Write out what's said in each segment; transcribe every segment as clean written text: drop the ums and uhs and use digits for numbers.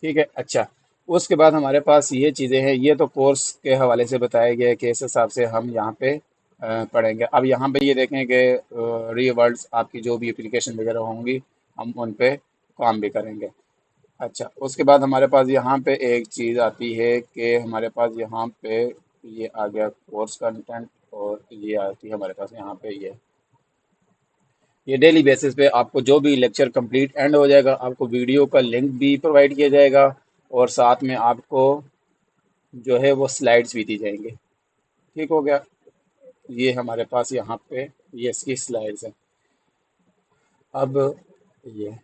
ठीक है। अच्छा, उसके बाद हमारे पास ये चीज़ें हैं, ये तो कोर्स के हवाले से बताया गया है कि इस हिसाब से हम यहाँ पे पढ़ेंगे। अब यहाँ पे ये देखें कि रियल वर्ल्ड आपकी जो भी एप्लीकेशन वगैरह होंगी, हम उन पे काम भी करेंगे। अच्छा, उसके बाद हमारे पास यहाँ पे एक चीज़ आती है कि हमारे पास यहाँ पे ये आ गया कोर्स कंटेंट, और ये आती है हमारे पास यहाँ पे ये डेली बेसिस पे आपको जो भी लेक्चर कंप्लीट एंड हो जाएगा, आपको वीडियो का लिंक भी प्रोवाइड किया जाएगा, और साथ में आपको जो है वो स्लाइड्स भी दी जाएंगे। ठीक हो गया। ये हमारे पास यहाँ पे ये इसकी स्लाइड्स हैं। अब ये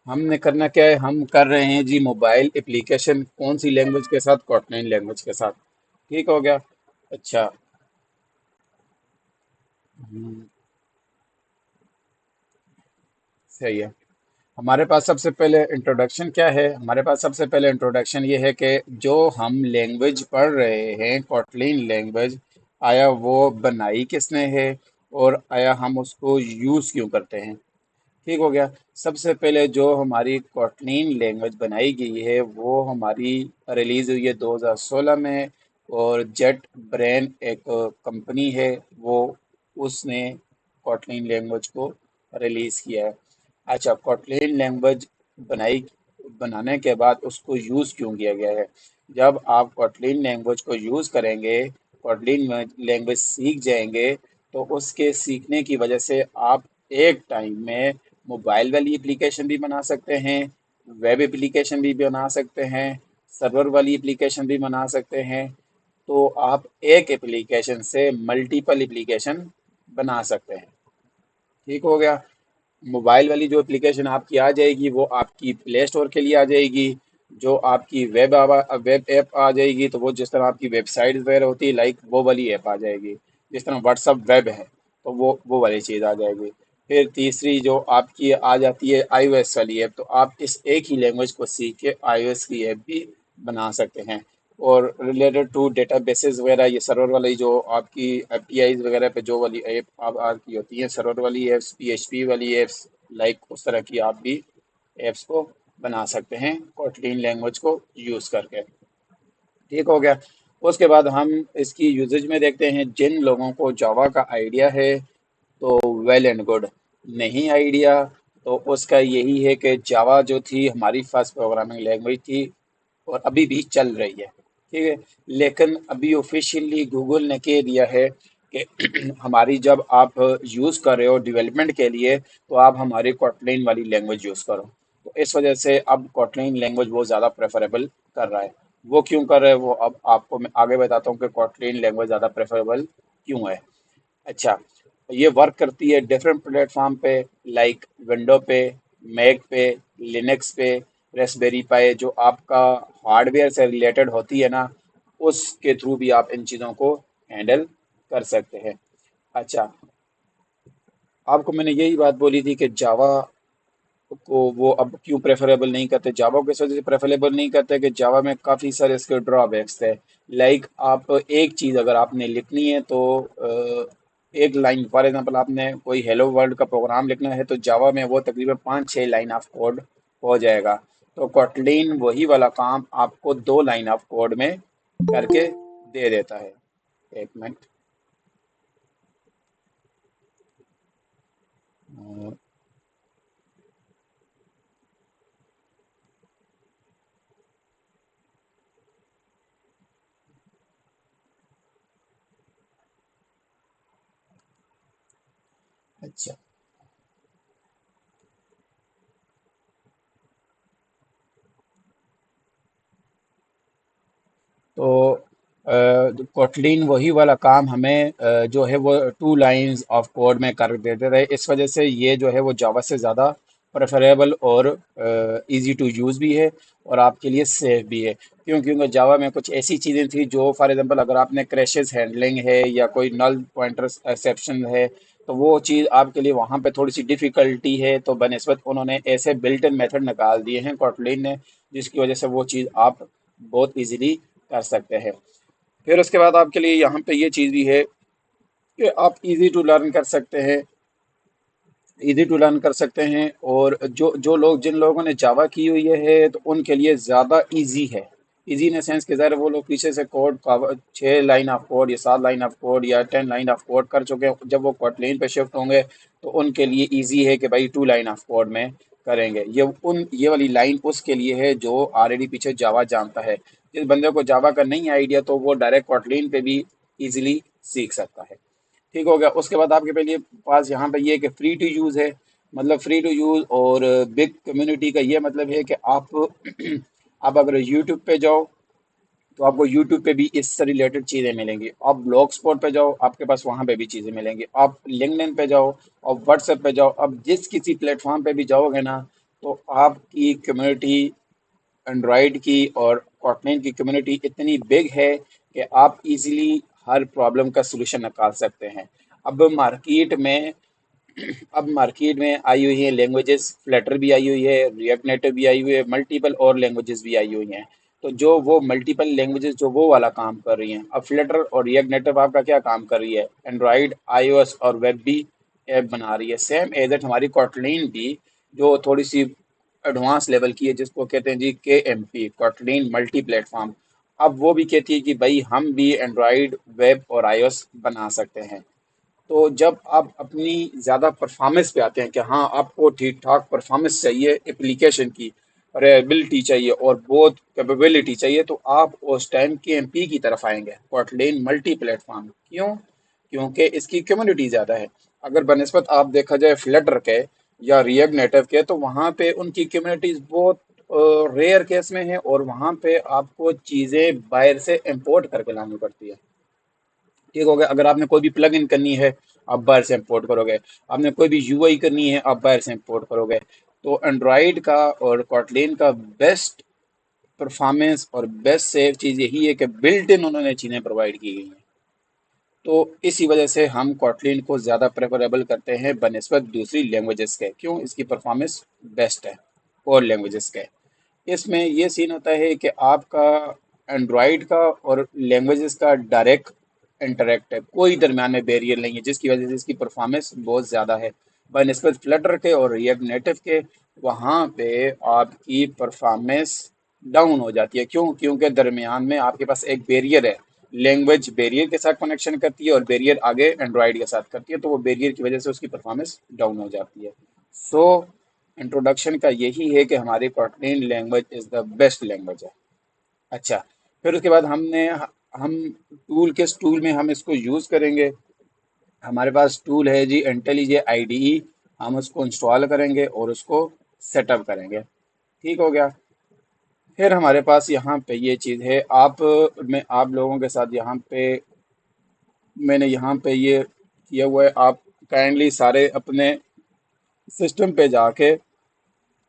हमने करना क्या है, हम कर रहे हैं जी मोबाइल एप्लीकेशन कौन सी लैंग्वेज के साथ, कोटलिन लैंग्वेज के साथ। ठीक हो गया। अच्छा। हम्म, सही है। हमारे पास सबसे पहले इंट्रोडक्शन क्या है, हमारे पास सबसे पहले इंट्रोडक्शन ये है कि जो हम लैंग्वेज पढ़ रहे हैं कोटलिन लैंग्वेज, आया वो बनाई किसने है, और आया हम उसको यूज़ क्यों करते हैं। ठीक हो गया। सबसे पहले जो हमारी कोटलिन लैंग्वेज बनाई गई है वो हमारी रिलीज हुई है 2016 में, और जेट ब्रेन एक कंपनी है, वो उसने कोटलिन लैंग्वेज को रिलीज किया है। अच्छा, कोटलिन लैंग्वेज बनाई बनाने के बाद उसको यूज़ क्यों किया गया है। जब आप कोटलिन लैंग्वेज को यूज़ करेंगे, कोटलिन लैंग्वेज सीख जाएंगे, तो उसके सीखने की वजह से आप एक टाइम में मोबाइल वाली एप्लीकेशन भी बना सकते हैं, वेब एप्लीकेशन भी बना सकते हैं, सर्वर वाली एप्लीकेशन भी बना सकते हैं। तो आप एक एप्लीकेशन से मल्टीपल एप्लीकेशन बना सकते हैं। ठीक हो गया। मोबाइल वाली जो एप्लीकेशन आपकी आ जाएगी वो आपकी प्ले स्टोर के लिए आ जाएगी। जो आपकी वेब ऐप आ जाएगी, तो वो जिस तरह आपकी वेबसाइट वगैरह होती है, लाइक वो वाली ऐप आ जाएगी। जिस तरह व्हाट्सअप वेब है, तो वो वाली चीज़ आ जाएगी। फिर तीसरी जो आपकी आ जाती है iOS वाली ऐप, तो आप इस एक ही लैंग्वेज को सीख के iOS की ऐप भी बना सकते हैं। और रिलेटेड टू डेटाबेसेस वगैरह, ये सर्वर वाली जो आपकी एपीआईज वगैरह पे जो वाली ऐप आप आपकी होती हैं, सर्वर वाली ऐप्स, पीएचपी वाली ऐप्स, लाइक उस तरह की आप भी ऐप्स को बना सकते हैं कोटलिन लैंग्वेज को यूज़ करके। ठीक हो गया। उसके बाद हम इसकी यूजेज में देखते हैं। जिन लोगों को जावा का आइडिया है, तो वेल एंड गुड। नहीं आइडिया, तो उसका यही है कि जावा जो थी हमारी फर्स्ट प्रोग्रामिंग लैंग्वेज थी, और अभी भी चल रही है। ठीक है। लेकिन अभी ऑफिशियली गूगल ने कह दिया है कि हमारी जब आप यूज़ कर रहे हो डेवलपमेंट के लिए, तो आप हमारी कोटलिन वाली लैंग्वेज यूज़ करो। तो इस वजह से अब कोटलिन लैंग्वेज वो ज़्यादा प्रेफरेबल कर रहा है। वो क्यों कर रहा है, वो अब आपको मैं आगे बताता हूँ कि कोटलिन लैंग्वेज ज़्यादा प्रेफरेबल क्यों है। अच्छा, ये वर्क करती है डिफरेंट प्लेटफॉर्म पे, लाइक विंडो पे, मैक पे, लिनक्स पे, रेस्पबेरी पाई, जो आपका हार्डवेयर से रिलेटेड होती है ना, उसके थ्रू भी आप इन चीज़ों को हैंडल कर सकते हैं। अच्छा, आपको मैंने यही बात बोली थी कि जावा को वो अब क्यों प्रेफरेबल नहीं करते। जावा को इस वजह से प्रेफरेबल नहीं करते कि जावा में काफ़ी सारे इसके ड्रॉबैक्स थे। लाइक आप एक चीज़ अगर आपने लिखनी है, तो एक लाइन, फॉर एग्जांपल आपने कोई हेलो वर्ल्ड का प्रोग्राम लिखना है, तो जावा में वो तकरीबन 5-6 लाइन ऑफ कोड हो जाएगा। तो कोटलिन वही वाला काम आपको 2 लाइन ऑफ कोड में करके दे देता है। एक मिनट। अ, अच्छा, तो कोटलिन वही वाला काम हमें जो है वो 2 लाइंस ऑफ कोड में कर देते थे। इस वजह से ये जो है वो जावा से ज़्यादा प्रेफरेबल और इजी टू यूज़ भी है, और आपके लिए सेफ भी है। क्यों? क्योंकि जावा में कुछ ऐसी चीज़ें थी जो फॉर एग्जांपल अगर आपने क्रैशेस हैंडलिंग है या कोई नल पॉइंटर एक्सेप्शन है, तो वो चीज़ आपके लिए वहाँ पे थोड़ी सी डिफ़िकल्टी है। तो बनस्बत उन्होंने ऐसे बिल्ट इन मेथड निकाल दिए हैं कोटलिन ने, जिसकी वजह से वो चीज़ आप बहुत इजीली कर सकते हैं। फिर उसके बाद आपके लिए यहाँ पे ये चीज़ भी है कि आप इजी टू लर्न कर सकते हैं। इजी टू लर्न कर सकते हैं। और जो जो लोग जिन लोगों ने जावा की हुई है तो उनके लिए ज़्यादा इजी है। इजी इन सेंस कि ज़ाहिर है वो लोग पीछे से कोड 6 लाइन ऑफ कोड या 7 लाइन ऑफ कोड या 10 लाइन ऑफ कोड कर चुके हैं। जब वो कोटलिन पे शिफ्ट होंगे तो उनके लिए इजी है कि भाई 2 लाइन ऑफ कोड में करेंगे। ये वाली लाइन उसके लिए है जो ऑलरेडी पीछे जावा जानता है। जिस बंदे को जावा का नहीं आइडिया तो वो डायरेक्ट कोटलिन पे भी इजीली सीख सकता है। ठीक हो गया। उसके बाद आपके पहले पास यहाँ पे ये है कि फ्री टू यूज़ है। मतलब फ्री टू यूज़ और बिग कम्युनिटी का ये मतलब है कि आप आप अगर यूट्यूब पे जाओ तो आपको यूट्यूब पे भी इससे रिलेटेड चीज़ें मिलेंगी। आप ब्लॉग स्पॉट पे जाओ आपके पास वहाँ पे भी चीज़ें मिलेंगी। आप लिंक्डइन पे जाओ और व्हाट्सएप पे जाओ, अब जिस किसी प्लेटफॉर्म पे भी जाओगे ना तो आपकी कम्युनिटी एंड्रॉयड की और कॉटलिन की कम्युनिटी इतनी बिग है कि आप इजीली हर प्रॉब्लम का सलूशन निकाल सकते हैं। अब मार्केट में अब मार्केट में आई हुई है लैंग्वेजेस, फ्लटर भी आई हुई है, रिएक्ट नेटिव भी आई हुई है, मल्टीपल और लैंग्वेजेस भी आई हुई हैं। तो जो वो मल्टीपल लैंग्वेजेस जो वो वाला काम कर रही हैं, अब फ्लटर और रिएक्ट नेटिव आपका क्या काम कर रही है, एंड्रॉयड, आईओएस और वेब भी ऐप बना रही है। सेम एज इट हमारी कॉटलिन भी जो थोड़ी सी एडवांस लेवल की है, जिसको कहते हैं जी KMP, कॉटलिन मल्टी प्लेटफॉर्म। अब वो भी कहती है कि भाई हम भी एंड्रॉयड, वेब और आईओएस बना सकते हैं। तो जब आप अपनी ज़्यादा परफॉर्मेंस पे आते हैं कि हाँ आपको ठीक ठाक परफॉर्मेंस चाहिए, एप्लीकेशन की रिलायबिलिटी चाहिए और बहुत कैपेबिलिटी चाहिए, तो आप उस टाइम KMP की तरफ आएंगे, कोटलिन मल्टी प्लेटफॉर्म। क्यों? क्योंकि इसकी कम्युनिटी ज़्यादा है। अगर बनस्बत आप देखा जाए फ्लटर के या रिएक्ट नेटिव के तो वहाँ पे उनकी कम्युनिटीज़ बहुत रेयर केस में है और वहाँ पे आपको चीज़ें बाहर से इंपोर्ट करके लानी पड़ती है। ठीक हो गया। अगर आपने कोई भी प्लग इन करनी है आप बाहर से इंपोर्ट करोगे, आपने कोई भी यूआई करनी है आप बाहर से इंपोर्ट करोगे। तो एंड्रॉयड का और कॉटलिन का बेस्ट परफॉर्मेंस और बेस्ट सेफ चीज़ यही है कि बिल्ट इन उन्होंने चीज़ें प्रोवाइड की गई हैं। तो इसी वजह से हम कॉटलिन को ज़्यादा प्रेफरेबल करते हैं बनस्बत दूसरी लैंग्वेजेस के। क्यों? इसकी परफॉर्मेंस बेस्ट है और लैंग्वेजेस के। इसमें ये सीन होता है कि आपका एंड्रॉयड का और लैंग्वेजेस का डायरेक्ट इंटरेक्ट है, कोई दरमियान में बैरियर नहीं है, जिसकी वजह से इसकी परफॉर्मेंस बहुत ज़्यादा है बनस्बत फ्लटर के और रिएक्ट नेटिव के। वहाँ पे आपकी परफॉर्मेंस डाउन हो जाती है। क्यों? क्योंकि दरमियान में आपके पास एक बैरियर है। लैंग्वेज बैरियर के साथ कनेक्शन करती है और बैरियर आगे एंड्रॉयड के साथ करती है, तो वो बैरियर की वजह से उसकी परफॉर्मेंस डाउन हो जाती है। सो इंट्रोडक्शन का यही है कि हमारी Kotlin language is the best language है। अच्छा, फिर उसके बाद हम किस टूल में हम इसको यूज़ करेंगे। हमारे पास टूल है जी इंटेलिजे IDE। हम उसको इंस्टॉल करेंगे और उसको सेटअप करेंगे। ठीक हो गया। फिर हमारे पास यहाँ पे ये चीज़ है, मैं आप लोगों के साथ यहाँ पे मैंने यहाँ पे ये किया हुआ है। आप काइंडली सारे अपने सिस्टम पे जाके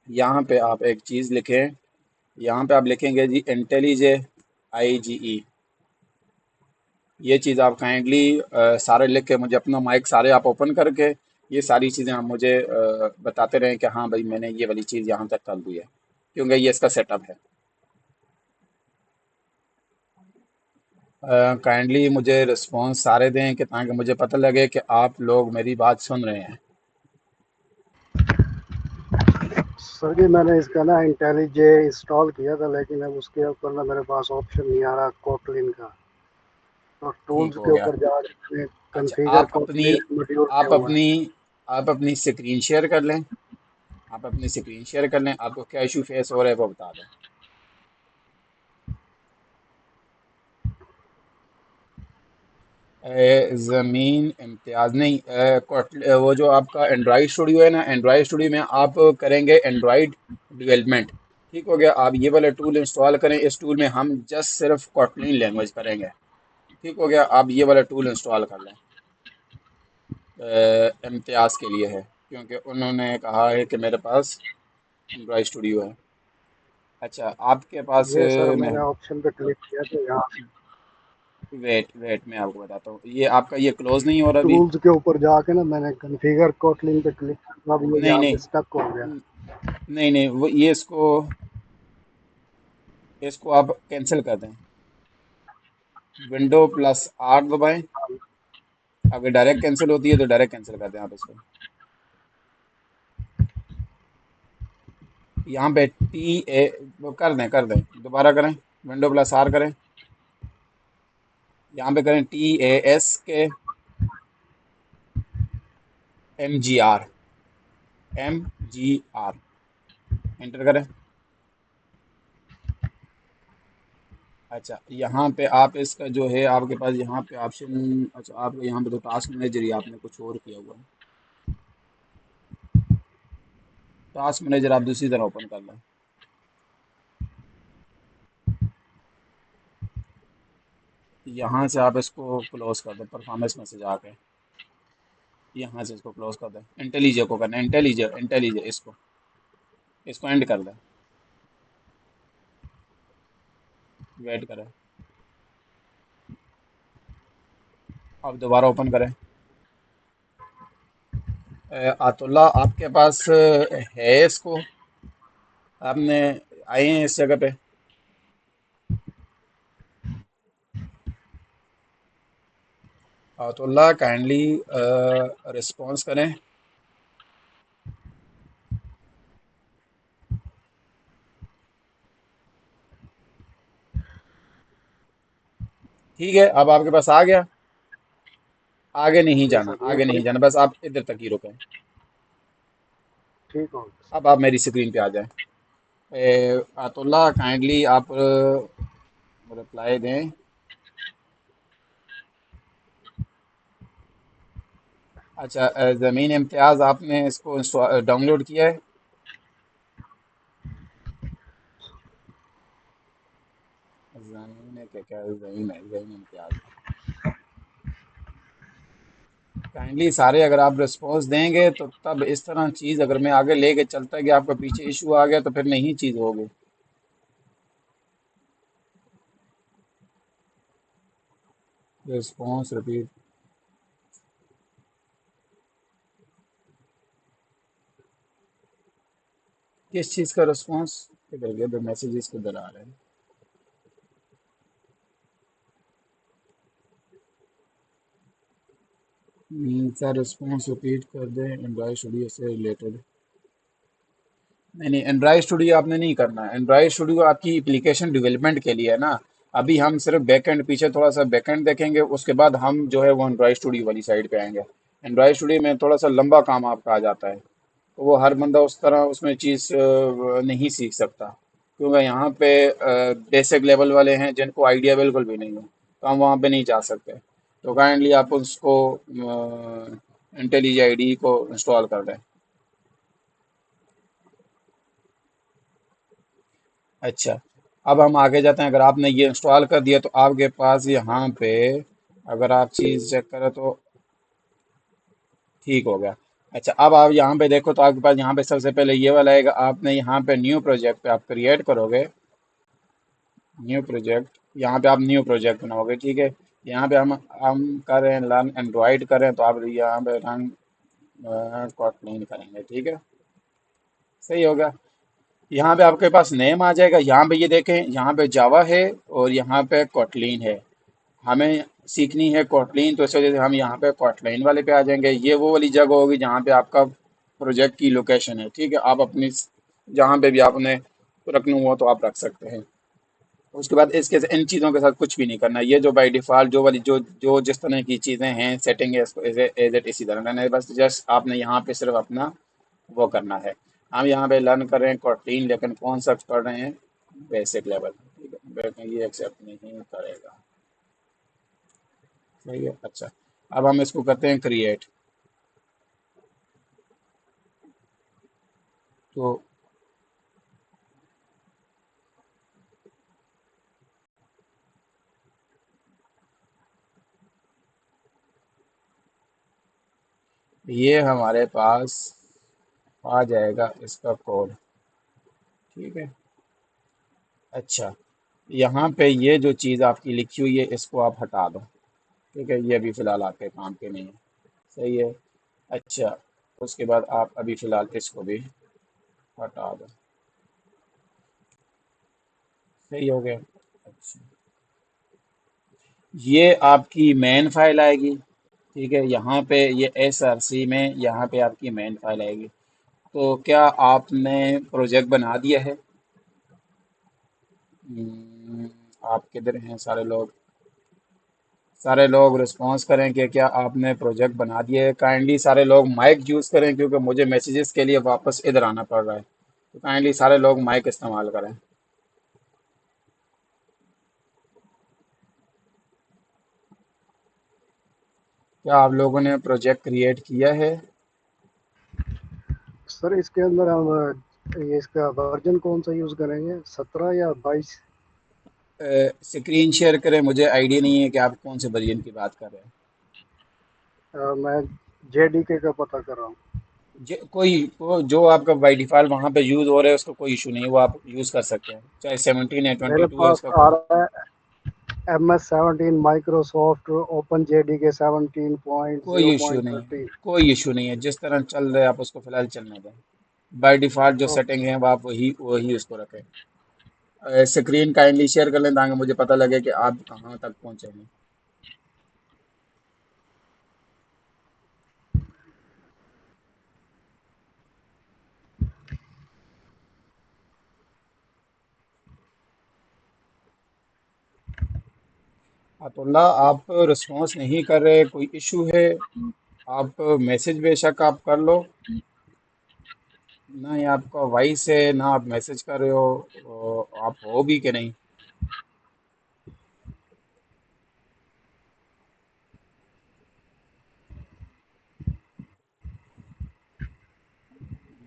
यहाँ पे आप एक चीज़ लिखें। यहाँ पे आप लिखेंगे जी इंटेलिजे IGE। ये चीज़ आप काइंडली सारे लिख के मुझे अपना माइक सारे आप ओपन करके ये सारी चीज़ें आप मुझे बताते रहें कि हाँ भाई मैंने ये वाली चीज़ यहाँ तक कर दी है, क्योंकि ये इसका सेटअप है। काइंडली मुझे रिस्पॉन्स सारे दें कि ताकि मुझे पता लगे कि आप लोग मेरी बात सुन रहे हैं। सर जी मैंने इसका ना इंटेलिजे इंस्टॉल किया था, लेकिन अब उसके ऊपर ना मेरे पास ऑप्शन नहीं आ रहा कोटलिन का। तो ठीक टूल्स हो के गया। ऊपर जाके अच्छा, कॉन्फ़िगर कोटलिन मॉड्यूल क्या आप हुआ है। अपनी आप अपनी स्क्रीन शेयर कर लें। आप अपनी स्क्रीन शेयर कर लें, आपको क्या इशू फेस हो रहा है वो बता दें। ज़मीन इम्तियाज़ नहीं, वो जो आपका एंड्रॉयड स्टूडियो है ना, एंड्रॉयड स्टूडियो में आप करेंगे एंड्रॉयड डेवलपमेंट। ठीक हो गया। आप ये वाला टूल इंस्टॉल करें। इस टूल में हम जस्ट सिर्फ कॉटलिन लैंग्वेज करेंगे। ठीक हो गया। आप ये वाला टूल इंस्टॉल कर लें। इम्तियाज़ के लिए है, क्योंकि उन्होंने कहा है कि मेरे पास एंड्रॉयड स्टूडियो है। अच्छा, आपके पास ये सर मैं मैंने ऑप्शन पे क्लिक किया तो यहाँ वेट वेट मैं आपको बताता हूँ, ये आपका ये क्लोज नहीं हो रहा अभी। टूल्स के ऊपर जाके ना मैंने कॉन्फ़िगर कोटलिन पे क्लिक किया, अब ये नहीं यहाँ पे नहीं स्टक हो गया। नहीं नहीं, वो ये इसको आप कैंसिल कर दें। विंडो+8 दबाएं। अगर डायरेक्ट कैंसिल होती है तो डायरेक्ट कैंसिल कर दें आप इसको। यहाँ पे टी ए, वो कर दें दोबारा करें, विंडो प्लस आर करें, यहाँ पे करें TASKMGR, MGR, एंटर करें। अच्छा, यहाँ पे आप इसका जो है आपके पास यहाँ पे ऑप्शन, अच्छा आपको यहाँ पे तो टास्क मैनेजर ही आपने कुछ और किया हुआ है। टास्क मैनेजर आप दूसरी तरह ओपन कर लें। यहाँ से आप इसको क्लोज कर दें, परफॉर्मेंस में से जाके यहाँ से इसको क्लोज कर दें। इंटेलिजे को करना है, इंटेलिजे इंटेलिजे, इसको इसको एंड कर दें। वेट करें, अब दोबारा ओपन करें। आतुल्ला आपके पास है इसको, आपने आए हैं इस जगह पे? आतुल्ला काइंडली रिस्पॉन्स करें। ठीक है, अब आपके पास आ गया। आगे नहीं जी जाना, सर, ये आगे नहीं कोई जाना, बस आप इधर तक ही रुकें। ठीक हो गया सर। अब आप मेरी स्क्रीन पे आ जाएं। आतुल्ला काइंडली आप रिप्लाई दें। अच्छा, ज़मीन इम्तियाज़ आपने इसको डाउनलोड किया है? ज़मीन है क्या, क्या ज़मीन है, ज़मीन इम्तियाज़ काइंडली सारे अगर आप रिस्पॉन्स देंगे तो तब इस तरह चीज़ अगर मैं आगे लेके चलता कि आपका पीछे इशू आ गया तो फिर नहीं चीज़ होगी। रिस्पॉन्स रिपीट, किस चीज़ का रिस्पॉन्स? किधर गया, दो मैसेजेस किधर आ रहे हैं? सर रिस्पॉन्स रिपीट कर दें, एंड्रॉइड स्टूडियो से रिलेटेड। नहीं नहीं, एंड्रॉइड स्टूडियो आपने नहीं करना है। एंड्रॉइड स्टूडियो आपकी एप्लीकेशन डेवलपमेंट के लिए है ना। अभी हम सिर्फ बैकएंड, पीछे थोड़ा सा बैकएंड देखेंगे, उसके बाद हम जो है वो एंड्रॉइड स्टूडियो वाली साइड पे आएंगे। एंड्रॉइड स्टूडियो में थोड़ा सा लंबा काम आपका आ जाता है, तो वो हर बंदा उस तरह उसमें चीज़ नहीं सीख सकता, क्योंकि यहाँ पे बेसिक लेवल वाले हैं जिनको आइडिया बिल्कुल भी नहीं है, तो हम वहाँ पे नहीं जा सकते। तो काइंडली आप उसको इंटेलिज आईडी को इंस्टॉल कर दें। अच्छा, अब हम आगे जाते हैं। अगर आपने ये इंस्टॉल कर दिया तो आपके पास यहाँ पे अगर आप चीज़ चेक करें तो ठीक हो गया। अच्छा, अब आप यहाँ पे देखो तो आपके पास यहाँ पे सबसे पहले ये वाला आएगा। आपने यहाँ पे न्यू प्रोजेक्ट पे आप क्रिएट करोगे, न्यू प्रोजेक्ट, यहाँ पे आप न्यू प्रोजेक्ट बनाओगे। ठीक है, यहाँ पे हम करें लर्न एंड्रॉइड करें तो आप यहाँ पे रन कॉटलिन करेंगे। ठीक है, सही होगा। यहाँ पे आपके पास नेम आ जाएगा। यहाँ पे ये देखें, यहाँ पे जावा है और यहाँ पे कॉटलिन है। हमें सीखनी है कॉटलिन, तो इस वजह से हम यहाँ पे कॉटलिन वाले पे आ जाएंगे। ये वो वाली जगह होगी जहाँ पे आपका प्रोजेक्ट की लोकेशन है। ठीक है, आप अपनी जहाँ पे भी आपने रखना हुआ तो आप रख सकते हैं। उसके बाद इसके इन चीज़ों के साथ कुछ भी नहीं करना। ये जो बाय डिफ़ॉल्ट जो वाली जो जो जिस तरह की चीज़ें हैं सेटिंग है, इसको एज इट इसी तरह रहना है। बस जस्ट आपने यहाँ पे सिर्फ अपना वो करना है। हम यहाँ पे लर्न कर रहे हैं कोटीन, लेकिन कौन सा कर रहे हैं? Basic level. ठीक है, ये एक्सेप्ट नहीं करेगा। सही है। अच्छा, अब हम इसको करते हैं क्रिएट। तो ये हमारे पास आ जाएगा इसका कोड। ठीक है। अच्छा, यहाँ पे ये जो चीज़ आपकी लिखी हुई है इसको आप हटा दो। ठीक है, ये अभी फ़िलहाल आपके काम की नहीं है। सही है। अच्छा, उसके बाद आप अभी फ़िलहाल इसको भी हटा दो। सही हो गया। अच्छा, ये आपकी मेन फाइल आएगी। ठीक है, यहाँ पे ये SRC में यहाँ पे आपकी मेन फाइल आएगी। तो क्या आपने प्रोजेक्ट बना दिया है? हम्म, आप किधर हैं सारे लोग? सारे लोग रिस्पॉन्स करें कि क्या आपने प्रोजेक्ट बना दिया है। काइंडली सारे लोग माइक यूज़ करें क्योंकि मुझे मैसेजेस के लिए वापस इधर आना पड़ रहा है। तो काइंडली सारे लोग माइक इस्तेमाल करें। क्या आप लोगों ने प्रोजेक्ट क्रिएट किया है? सर इसके अंदर हम ये इसका वर्जन कौन सा यूज़ करेंगे, 17 या 22? स्क्रीन शेयर करें, मुझे आइडिया नहीं है कि आप कौन से वर्जन की बात कर रहे हैं। मैं JDK का पता कर रहा हूँ। जो आपका बाई डिफ़ॉल्ट वहाँ पे यूज़ हो रहा है उसका कोई इशू नहीं है, वो आप यूज़ कर सकते हैं, चाहे 17 है मेरे 22 है, पास उसका आ कोई। रहा है MS-17 माइक्रोसॉफ्ट ओपन JDK कोई इशू नहीं है, 17.0.13। कोई इशू नहीं है, जिस तरह चल रहा है आप उसको फिलहाल चलने दें। बाय डिफ़ॉल्ट जो ओके। सेटिंग है वो आप वही वही उसको रखें। स्क्रीन काइंडली शेयर कर लें ताकि मुझे पता लगे कि आप कहाँ तक पहुँचे हैं। अतुल्ला, आप रिस्पॉन्स नहीं कर रहे, कोई इशू है? आप मैसेज बेशक आप कर लो। ना ही आपका वॉइस है ना आप मैसेज कर रहे हो। आप हो भी कि नहीं?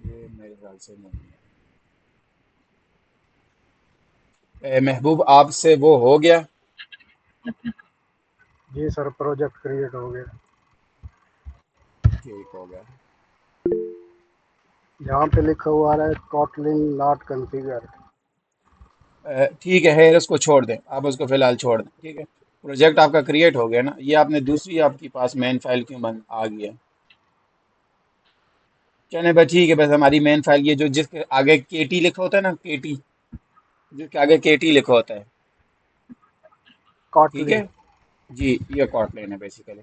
ये मेरे ख्याल से नहीं है। महबूब, आपसे वो हो गया? जी सर, प्रोजेक्ट क्रिएट हो गया। ठीक हो गया। यहाँ पे लिखा हुआ आ रहा है कॉटलिन नॉट कॉन्फ़िगर। ठीक है, इसको छोड़ दें, आप उसको फिलहाल छोड़ दें, ठीक है। प्रोजेक्ट आपका क्रिएट हो गया ना, ये आपने दूसरी आपके पास मेन फाइल क्यों बन आ गई है? चले भाई, ठीक है, बस हमारी मेन फाइल ये जो जिसके आगे केटी लिखा होता है ना, केटी, जिसके आगे केटी लिखा होता है। ठीक है। कॉटलिन। जी, ये कॉटलिन है बेसिकली।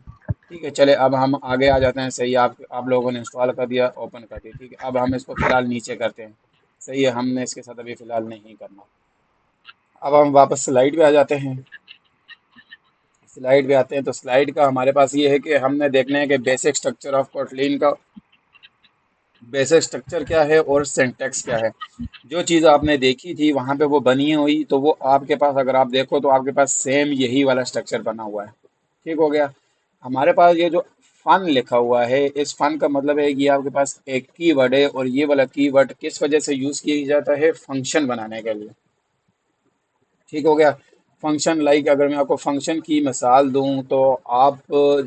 ठीक है, चले अब हम आगे आ जाते हैं। सही, आप लोगों ने इंस्टॉल कर दिया, ओपन कर दिया, ठीक है। अब हम इसको फिलहाल नीचे करते हैं। सही है, हमने इसके साथ अभी फिलहाल नहीं करना। अब हम वापस स्लाइड पे आ जाते हैं। स्लाइड पे आते हैं तो स्लाइड का हमारे पास ये है कि हमने देखना है कि बेसिक स्ट्रक्चर ऑफ कोटलिन का बेसिक स्ट्रक्चर क्या है और सिंटैक्स क्या है। जो चीज़ आपने देखी थी वहाँ पे वो बनी हुई, तो वो आपके पास अगर आप देखो तो आपके पास सेम यही वाला स्ट्रक्चर बना हुआ है। ठीक हो गया। हमारे पास ये जो फन लिखा हुआ है, इस फन का मतलब है कि ये आपके पास एक कीवर्ड है, और ये वाला कीवर्ड किस वजह से यूज़ किया जाता है? फंक्शन बनाने के लिए। ठीक हो गया। फंक्शन, लाइक अगर मैं आपको फंक्शन की मिसाल दूं तो आप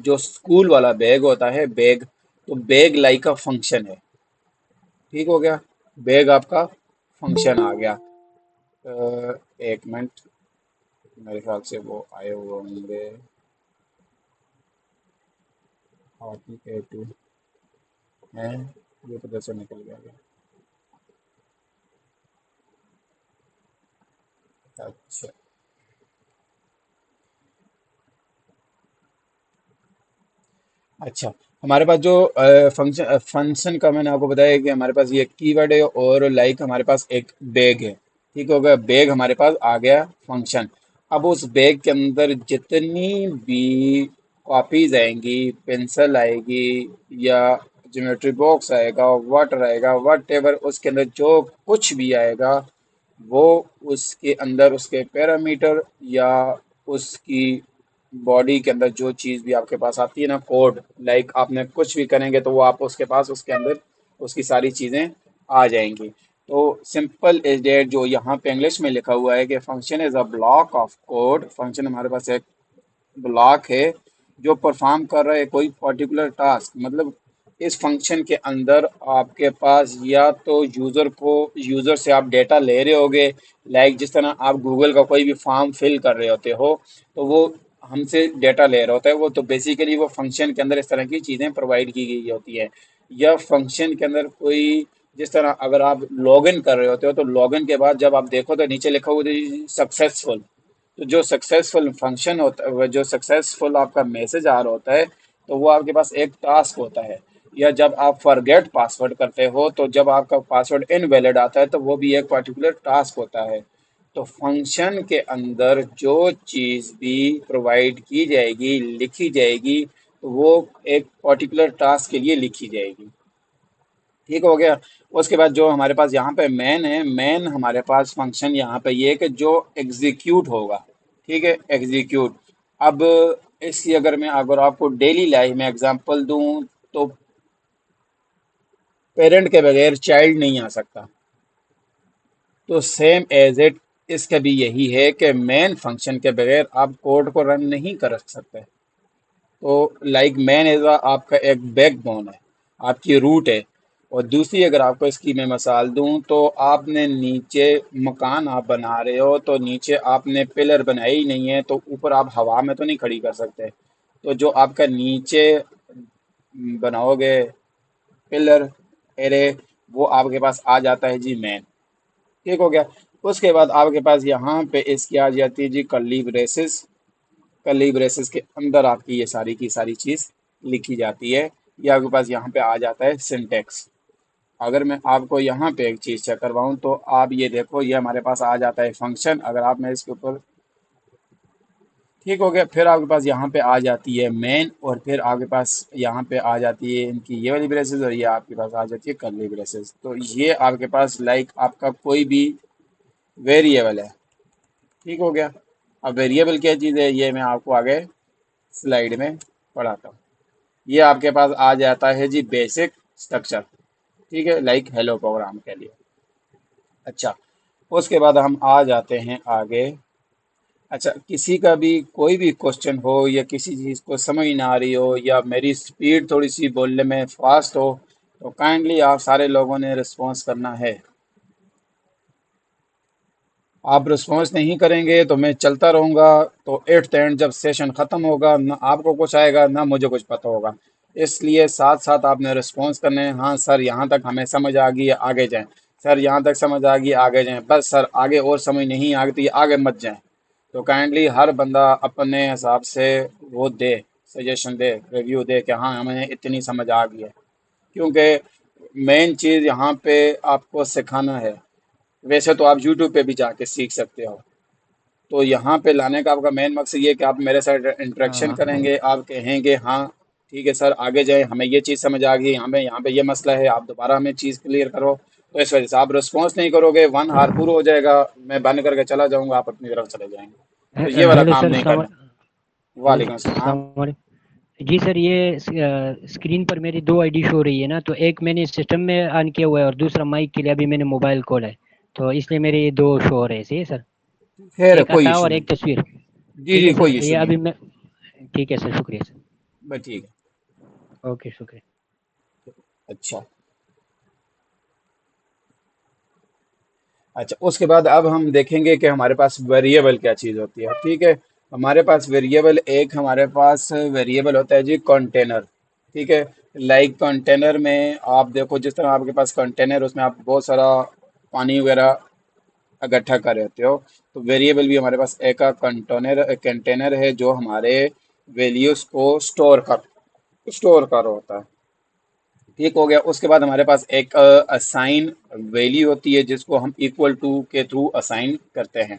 जो स्कूल वाला बैग होता है, बैग, तो बैग लाइक का फंक्शन है। ठीक हो गया। बैग आपका फंक्शन आ गया। एक मिनट, मेरे ख्याल से वो आए हुए होंगे। हॉकी के टू है, ये तो से निकल गया। अच्छा। अच्छा, हमारे पास जो फंक्शन फंक्शन का मैंने आपको बताया कि हमारे पास ये कीवर्ड है, और लाइक हमारे पास एक बैग है। ठीक हो गया, बैग हमारे पास आ गया फंक्शन। अब उस बैग के अंदर जितनी भी कॉपीज आएंगी, पेंसिल आएगी, या ज्योमेट्री बॉक्स आएगा, वाटर आएगा, वट एवर, उसके अंदर जो कुछ भी आएगा, वो उसके अंदर उसके पैरामीटर या उसकी बॉडी के अंदर जो चीज़ भी आपके पास आती है ना, कोड, लाइक आपने कुछ भी करेंगे तो वो आप उसके पास उसके अंदर उसकी सारी चीज़ें आ जाएंगी। तो सिंपल इज डेट, जो यहाँ पे इंग्लिश में लिखा हुआ है कि function is a block of code. Function हमारे पास एक ब्लॉक है जो परफॉर्म कर रहा है कोई पर्टिकुलर टास्क। मतलब इस फंक्शन के अंदर आपके पास या तो यूज़र से आप डेटा ले रहे होगे, लाइक जिस तरह आप गूगल का कोई भी फॉर्म फिल कर रहे होते हो, तो वो हमसे डेटा ले रहा होता है वो, तो बेसिकली वो फंक्शन के अंदर इस तरह की चीज़ें प्रोवाइड की गई होती है। या फंक्शन के अंदर कोई, जिस तरह अगर आप लॉगिन कर रहे होते हो तो लॉगिन के बाद जब आप देखो तो नीचे लिखा हुआ सक्सेसफुल, तो जो सक्सेसफुल फंक्शन होता है, जो सक्सेसफुल आपका मैसेज आ रहा होता है, तो वो आपके पास एक टास्क होता है। या जब आप फॉरगेट पासवर्ड करते हो, तो जब आपका पासवर्ड इनवैलिड आता है तो वो भी एक पर्टिकुलर टास्क होता है। तो फंक्शन के अंदर जो चीज़ भी प्रोवाइड की जाएगी, लिखी जाएगी, तो वो एक पर्टिकुलर टास्क के लिए लिखी जाएगी। ठीक हो गया। उसके बाद जो हमारे पास यहाँ पे मेन है, मेन हमारे पास फंक्शन यहाँ पे ये है कि जो एग्जीक्यूट होगा। ठीक है, एग्जीक्यूट। अब इसकी अगर आपको डेली लाइफ में एग्जांपल दूं, तो पेरेंट के बगैर चाइल्ड नहीं आ सकता। तो सेम एज इट इसका भी यही है कि मेन फंक्शन के बगैर आप कोड को रन नहीं कर सकते। तो लाइक मैन एज आपका एक बैकबोन है, आपकी रूट है। और दूसरी अगर आपको इसकी मैं मिसाल दूं, तो आपने नीचे मकान आप बना रहे हो, तो नीचे आपने पिलर बनाए ही नहीं है, तो ऊपर आप हवा में तो नहीं खड़ी कर सकते। तो जो आपका नीचे बनाओगे पिलर एरे, वो आपके पास आ जाता है जी मैन। ठीक हो गया। उसके बाद आपके पास यहाँ पे इसकी आ जाती है जी कर्ली ब्रेसेस। कर्ली ब्रेसेस के अंदर आपकी ये सारी की सारी चीज़ लिखी जाती है। ये आपके पास यहाँ पे आ जाता है सिंटेक्स। अगर मैं आपको यहाँ पे एक चीज़ चेक करवाऊँ, तो आप ये देखो, ये हमारे पास आ जाता है फंक्शन। अगर आप मैं इसके ऊपर, ठीक हो गया। फिर आपके पास यहाँ पे आ जाती है मेन, और फिर आपके पास यहाँ पे आ जाती है इनकी ये वाली ब्रेसेस, और ये आपके पास आ जाती है कर्ली ब्रेसेस। तो ये आपके पास लाइक आपका कोई भी वेरिएबल है। ठीक हो गया। अब वेरिएबल क्या चीज़ है, ये मैं आपको आगे स्लाइड में पढ़ाता हूँ। ये आपके पास आ जाता है जी बेसिक स्ट्रक्चर। ठीक है, लाइक हेलो प्रोग्राम के लिए। अच्छा, उसके बाद हम आ जाते हैं आगे। अच्छा, किसी का भी कोई भी क्वेश्चन हो, या किसी चीज़ को समझ ना आ रही हो, या मेरी स्पीड थोड़ी सी बोलने में फास्ट हो, तो काइंडली आप सारे लोगों ने रिस्पॉन्स करना है। आप रिस्पॉन्स नहीं करेंगे तो मैं चलता रहूँगा। तो एट द एंड जब सेशन ख़त्म होगा, ना आपको कुछ आएगा ना मुझे कुछ पता होगा। इसलिए साथ साथ आपने रिस्पॉन्स करने हैं। हाँ सर, यहाँ तक हमें समझ आ गई, आगे जाएं। सर, यहाँ तक समझ आ गई, आगे जाएं। बस सर, आगे और समझ नहीं आ गई तो ये आगे मत जाएं। तो काइंडली हर बंदा अपने हिसाब से वो दे, सजेशन दे, रिव्यू दे कि हाँ हमें इतनी समझ आ गई है। क्योंकि मेन चीज़ यहाँ पे आपको सिखाना है। वैसे तो आप यूट्यूब पे भी जाके सीख सकते हो। तो यहाँ पे लाने का आपका मेन मकसद ये है कि आप मेरे साथ इंटरेक्शन हाँ करेंगे, आप कहेंगे हाँ ठीक है सर, आगे जाए, हमें ये चीज़ समझ आ गई, हमें यहाँ पे ये मसला है, आप दोबारा हमें चीज़ क्लियर करो। तो इस वजह से आप रिस्पॉन्स नहीं करोगे, 1 आवर पूरा हो जाएगा, मैं बंद करके चला जाऊँगा, आप अपनी तरफ चले जाएंगे। तो ये वाला हेलो काम सर, नहीं करना। हेलो वालेकुम सर, अस्सलाम। जी सर, ये स्क्रीन पर मेरी दो आईडी शो रही है ना, तो एक मैंने सिस्टम में ऑन किया हुआ है और दूसरा माइक के लिए अभी मैंने मोबाइल कॉल है, तो इसलिए मेरे ये दो शो हो रहे हैं। सही है सर? खैर है, एक कोई अता इशू और नहीं। एक तस्वीर। जी ठीक जी, है कोई सर, ये इशू नहीं। अभी मैं, ठीक है सर, शुक्रिया सर। बस ठीक है। ओके, शुक्रिया। अच्छा। अच्छा, उसके बाद अब हम देखेंगे कि हमारे पास वेरिएबल क्या चीज़ होती है। ठीक है, हमारे पास वेरिएबल, एक हमारे पास वेरिएबल होता है जी कंटेनर। ठीक है, लाइक कंटेनर में आप देखो, जिस तरह आपके पास कंटेनर, उसमें आप बहुत सारा पानी वगैरह इकट्ठा कर रहे होते हो। तो वेरिएबल भी हमारे पास एक कंटेनर कंटेनर है, जो हमारे वैल्यूज़ को स्टोर कर होता है। ठीक हो गया। उसके बाद हमारे पास एक असाइन वैल्यू होती है, जिसको हम इक्वल टू के थ्रू असाइन करते हैं।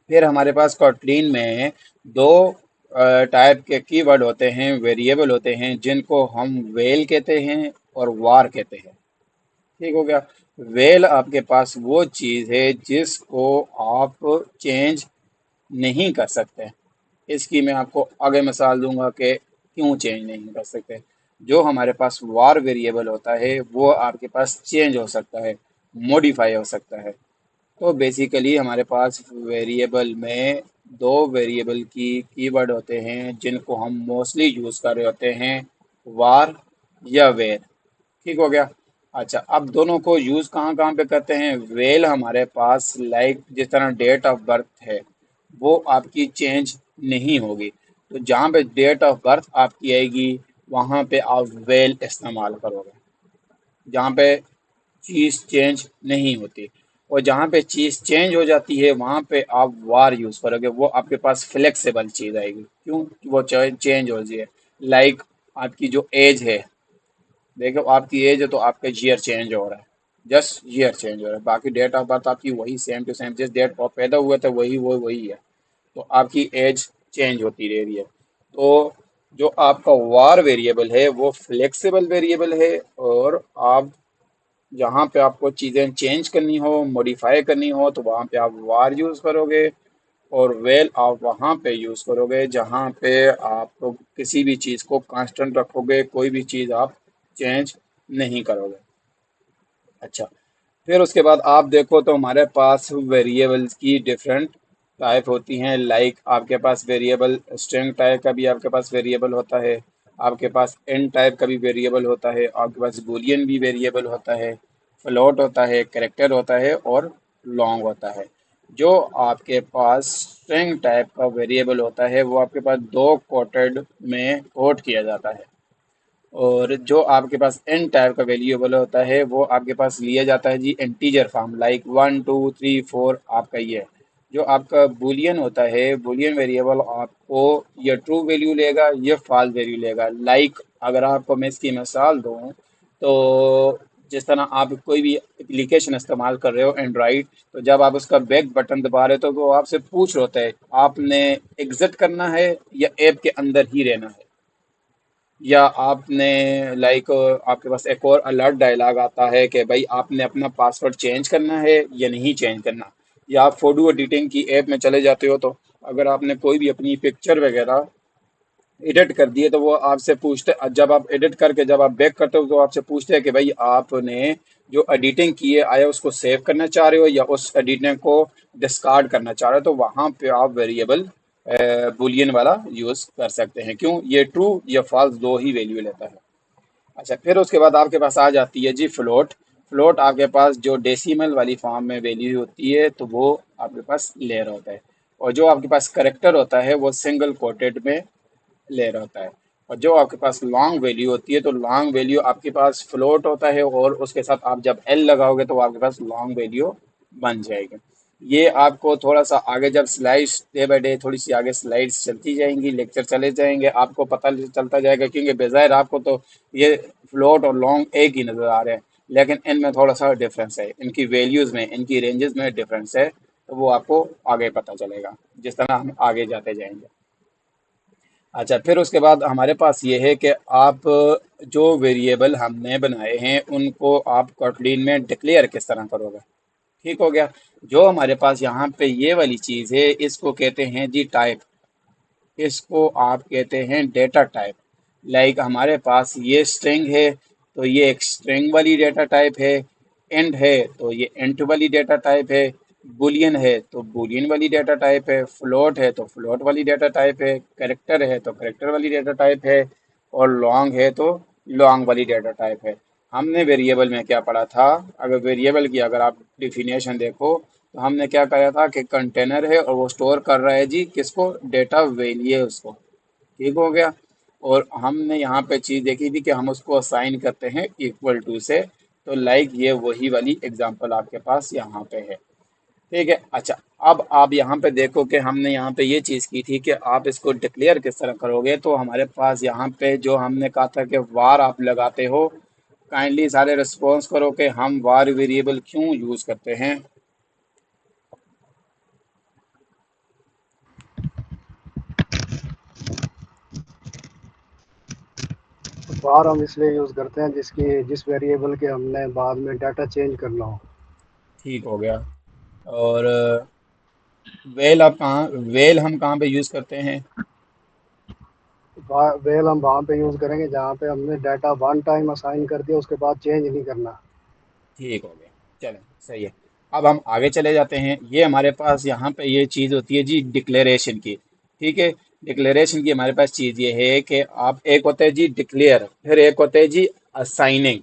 फिर हमारे पास कॉटलिन में दो टाइप के कीवर्ड होते हैं, वेरिएबल होते हैं, जिनको हम वेल कहते हैं और वार कहते हैं। ठीक हो गया। वेल आपके पास वो चीज़ है जिसको आप चेंज नहीं कर सकते। इसकी मैं आपको आगे मिसाल दूंगा कि क्यों चेंज नहीं कर सकते। जो हमारे पास वार वेरिएबल होता है, वो आपके पास चेंज हो सकता है, मॉडिफाई हो सकता है। तो बेसिकली हमारे पास वेरिएबल में दो वेरिएबल की कीवर्ड होते हैं, जिनको हम मोस्टली यूज़ कर रहे होते हैं, वार या वेर। ठीक हो गया। अच्छा, अब दोनों को यूज़ कहाँ कहाँ पे करते हैं। वेल हमारे पास लाइक जिस तरह डेट ऑफ बर्थ है, वो आपकी चेंज नहीं होगी। तो जहाँ पे डेट ऑफ बर्थ आपकी आएगी, वहाँ पे आप वेल इस्तेमाल करोगे। जहाँ पे चीज़ चेंज नहीं होती, और जहाँ पे चीज़ चेंज हो जाती है, वहाँ पे आप वार यूज़ करोगे। वो आपके पास फ्लेक्सिबल चीज़ आएगी। क्यों? वो चेंज हो जाए। लाइक आपकी जो एज है, देखो आपकी एज है तो आपका ईयर चेंज हो रहा है, जस्ट ईयर चेंज हो रहा है, बाकी डेट ऑफ बर्थ आपकी वही सेम टू सेम, जिस डेट पर आप पैदा हुए थे वही है। तो आपकी एज चेंज होती रह रही है। तो जो आपका वार वेरिएबल है वो फ्लेक्सिबल वेरिएबल है, और आप जहाँ पे आपको चीज़ें चेंज करनी हो, मॉडिफाई करनी हो, तो वहाँ पे आप वार यूज़ करोगे, और वेल आप वहाँ पे यूज़ करोगे जहाँ पे आप किसी भी चीज़ को कांस्टेंट रखोगे, कोई भी चीज़ आप चेंज नहीं करोगे। अच्छा, फिर उसके बाद आप देखो तो हमारे पास वेरिएबल्स की डिफरेंट टाइप होती हैं। लाइक आपके पास वेरिएबल स्ट्रिंग टाइप का भी आपके पास वेरिएबल होता है, आपके पास इन टाइप का भी वेरिएबल होता है, आपके पास बूलियन भी वेरिएबल होता है, फ्लोट होता है, कैरेक्टर होता है, और लॉन्ग होता है। जो आपके पास स्ट्रिंग टाइप का वेरिएबल होता है वो आपके पास दो कोटेड में कोट किया जाता है, और जो आपके पास एन टाइप का वेरिएबल होता है वो आपके पास लिया जाता है जी इंटीजर फॉर्म, लाइक 1 2 3 4 आपका ये है। जो आपका बूलियन होता है, बूलियन वेरिएबल आपको ये ट्रू वैल्यू लेगा, ये फॉल्स वैल्यू लेगा। लाइक अगर आपको मैं इसकी मिसाल दूँ, तो जिस तरह आप कोई भी एप्लीकेशन इस्तेमाल कर रहे हो एंड्रॉइड, तो जब आप उसका बैक बटन दबा रहे हो तो वो आपसे पूछ रहा होता है आपने एग्जिट करना है या ऐप के अंदर ही रहना है, या आपने लाइक आपके पास एक और अलर्ट डायलॉग आता है कि भाई आपने अपना पासवर्ड चेंज करना है या नहीं चेंज करना। या आप फोटो एडिटिंग की ऐप में चले जाते हो, तो अगर आपने कोई भी अपनी पिक्चर वगैरह एडिट कर दिए तो वो आपसे पूछते, जब आप एडिट करके जब आप बैक करते हो तो आपसे पूछते हैं कि भाई आपने जो एडिटिंग की है आया उसको सेव करना चाह रहे हो या उस एडिटिंग को डिस्कार्ड करना चाह रहे हो, तो वहाँ पे आप वेरिएबल बुलियन वाला यूज़ कर सकते हैं। क्यों? ये ट्रू या फॉल्स दो ही वैल्यू लेता है। अच्छा, फिर उसके बाद आपके पास आ जाती है जी फ्लोट। फ्लोट आपके पास जो डेसिमल वाली फॉर्म में वैल्यू होती है तो वो आपके पास लेयर होता है, और जो आपके पास करेक्टर होता है वो सिंगल कोटेड में ले रहा होता है। और जो आपके पास लॉन्ग वैल्यू होती है तो लॉन्ग वैल्यू आपके पास फ्लोट होता है, और उसके साथ आप जब एल लगाओगे तो आपके पास लॉन्ग वैल्यू बन जाएगी। ये आपको थोड़ा सा आगे जब स्लाइड्स डे बाय डे थोड़ी सी आगे स्लाइड्स चलती जाएंगी, लेक्चर चले जाएंगे, आपको पता चलता जाएगा, क्योंकि बेज़ाहिर आपको तो ये फ्लोट और लॉन्ग एक ही नज़र आ रहे हैं, लेकिन इनमें थोड़ा सा डिफरेंस है, इनकी वैल्यूज़ में, इनकी रेंजेस में डिफरेंस है, तो वो आपको आगे पता चलेगा जिस तरह हम आगे जाते जाएंगे। अच्छा, फिर उसके बाद हमारे पास ये है कि आप जो वेरिएबल हमने बनाए हैं उनको आप कोटलीन में डिक्लेयर किस तरह करोगे। ठीक हो गया। जो हमारे पास यहाँ पे ये वाली चीज़ है इसको कहते हैं जी टाइप, इसको आप कहते हैं डेटा टाइप। लाइक हमारे पास ये स्ट्रिंग है तो ये एक स्ट्रिंग वाली डेटा टाइप है, इंट है तो ये इंट वाली डेटा टाइप है, बुलियन है तो बुलियन वाली डेटा टाइप है, फ्लोट है तो फ्लोट वाली डेटा टाइप है, करेक्टर है तो करेक्टर वाली डेटा टाइप है, और लॉन्ग है तो लॉन्ग वाली डेटा टाइप है। हमने वेरिएबल में क्या पढ़ा था? अगर वेरिएबल की अगर आप डिफिनेशन देखो तो हमने क्या कहा था कि कंटेनर है और वो स्टोर कर रहा है जी किसको? डेटा वैल्यू उसको। ठीक हो गया। और हमने यहाँ पे चीज़ देखी थी कि हम उसको असाइन करते हैं इक्वल टू से, तो लाइक ये वही वाली एग्जांपल आपके पास यहाँ पे है। ठीक है। अच्छा, अब आप यहाँ पे देखो कि हमने यहाँ पे ये चीज़ की थी कि आप इसको डिक्लेयर किस तरह करोगे, तो हमारे पास यहाँ पे जो हमने कहा था कि वार आप लगाते हो, काइंडली सारे रिस्पॉन्स करो कि हम वार वेरिएबल क्यों यूज़ करते हैं। बार हम इसलिए यूज़ करते हैं जिस वेरिएबल के हमने बाद में डाटा चेंज करना हो। ठीक हो गया। और वेल आप कहाँ, वेल हम कहाँ पे यूज़ करते हैं? वेल हम वहाँ पे यूज़ करेंगे जहाँ पे हमने डाटा वन टाइम असाइन कर दिया, उसके बाद चेंज नहीं करना। ठीक हो गया। चलें, सही है। अब हम आगे चले जाते हैं। ये हमारे पास यहाँ पे ये चीज़ होती है जी डिक्लेरेशन की। ठीक है। डिक्लेरेशन की हमारे पास चीज़ ये है कि आप, एक होता है जी डिक्लेयर, फिर एक होता है जी असाइनिंग।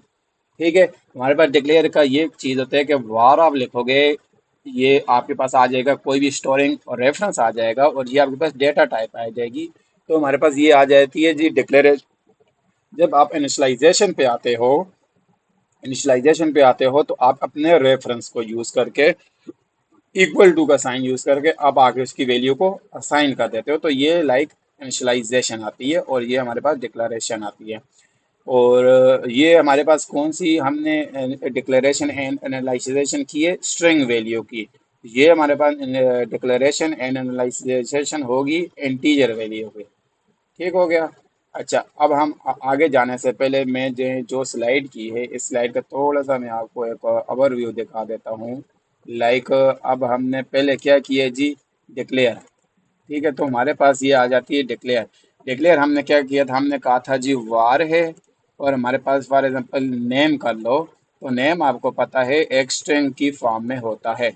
ठीक है। हमारे पास डिक्लेयर का ये चीज़ होता है कि वार आप लिखोगे, ये आपके पास आ जाएगा कोई भी स्टोरिंग और रेफरेंस आ जाएगा, और ये आपके पास डेटा टाइप आ जाएगी। तो हमारे पास ये आ जाती है जी डिक्लेरेशन। जब आप इनिशलाइजेशन पे आते हो, इनिशियलाइजेशन पे आते हो तो आप अपने रेफरेंस को यूज करके इक्वल टू का साइन यूज करके आप आगे उसकी वैल्यू को असाइन कर देते हो, तो ये लाइक इनिशियलाइजेशन आती है, और ये हमारे पास डिक्लेरेशन आती है। और ये हमारे पास कौन सी हमने डिक्लेरेशन एंड एनालाइजेशन की है, स्ट्रिंग वैल्यू की। ये हमारे पास डिक्लेरेशन एंड एनालाइजेशन होगी इंटीजर वैल्यू की। ठीक हो गया। अच्छा, अब हम आगे जाने से पहले मैं जो स्लाइड की है, इस स्लाइड का थोड़ा सा मैं आपको एक ओवरव्यू दिखा देता हूँ। लाइक अब हमने पहले क्या किया जी, डिक्लेयर। ठीक है, तो हमारे पास ये आ जाती है डिक्लेयर। डिक्लेयर हमने क्या किया था, हमने कहा था जी वार है, और हमारे पास फॉर एग्जांपल नेम कर लो, तो नेम आपको पता है एक स्ट्रिंग की फॉर्म में होता है।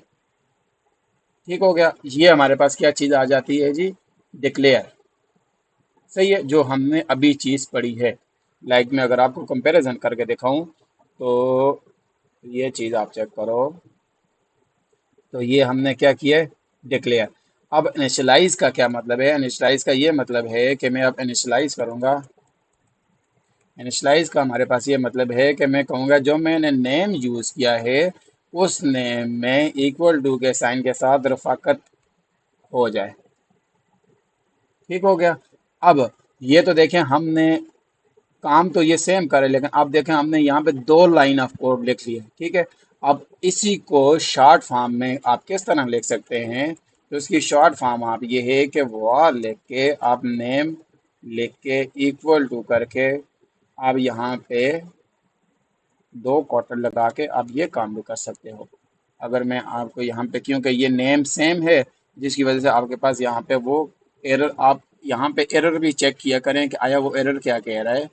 ठीक हो गया। ये हमारे पास क्या चीज़ आ जाती है जी, डिक्लेयर। सही है, जो हमने अभी चीज़ पढ़ी है। लाइक मैं अगर आपको कंपैरिजन करके दिखाऊं, तो ये चीज़ आप चेक करो, तो ये हमने क्या किया है, डिक्लेयर। अब इनिशियलाइज का क्या मतलब है, इनिशियलाइज का ये मतलब है कि मैं अब इनिशियलाइज करूंगा। इनिशियलाइज का हमारे पास ये मतलब है कि मैं कहूँगा जो मैंने नेम यूज़ किया है, उस नेम में इक्वल टू के साइन के साथ रफाकत हो जाए। ठीक हो गया। अब ये तो देखें हमने काम तो ये सेम करे, लेकिन अब देखें हमने यहाँ पे 2 लाइन ऑफ कोड लिख लिया। ठीक है, अब इसी को शॉर्ट फॉर्म में आप किस तरह लिख सकते हैं, तो इसकी शॉर्ट फॉर्म आप ये है कि वॉर लिख के आप नेम लिख के इक्वल टू करके आप यहाँ पे 2 क्वार्टर लगा के आप ये काम भी कर सकते हो। अगर मैं आपको यहाँ पे, क्योंकि ये नेम सेम है, जिसकी वजह से आपके पास यहाँ पे वो एरर, आप यहाँ पे एरर भी चेक किया करें कि आया वो एरर क्या कह रहा है।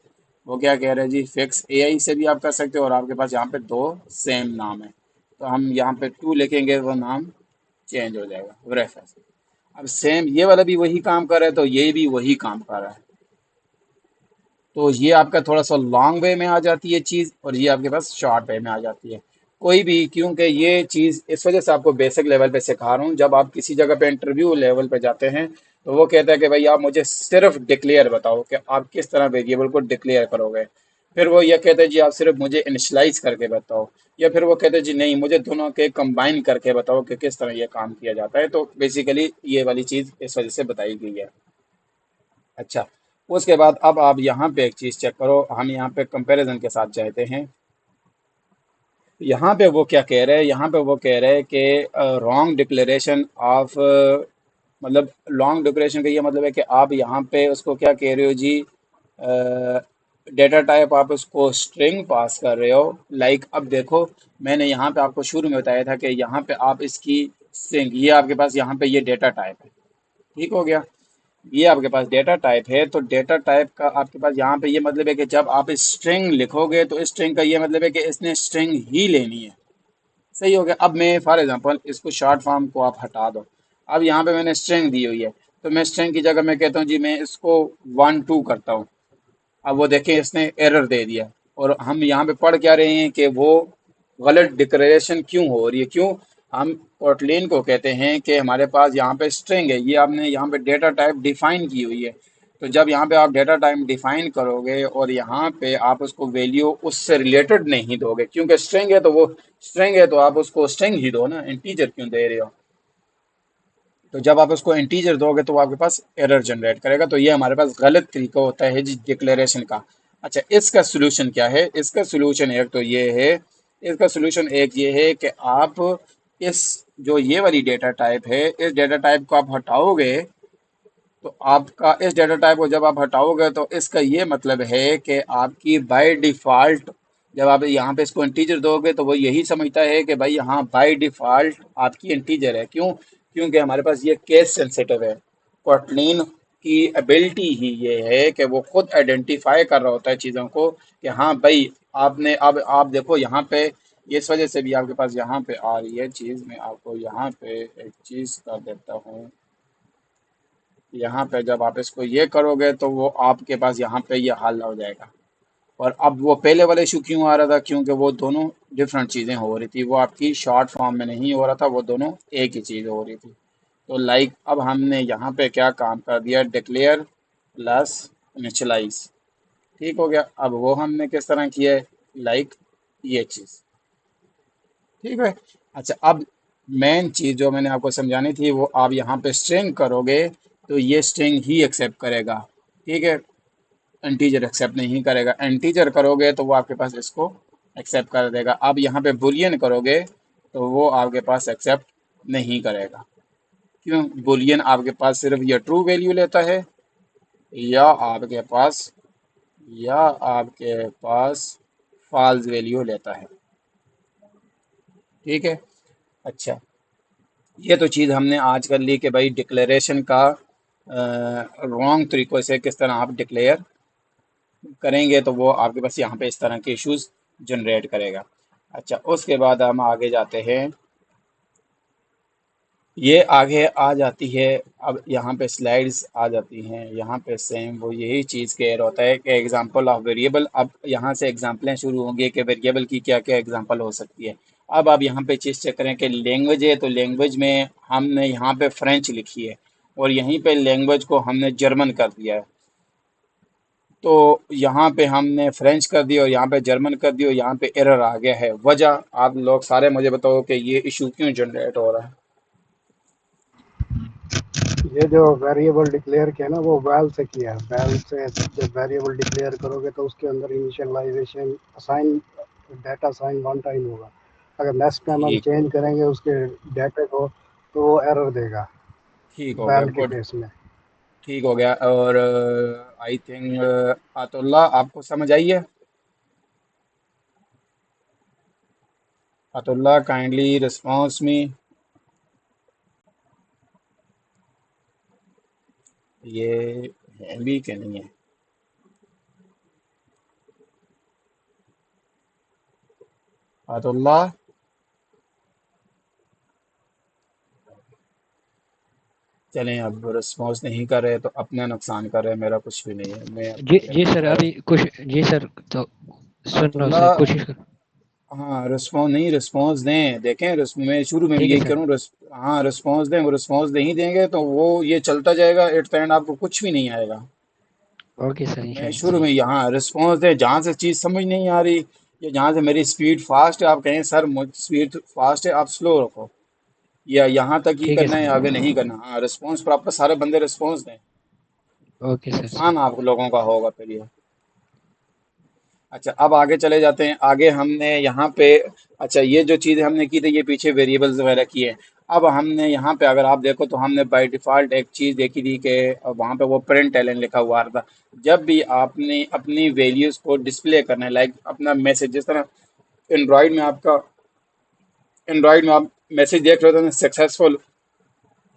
वो क्या कह रहा है जी, फिक्स एआई से भी आप कर सकते हो, और आपके पास यहाँ पे 2 सेम नाम है, तो हम यहाँ पे 2 लिखेंगे, वो नाम चेंज हो जाएगा रेफरेंस। अब सेम ये वाला भी वही काम कर रहा है, तो ये भी वही काम कर रहा है। तो ये आपका थोड़ा सा लॉन्ग वे में आ जाती है चीज़, और ये आपके पास शॉर्ट वे में आ जाती है। कोई भी, क्योंकि ये चीज़ इस वजह से आपको बेसिक लेवल पे सिखा रहा हूँ, जब आप किसी जगह पे इंटरव्यू लेवल पे जाते हैं, तो वो कहता है कि भाई आप मुझे सिर्फ डिक्लेयर बताओ कि आप किस तरह वेरिएबल को डिक्लेयर करोगे। फिर वो ये कहते हैं जी आप सिर्फ मुझे इनिशलाइज करके बताओ, या फिर वो कहते हैं जी नहीं, मुझे दोनों के कंबाइन करके बताओ कि किस तरह ये काम किया जाता है। तो बेसिकली ये वाली चीज़ इस वजह से बताई गई है। अच्छा, उसके बाद अब आप यहाँ पे एक चीज़ चेक करो, हम यहाँ पे कंपैरिजन के साथ जाते हैं। यहाँ पे वो क्या कह रहे हैं, यहाँ पे वो कह रहे हैं कि रॉन्ग डिक्लेरेशन ऑफ, मतलब लॉन्ग डिक्लेरेशन का ये मतलब है कि आप यहाँ पे उसको क्या कह रहे हो जी, डेटा टाइप आप उसको स्ट्रिंग पास कर रहे हो। लाइक अब देखो, मैंने यहाँ पे आपको शुरू में बताया था कि यहाँ पे आप इसकी स्ट्रिंग, ये आपके पास यहाँ पे ये डेटा टाइप है। ठीक हो गया। ये आपके पास डेटा टाइप है, तो डेटा टाइप का आपके पास यहाँ पे ये मतलब है कि जब आप स्ट्रिंग लिखोगे, तो स्ट्रिंग का ये मतलब है कि इसने स्ट्रिंग ही लेनी है। सही हो गया। अब मैं फॉर एग्जांपल इसको शॉर्ट फॉर्म को आप हटा दो, अब यहाँ पे मैंने स्ट्रिंग दी हुई है, तो मैं स्ट्रिंग की जगह मैं कहता हूँ जी मैं इसको 1 2 करता हूँ। अब वो देखें इसने एरर दे दिया, और हम यहाँ पे पढ़ क्या रहे हैं कि वो गलत डिक्लेरेशन क्यों हो रही है, क्यों, हम कोटलिन को कहते हैं कि हमारे पास यहाँ पे स्ट्रिंग है, ये आपने यहाँ पे डेटा टाइप डिफाइन की हुई है। तो जब यहाँ पे आप डेटा टाइप डिफाइन करोगे और यहाँ पे आप उसको वैल्यू उससे रिलेटेड नहीं दोगे, क्योंकि स्ट्रिंग है तो वो स्ट्रिंग है, तो आप उसको स्ट्रिंग ही दो ना, इंटीजर क्यों दे रहे हो। तो जब आप उसको इंटीजर दोगे तो वो आपके पास एरर जनरेट करेगा, तो ये हमारे पास गलत तरीका होता है जी डिक्लेरेशन का। अच्छा, इसका सोल्यूशन क्या है, इसका सोल्यूशन एक तो ये है, इसका सोल्यूशन एक ये है कि आप इस, जो ये वाली डेटा टाइप है, इस डेटा टाइप को आप हटाओगे, तो आपका इस डेटा टाइप को जब आप हटाओगे, तो इसका ये मतलब है कि आपकी बाय डिफ़ॉल्ट, जब आप यहाँ पे इसको इंटीजर दोगे, तो वो यही समझता है कि भाई यहाँ बाय डिफ़ॉल्ट आपकी इंटीजर है। क्यों, क्योंकि हमारे पास ये केस सेंसिटिव है। कोटलिन की एबिलिटी ही ये है कि वो खुद आइडेंटिफाई कर रहा होता है चीज़ों को, कि हाँ भाई आपने, अब आप देखो यहाँ पे, इस वजह से भी आपके पास यहाँ पे आ रही है चीज़। मैं आपको यहाँ पे एक चीज़ कर देता हूँ, यहाँ पे जब आप इसको ये करोगे, तो वो आपके पास यहाँ पे ये हल हो जाएगा। और अब वो पहले वाला इशू क्यों आ रहा था, क्योंकि वो दोनों डिफरेंट चीज़ें हो रही थी, वो आपकी शॉर्ट फॉर्म में नहीं हो रहा था, वो दोनों एक ही चीज़ हो रही थी। तो लाइक अब हमने यहाँ पे क्या काम कर दिया, डिक्लेयर प्लस इनिशियलाइज। ठीक हो गया। अब वो हमने किस तरह किया है, लाइक ये चीज़। ठीक है। अच्छा, अब मेन चीज़ जो मैंने आपको समझानी थी, वो आप यहाँ पे स्ट्रिंग करोगे, तो ये स्ट्रिंग ही एक्सेप्ट करेगा। ठीक है। इंटीजर एक्सेप्ट नहीं करेगा। इंटीजर करोगे तो वो आपके पास इसको एक्सेप्ट कर देगा। अब यहाँ पे बुलियन करोगे तो वो आपके पास एक्सेप्ट नहीं करेगा। क्यों? बुलियन आपके पास सिर्फ या ट्रू वैल्यू लेता है या आपके पास या आपके पास फॉल्स वैल्यू लेता है। ठीक है। अच्छा, ये तो चीज़ हमने आज कर ली कि भाई डिक्लेरेशन का रॉन्ग तरीक़ों से किस तरह आप डिक्लेयर करेंगे तो वो आपके पास यहाँ पे इस तरह के इश्यूज जनरेट करेगा। अच्छा, उसके बाद हम आगे जाते हैं। ये आगे आ जाती है। अब यहाँ पे स्लाइड्स आ जाती हैं। यहाँ पे सेम वो यही चीज़ क्लियर होता है कि एग्जांपल ऑफ वेरिएबल। अब यहाँ से एग्जांपलें शुरू होंगी कि वेरिएबल की क्या क्या एग्जांपल हो सकती है। अब आप यहाँ पे चीज़ चेक करें कि लैंग्वेज है तो लैंग्वेज में हमने यहाँ पे फ्रेंच लिखी है और यहीं पे लैंग्वेज को हमने जर्मन कर दिया है। तो यहाँ पे हमने फ्रेंच कर दिया और यहाँ पे जर्मन कर दिया और यहाँ पे एरर आ गया है। वजह आप लोग सारे मुझे बताओ कि ये इशू क्यों जनरेट हो रहा है। ये जो वेरिएबल डिक्लेयर किया ना वो वैल से किया है। वैल से जब वेरिएबल डिक्लेयर करोगे तो उसके अंदर initialization assign data assign one time होगा। अगर नेक्स्ट टाइम हम ठीक चेंज करेंगे उसके डाटे को तो वो एरर देगा ठीक हो गया, वैल के गुड। केस में। ठीक हो गया। और आई थिंक आतुल्ला आपको समझ आई है। आतुल्ला काइंडली रिस्पॉन्स मी। ये है भी कि नहीं है। आतुल्ला, चलें, अब रिस्पॉन्स नहीं कर रहे तो अपना नुकसान कर रहे हैं, मेरा कुछ भी नहीं है। मैं जी अपनी जी सर, रेक्टिफाई। अभी कुछ जी सर, तो सुनो आतुल्ला, सर, कोशिश कर। हाँ रिस्पॉन्स नहीं, रिस्पॉन्स दें। देखें मैं शुरू में भी ठीक है यही सर। करूँ, हाँ रिस्पॉन्स दें। वो रिस्पॉन्स नहीं देंगे तो वो ये चलता जाएगा, एट द एंड आपको कुछ भी नहीं आएगा। ओके सर, तो मैं इंशाल्लाह शुरू जी। में यहाँ रिस्पॉन्स दें। जहाँ से चीज़ समझ नहीं आ रही या जहाँ से मेरी स्पीड फास्ट है आप कहें सर मुझ स्पीड फास्ट है, आप स्लो रखो, या यहाँ तक ही ठीक है करना है आगे नहीं सर। करना। हाँ रिस्पॉन्स प्रॉपर सारे बंदे रिस्पॉन्स दें। Okay sir. नुकसान आप लोगों का होगा फिर ये। अच्छा, अब आगे चले जाते हैं। आगे हमने यहाँ पे, अच्छा ये जो चीज़ हमने की थी ये पीछे वेरिएबल्स वगैरह की है। अब हमने यहाँ पे अगर आप देखो तो हमने बाय डिफ़ॉल्ट एक चीज़ देखी थी कि वहाँ पे वो प्रिंट एलन लिखा हुआ था। जब भी आपने अपनी वैल्यूज़ को डिस्प्ले करना है, लाइक अपना मैसेज, जिस तरह एंड्रॉइड में आपका, एंड्रॉइड में आप मैसेज देख रहे होते हैं सक्सेसफुल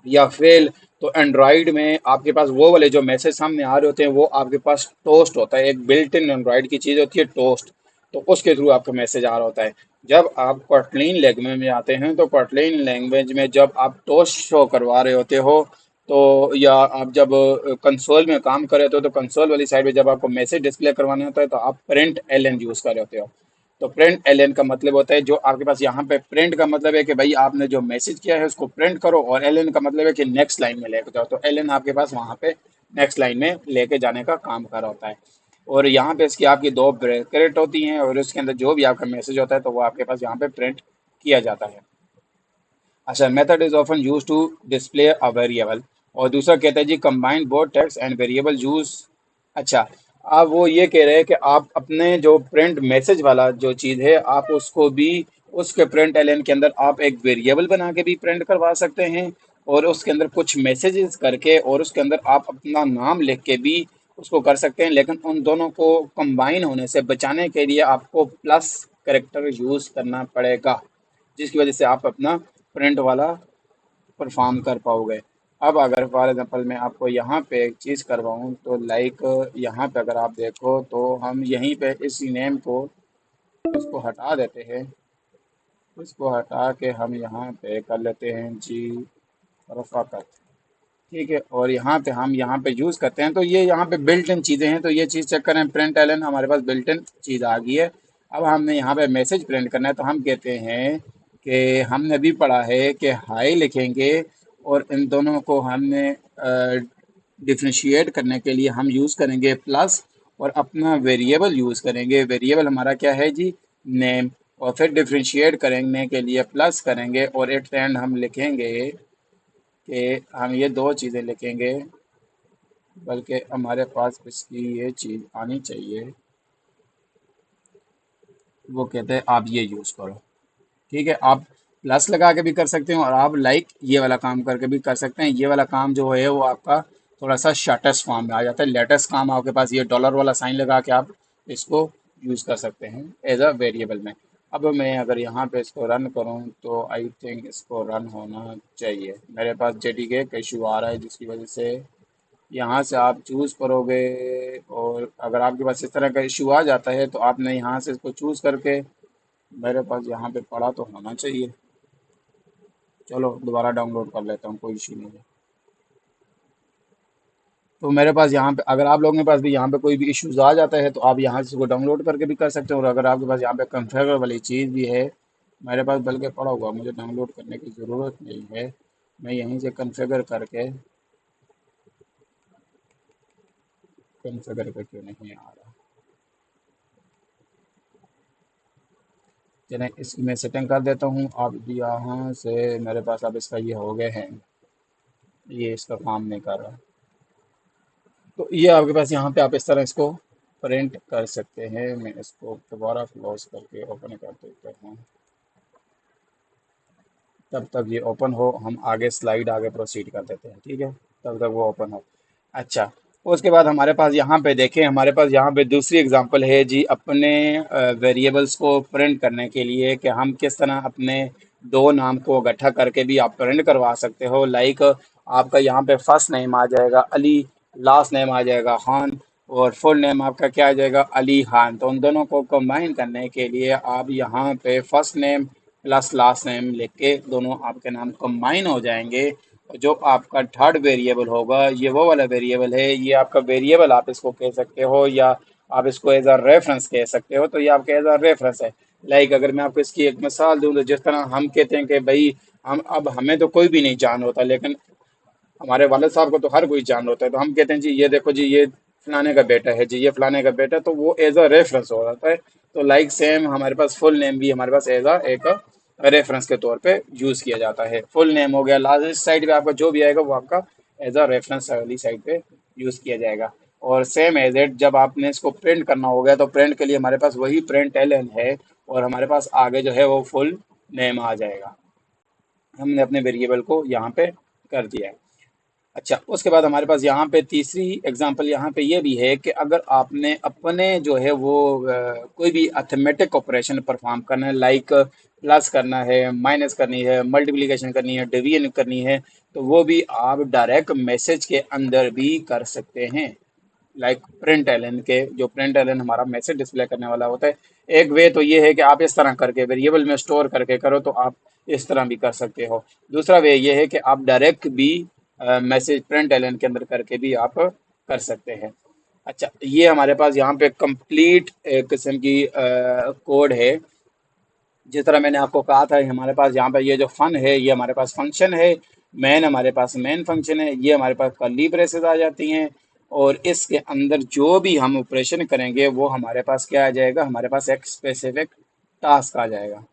या फेल, तो एंड्रॉइड में आपके पास वो वाले जो मैसेज सामने आ रहे होते हैं वो आपके पास टोस्ट होता है। एक बिल्ट इन एंड्रॉइड की चीज़ होती है टोस्ट, तो उसके थ्रू आपका मैसेज आ रहा होता है। जब आप कोटलिन लैंग्वेज में आते हैं तो कोटलिन लैंग्वेज में जब आप टोस्ट शो करवा रहे होते हो तो, या आप जब कंसोल में काम कर रहे होते हो तो कंसोल वाली साइड में जब आपको मैसेज डिस्प्ले करवाना होता है तो आप प्रिंट एल एन यूज़ कर रहे होते हो। तो प्रिंट एलएन का मतलब होता है, जो आपके पास यहाँ पे प्रिंट का मतलब है कि भाई आपने जो मैसेज किया है उसको प्रिंट करो, और एलएन का मतलब है कि नेक्स्ट लाइन में लेके जाओ। तो एलएन आपके पास वहाँ पे नेक्स्ट लाइन में लेके जाने का काम कर रहा होता है। और यहाँ पे इसकी आपकी दो ब्रैकेट होती हैं और उसके अंदर जो भी आपका मैसेज होता है तो वो आपके पास यहाँ पे प्रिंट किया जाता है। अच्छा, method is often use to display a variable. और दूसरा कहता है जी combine both text and variable use. अच्छा, अब वो ये कह रहे हैं कि आप अपने जो प्रिंट मैसेज वाला जो चीज़ है आप उसको भी, उसके प्रिंट एलन के अंदर आप एक वेरिएबल बना के भी प्रिंट करवा सकते हैं और उसके अंदर कुछ मैसेजेस करके और उसके अंदर आप अपना नाम लिख के भी उसको कर सकते हैं। लेकिन उन दोनों को कंबाइन होने से बचाने के लिए आपको प्लस करेक्टर यूज़ करना पड़ेगा, जिसकी वजह से आप अपना प्रिंट वाला परफॉर्म कर पाओगे। अब अगर फॉर एग्जांपल मैं आपको यहाँ पे एक चीज़ करवाऊँ तो लाइक यहाँ पे अगर आप देखो तो हम यहीं पे इस नेम को, इसको हटा देते हैं, इसको हटा के हम यहाँ पे कर लेते हैं जी रफ़ाकत। ठीक है, और यहाँ पे हम यहाँ पे यूज़ करते हैं तो ये यहाँ पे बिल्ट इन चीज़ें हैं। तो ये चीज़ चेक करें, प्रिंट एलन हमारे पास बिल्ट इन चीज़ आ गई है। अब हमने यहाँ पे मैसेज प्रिंट करना है तो हम कहते हैं कि हमने अभी पढ़ा है कि हाई लिखेंगे और इन दोनों को हमने डिफ्रेंशिएट करने के लिए हम यूज़ करेंगे प्लस, और अपना वेरिएबल यूज़ करेंगे। वेरिएबल हमारा क्या है जी, नेम। और फिर डिफ्रेंशिएट करने के लिए प्लस करेंगे और एट द एंड हम लिखेंगे कि हम ये दो चीज़ें लिखेंगे बल्कि हमारे पास इसकी ये चीज़ आनी चाहिए, वो कहते हैं आप ये यूज़ करो। ठीक है, आप प्लस लगा के भी कर सकते हैं और आप लाइक ये वाला काम करके भी कर सकते हैं। ये वाला काम जो है वो आपका थोड़ा सा शॉर्टेस्ट फॉर्म में आ जाता है। लेटेस्ट काम आपके पास ये डॉलर वाला साइन लगा के आप इसको यूज़ कर सकते हैं एज अ वेरिएबल में। अब मैं अगर यहाँ पे इसको रन करूँ तो आई थिंक इसको रन होना चाहिए। मेरे पास जेडीके का इशू आ रहा है जिसकी वजह से यहाँ से आप चूज़ करोगे, और अगर आपके पास इस तरह का इशू आ जाता है तो आपने यहाँ से इसको चूज़ करके, मेरे पास यहाँ पे पड़ा तो होना चाहिए। चलो दोबारा डाउनलोड कर लेता हूँ, कोई इशू नहीं है। तो मेरे पास यहाँ पे, अगर आप लोगों के पास भी यहाँ पे कोई भी इश्यूज आ जाता है तो आप यहाँ से इसको डाउनलोड करके भी कर सकते हो। और अगर आपके पास यहाँ पे कन्फिगर वाली चीज़ भी है, मेरे पास बल्कि पड़ा हुआ, मुझे डाउनलोड करने की ज़रूरत नहीं है। मैं यहीं से कन्फिगर करके, कन्फिगर पे क्यों नहीं आ रहा, चलें इसकी मैं सेटिंग कर देता हूँ। अब यहाँ से मेरे पास अब इसका ये हो गए हैं, ये इसका काम नहीं कर रहा। तो ये आपके पास यहाँ पे आप इस तरह इसको प्रिंट कर सकते हैं। मैं इसको दोबारा क्लोज करके ओपन कर देता हूँ। तब तक ये ओपन हो, हम आगे स्लाइड आगे प्रोसीड कर देते हैं। ठीक है, तब तक वो ओपन हो। अच्छा, उसके बाद हमारे पास यहाँ पे देखें, हमारे पास यहाँ पे दूसरी एग्जांपल है जी, अपने वेरिएबल्स को प्रिंट करने के लिए कि हम किस तरह अपने दो नाम को इकट्ठा करके भी आप प्रिंट करवा सकते हो। लाइक आपका यहाँ पे फर्स्ट नेम आ जाएगा अली, लास्ट नेम आ जाएगा खान, और फुल नेम आपका क्या आ जाएगा, अली खान। तो उन दोनों को कंबाइन करने के लिए आप यहाँ पे first name plus last name लिख के दोनों आपके नाम कंबाइन हो जाएंगे। जो आपका थर्ड वेरिएबल होगा ये वो वाला वेरिएबल है, ये आपका वेरिएबल आप इसको कह सकते हो, या आप इसको एज अ रेफरेंस कह सकते हो। तो ये आपका एज अ रेफरेंस है। लाइक अगर मैं आपको इसकी एक मिसाल दूं तो जिस तरह हम कहते हैं कि भाई हम, अब हमें तो कोई भी नहीं जान होता, लेकिन हमारे वालिद साहब को तो हर कोई जान होता है। तो हम कहते हैं जी ये देखो जी ये फलाने का बेटा है जी, ये फलाने का बेटा, तो वो एज अ रेफरेंस हो जाता है। तो लाइक सेम हमारे पास फुल नेम भी हमारे पास एज अ एक रेफरेंस के तौर पे यूज किया जाता है। फुल नेम हो गया, लास्ट साइड पे आपका जो भी आएगा वो आपका एज अ रेफरेंस वाली साइड पे यूज किया जाएगा। और सेम एज इट जब आपने इसको प्रिंट करना हो गया तो प्रिंट के लिए हमारे पास वही प्रिंट एल है, और हमारे पास आगे जो है वो फुल नेम आ जाएगा। हमने अपने वेरिएबल को यहाँ पे कर दिया है। अच्छा, उसके बाद हमारे पास यहाँ पे तीसरी एग्जांपल यहाँ पे ये भी है कि अगर आपने अपने जो है वो कोई भी अर्थमेटिक ऑपरेशन परफॉर्म करना है, लाइक प्लस करना है, माइनस करनी है, मल्टीप्लिकेशन करनी है, डिवीजन करनी है, तो वो भी आप डायरेक्ट मैसेज के अंदर भी कर सकते हैं। लाइक प्रिंट एलन के, जो प्रिंट एलन हमारा मैसेज डिस्प्ले करने वाला होता है। एक वे तो ये है कि आप इस तरह करके वेरिएबल में स्टोर करके करो, तो आप इस तरह भी कर सकते हो। दूसरा वे ये है कि आप डायरेक्ट भी मैसेज प्रिंट एलन के अंदर करके भी आप कर सकते हैं। अच्छा, ये हमारे पास यहाँ पे कंप्लीट एक किस्म की कोड है। जिस तरह मैंने आपको कहा था, हमारे पास यहाँ पे ये जो फन है ये हमारे पास फंक्शन है, मैन हमारे पास मेन फंक्शन है, ये हमारे पास कर्ली ब्रेसेस आ जाती हैं, और इसके अंदर जो भी हम ऑपरेशन करेंगे वो हमारे पास क्या आ जाएगा, हमारे पास एक स्पेसिफिक टास्क आ जाएगा।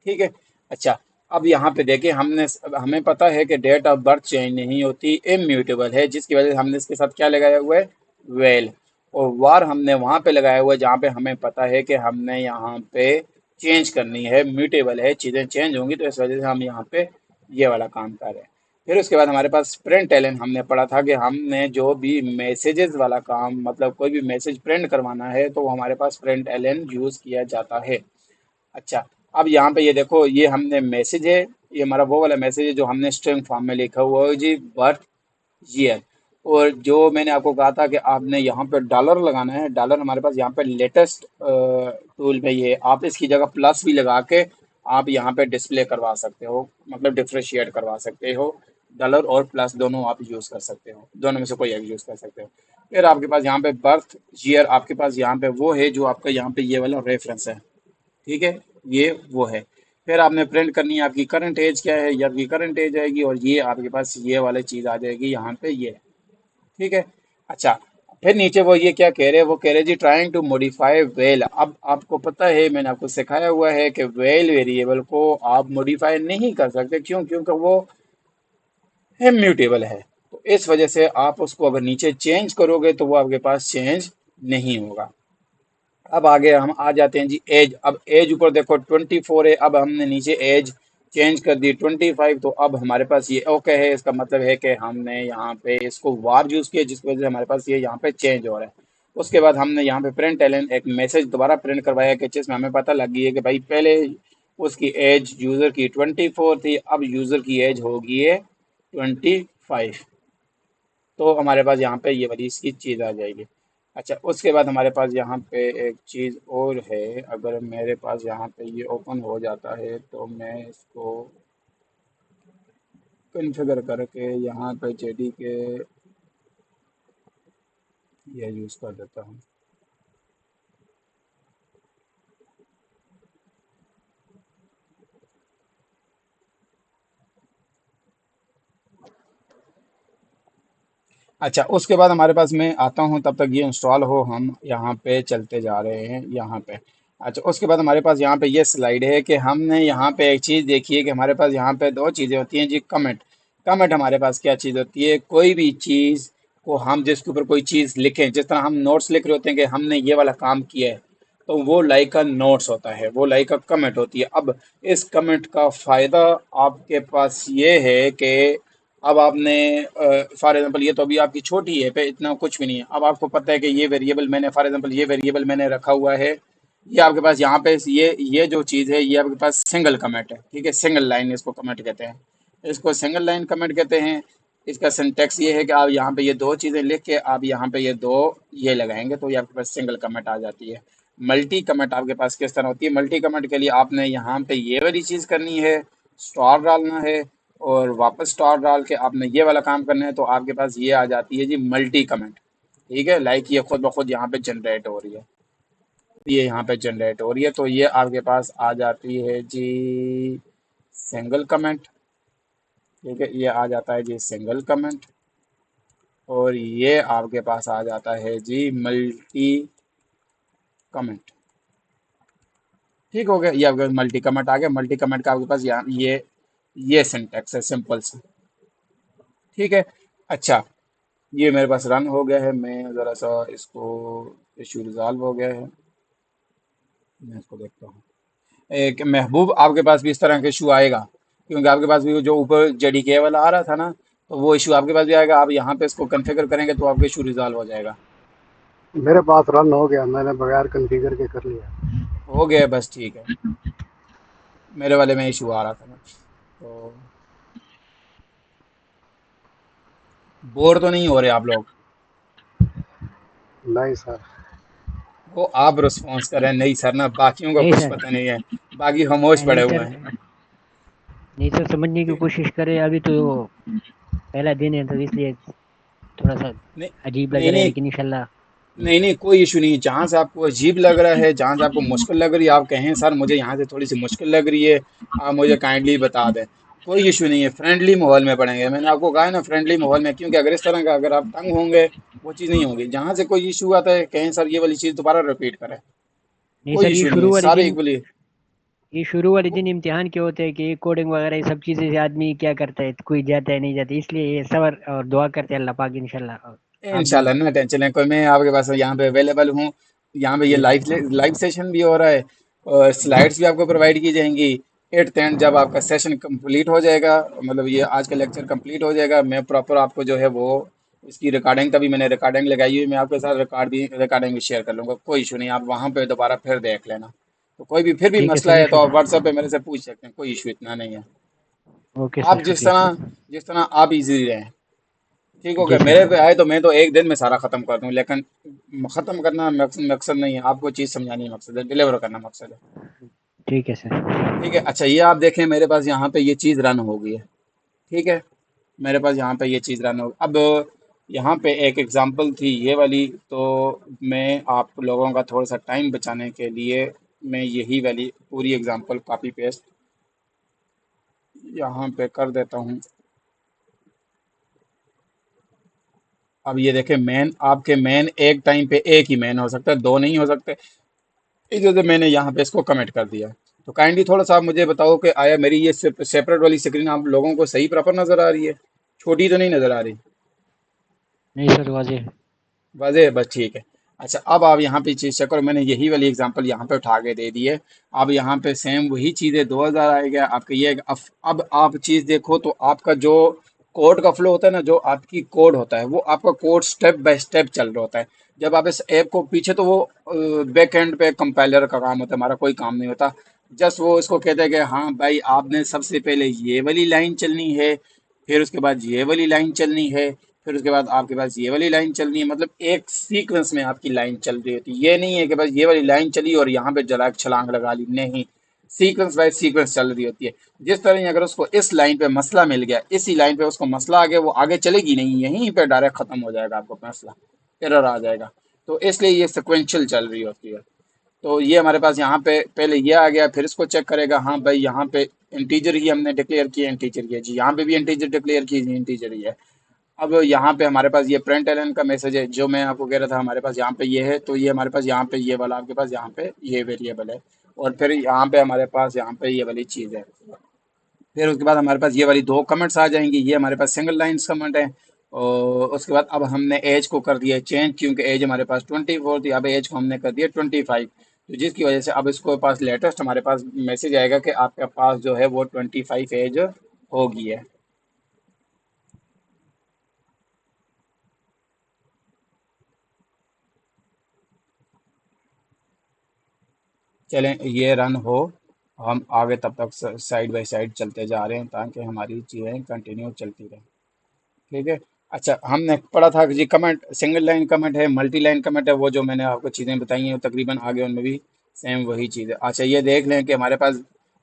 ठीक है। अच्छा, अब यहाँ पे देखिए, हमें पता है कि डेट ऑफ बर्थ चेंज नहीं होती, इम्यूटेबल है, जिसकी वजह से हमने इसके साथ क्या लगाया हुआ है, वेल। और वार हमने वहां पे लगाया हुआ है जहाँ पे हमें पता है कि हमने यहाँ पे चेंज करनी है, म्यूटेबल है, चीज़ें चेंज होंगी, तो इस वजह से हम यहाँ पे ये वाला काम कर रहे हैं। फिर उसके बाद हमारे पास प्रिंट एलन हमने पढ़ा था कि हमने जो भी मैसेजेस वाला काम, मतलब कोई भी मैसेज प्रिंट करवाना है तो वो हमारे पास प्रिंट एलन यूज़ किया जाता है। अच्छा, अब यहाँ पे ये देखो, ये हमने मैसेज है, ये हमारा वो वाला मैसेज है जो हमने स्ट्रिंग फॉर्म में लिखा हुआ है जी, बर्थ ईयर। और जो मैंने आपको कहा था कि आपने यहाँ पे डॉलर लगाना है, डॉलर हमारे पास यहाँ पे लेटेस्ट टूल में ये है। आप इसकी जगह प्लस भी लगा के आप यहाँ पे डिस्प्ले करवा सकते हो, मतलब डिफ्रेशिएट करवा सकते हो। डॉलर और प्लस दोनों आप यूज़ कर सकते हो, दोनों में से कोई एक यूज़ कर सकते हो। फिर आपके पास यहाँ पे बर्थ ईयर, आपके पास यहाँ पे वो है जो आपका यहाँ पे ये वाला रेफरेंस है। ठीक है, ये वो है। फिर आपने प्रिंट करनी है आपकी करंट एज क्या है, ये आपकी करंट एज आएगी, और ये आपके पास ये वाली चीज़ आ जाएगी यहाँ पे ये। ठीक है। अच्छा, फिर नीचे वो ये क्या कह रहे हैं, वो कह रहे हैं जी ट्राइंग टू मॉडिफाई वेल। अब आपको पता है, मैंने आपको सिखाया हुआ है कि वेल वेरिएबल को आप मॉडिफाई नहीं कर सकते। क्यों? क्योंकि वो इम्यूटेबल है। तो तो इस वजह से आप उसको अगर नीचे चेंज करोगे तो वो आपके पास चेंज नहीं होगा। अब आगे हम आ जाते हैं जी एज। अब एज ऊपर देखो 24 है, अब हमने नीचे एज चेंज कर दी 25, तो अब हमारे पास ये ओके है। इसका मतलब है कि हमने यहाँ पे इसको वार यूज़ किया जिसकी वजह से हमारे पास ये यहाँ पे चेंज हो रहा है। उसके बाद हमने यहाँ पे प्रिंट एलन एक मैसेज दोबारा प्रिंट करवाया कि जिसमें हमें पता लग गई है कि भाई पहले उसकी एज यूज़र की 24 थी, अब यूज़र की एज होगी है 25। तो हमारे पास यहाँ पे ये वाली इसकी चीज़ आ जाएगी। अच्छा, उसके बाद हमारे पास यहाँ पे एक चीज़ और है। अगर मेरे पास यहाँ पे ये ओपन हो जाता है तो मैं इसको कन्फिगर करके यहाँ पे जेडी के ये यूज़ कर देता हूँ। अच्छा, उसके बाद हमारे पास मैं आता हूँ, तब तक ये इंस्टॉल हो, हम यहाँ पे चलते जा रहे हैं यहाँ पे। अच्छा, उसके बाद हमारे पास यहाँ पे ये स्लाइड है कि हमने यहाँ पे एक चीज़ देखी है कि हमारे पास यहाँ पे दो चीज़ें होती हैं जी। कमेंट। कमेंट हमारे पास क्या चीज़ होती है? कोई भी चीज़ को हम जिसके ऊपर कोई चीज़ लिखें, जिस तरह हम नोट्स लिख रहे होते हैं कि हमने ये वाला काम किया है, तो वो लाइक का नोट्स होता है, वो लाइक का कमेंट होती है। अब इस कमेंट का फ़ायदा आपके पास ये है कि अब आपने फॉर एग्जांपल ये तो अभी आपकी छोटी है पे इतना कुछ भी नहीं है। अब आपको पता है कि ये वेरिएबल मैंने फॉर एग्जांपल ये वेरिएबल मैंने रखा हुआ है। ये आपके पास यहाँ पे ये जो चीज़ है ये आपके पास सिंगल कमेंट है, ठीक है। सिंगल लाइन इसको कमेंट कहते हैं, इसको सिंगल लाइन कमेंट कहते हैं। इसका सिंटेक्स ये है कि आप यहाँ पे ये दो चीज़ें लिख के आप यहाँ पे ये दो ये लगाएंगे तो ये आपके पास सिंगल कमेंट आ जाती है। मल्टी कमेंट आपके पास किस तरह होती है? मल्टी कमेंट के लिए आपने यहाँ पे ये वाली चीज़ करनी है, स्टार डालना है और वापस स्टार डाल के आपने ये वाला काम करना है, तो आपके पास ये आ जाती है जी मल्टी कमेंट, ठीक है। लाइक ये खुद ब खुद यहाँ पे जनरेट हो रही है, ये यहाँ पे जनरेट हो रही है, तो ये आपके पास आ जाती है जी सिंगल कमेंट, ठीक है। ये आ जाता है जी सिंगल कमेंट और ये आपके पास आ जाता है जी मल्टी कमेंट, ठीक हो गया। ये आपके मल्टी कमेंट आ गया। मल्टी कमेंट का आपके पास यहाँ ये सिंटेक्स है, सिंपल सा, ठीक है। अच्छा, ये मेरे पास रन हो गया है। मैं ज़रा सा इसको इशू रिजॉल्व हो गया है, मैं इसको देखता हूँ। एक महबूब आपके पास भी इस तरह का इशू आएगा, क्योंकि आपके पास भी जो ऊपर जेडीके वाला आ रहा था ना, तो वो इशू आपके पास भी आएगा। आप यहाँ पे इसको कॉन्फ़िगर करेंगे तो आपका इशू रिजॉल्व हो जाएगा। मेरे पास रन हो गया, मैंने बगैर कॉन्फ़िगर के कर लिया। हो गया बस, ठीक है। मेरे वाले में इशू आ रहा था ना, तो बोर तो नहीं हो रहे आप लोग? नहीं सर। वो आप रिस्पॉन्स करें, नहीं सर ना, बाकियों का नहीं कुछ सर। पता नहीं है, बाकी खामोश पड़े नहीं हुए सर। हैं। नहीं सर, समझने की कोशिश करें, अभी तो पहला दिन है तो इसलिए थोड़ा सा नहीं अजीब लग नहीं रहा है, नहीं लेकिन इंशाल्लाह। नहीं नहीं, कोई इशू नहीं। जहाँ से आपको अजीब लग रहा है, जहाँ से आपको मुश्किल लग रही है, आप कहें सर मुझे यहाँ से थोड़ी सी मुश्किल लग रही है, आप मुझे काइंडली बता दें। कोई इशू नहीं है, फ्रेंडली माहौल में पढ़ेंगे। मैंने आपको कहा है ना फ्रेंडली माहौल में, क्योंकि अगर इस तरह का अगर आप तंग होंगे वो चीज़ नहीं होगी। जहाँ से कोई इशू आता है कहें सर ये वाली चीज़ दोबारा रिपीट करें, नहीं कोई सर, इशू नहीं है, सारे इक्वली। ये शुरू वाले दिन इम्तिहान के होते हैं कि कोडिंग वगैरह ये सब चीजें से आदमी क्या करता है, कोई जाता है नहीं जाता, इसलिए ये सबर और दुआ करते हैं अल्लाह पाक इंशाल्लाह आप भी। इंशाल्लाह ना टेंशन लें कोई, मैं आपके पास यहाँ पे अवेलेबल हूँ। यहाँ पे ये जी लाइव सर। लाइव सेशन भी हो रहा है और स्लाइड्स भी आपको प्रोवाइड की जाएंगी। एट द एंड जब आपका सेशन कंप्लीट हो जाएगा, मतलब ये आज का लेक्चर कंप्लीट हो जाएगा, मैं प्रॉपर आपको जो है वो इसकी रिकॉर्डिंग का भी मैंने रिकॉर्डिंग लगाई हुई है, मैं आपके साथ रिकॉर्डिंग भी शेयर कर लूँगा। कोई इशू नहीं, आप वहाँ पे दोबारा फिर देख लेना। तो कोई भी फिर भी ठीक है मसला सर, है तो आप इंशाल्लाह। व्हाट्सएप पे मेरे से पूछ सकते हैं, कोई इशू इतना नहीं है। ओके आप सर, शुक्रिया सर। जिस तरह आप इजी रहें, ठीक हो जी गया। सर। मेरे पे आए तो मैं तो एक दिन में सारा खत्म कर दूं, लेकिन खत्म करना मकसद नहीं है, आपको चीज़ समझानी मकसद है, डिलीवर करना मकसद है, ठीक है सर। ठीक है। अच्छा, ये आप देखें मेरे पास यहाँ पे ये चीज़ रन हो गई है, ठीक है। मेरे पास यहाँ पे ये चीज़ रन हो, अब यहाँ पे एक एग्जांपल थी ये वाली, तो मैं आप लोगों का थोड़ा सा टाइम बचाने के लिए मैं यही वाली पूरी एग्जांपल कॉपी पेस्ट यहाँ पे कर देता हूँ। अब ये देखें, मैन आपके मैन एक टाइम पे एक ही मैन हो सकता है, दो नहीं हो सकते। इस वजह से मैंने यहाँ पे इसको कमेंट कर दिया। तो काइंडली थोड़ा सा आप मुझे बताओ कि आया मेरी ये सेपरेट वाली स्क्रीन आप लोगों को सही प्रॉपर नज़र आ रही है? छोटी तो नहीं नज़र आ रही? नहीं सर, वाजे। वाज़ेह है, बस ठीक है। अच्छा, अब आप यहाँ पे चीज़ चेक करो, मैंने यही वाली एग्जांपल यहाँ पे उठा के दे दी है। अब यहाँ पे सेम वही चीज़ें 2000 आएगा आपका ये। अब आप चीज़ देखो तो आपका जो कोड का फ्लो होता है ना, जो आपकी कोड होता है वो आपका कोड स्टेप बाय स्टेप चल रहा होता है। जब आप इस ऐप को पीछे तो वो बैक एंड पे कंपाइलर का काम होता है, हमारा कोई काम नहीं होता। जस्ट वो इसको कहते हैं कि हाँ भाई आपने सबसे पहले ये वाली लाइन चलनी है, फिर उसके बाद ये वाली लाइन चलनी है, फिर उसके बाद आपके पास ये वाली लाइन चलनी है। मतलब एक सीक्वेंस में आपकी लाइन चल रही होती है। ये नहीं है कि बस ये वाली लाइन चली और यहाँ पे जरा छलांग लगा ली, नहीं। सीक्वेंस बाय सीक्वेंस चल रही होती है। जिस तरह ही अगर उसको इस लाइन पे मसला मिल गया, इसी लाइन पे उसको मसला आ गया, वो आगे चलेगी नहीं, यहीं पे डायरेक्ट खत्म हो जाएगा आपका मसला, एरर आ जाएगा। तो इसलिए ये सिक्वेंशियल चल रही होती है। तो ये हमारे पास यहाँ पे पहले ये आ गया, फिर इसको चेक करेगा, हाँ भाई यहाँ पे इंटीजर ही हमने डिक्लेयर किया, इंटीजर ही है जी, यहाँ पे भी इंटीजर डिक्लेयर की, इंटीजर ही है। अब यहाँ पे हमारे पास ये प्रिंट एलन का मैसेज है जो मैं आपको कह रहा था, हमारे पास यहाँ पे ये है। तो ये हमारे पास यहाँ पे ये वाला आपके पास यहाँ पे ये वेरिएबल है, और फिर यहाँ पे हमारे पास यहाँ पे ये वाली चीज़ है। फिर उसके बाद हमारे पास ये वाली दो कमेंट्स आ जाएंगी, ये हमारे पास सिंगल लाइन्स कमेंट है। और उसके बाद अब हमने एज को कर दिया चेंज, क्योंकि एज हमारे पास 24 थी, अब एज को हमने कर दिया 25। तो जिसकी वजह से अब इसको पास लेटेस्ट हमारे पास मैसेज आएगा कि आपके पास जो है वो 25 एज होगी है। चलें ये रन हो, हम आगे तब तक साइड बाय साइड चलते जा रहे हैं ताकि हमारी चीज़ें कंटिन्यू चलती रहें। ठीक है। अच्छा, हमने पढ़ा था कि जी कमेंट सिंगल लाइन कमेंट है, मल्टी लाइन कमेंट है, वो जो मैंने आपको चीज़ें बताई हैं वो तकरीबन आगे उनमें भी सेम वही चीज़ है। अच्छा, ये देख लें कि हमारे पास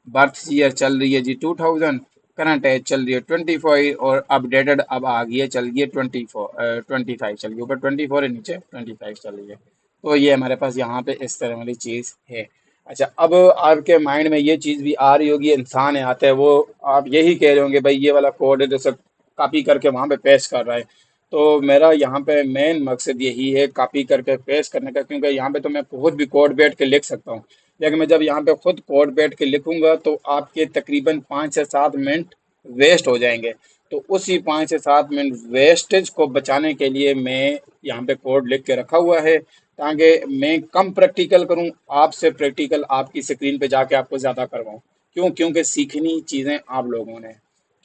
बर्थ ईयर चल रही है जी 2000, करंट एज चल रही है 24, और अपडेटेड अब आ गई है, चल गई है 25 चल गई, ऊपर 24 है, नीचे 25 चल रही है। तो ये हमारे पास यहाँ पे इस तरह वाली चीज़ है। अच्छा, अब आपके माइंड में ये चीज़ भी आ रही होगी, इंसान है आता है वो, आप यही कह रहे होंगे भाई ये वाला कोड है जो सब कॉपी करके वहाँ पे पेस्ट कर रहा है। तो मेरा यहाँ पे मेन मकसद यही है कॉपी करके पेस्ट करने का, क्योंकि यहाँ पे तो मैं खुद भी कोड बैठ के लिख सकता हूँ, लेकिन मैं जब यहाँ पे खुद कोड बैठ के लिखूंगा तो आपके तकरीबन 5 से 7 मिनट वेस्ट हो जाएंगे। तो उसी 5 से 7 मिनट वेस्टेज को बचाने के लिए मैं यहाँ पे कोड लिख के रखा हुआ है, ताकि मैं कम प्रैक्टिकल करूँ, आपसे प्रैक्टिकल आपकी स्क्रीन पे जाके आपको ज़्यादा करवाऊँ। क्यों? क्योंकि सीखनी चीज़ें आप लोगों ने,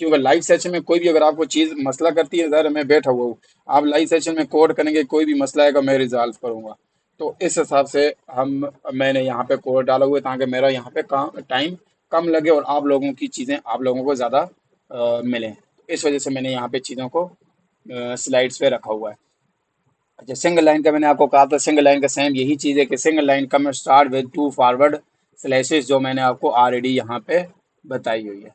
क्योंकि लाइव सेशन में कोई भी अगर आपको चीज़ मसला करती है, ज़रा मैं बैठा हुआ हूँ, आप लाइव सेशन में कोड करेंगे, कोई भी मसला आएगा मैं रिजॉल्व करूँगा। तो इस हिसाब से मैंने यहाँ पे कोड डाला हुआ है ताकि मेरा यहाँ पे काम टाइम कम लगे और आप लोगों की चीज़ें आप लोगों को ज़्यादा मिलें। इस वजह से मैंने यहाँ पे चीज़ों को स्लाइड्स पे रखा हुआ है। अच्छा, सिंगल लाइन का मैंने आपको कहा था, सिंगल लाइन का सेम यही चीज़ है कि सिंगल लाइन का मैं स्टार्ट विद 2 फॉरवर्ड स्लैशेस, जो मैंने आपको ऑलरेडी यहाँ पे बताई हुई है।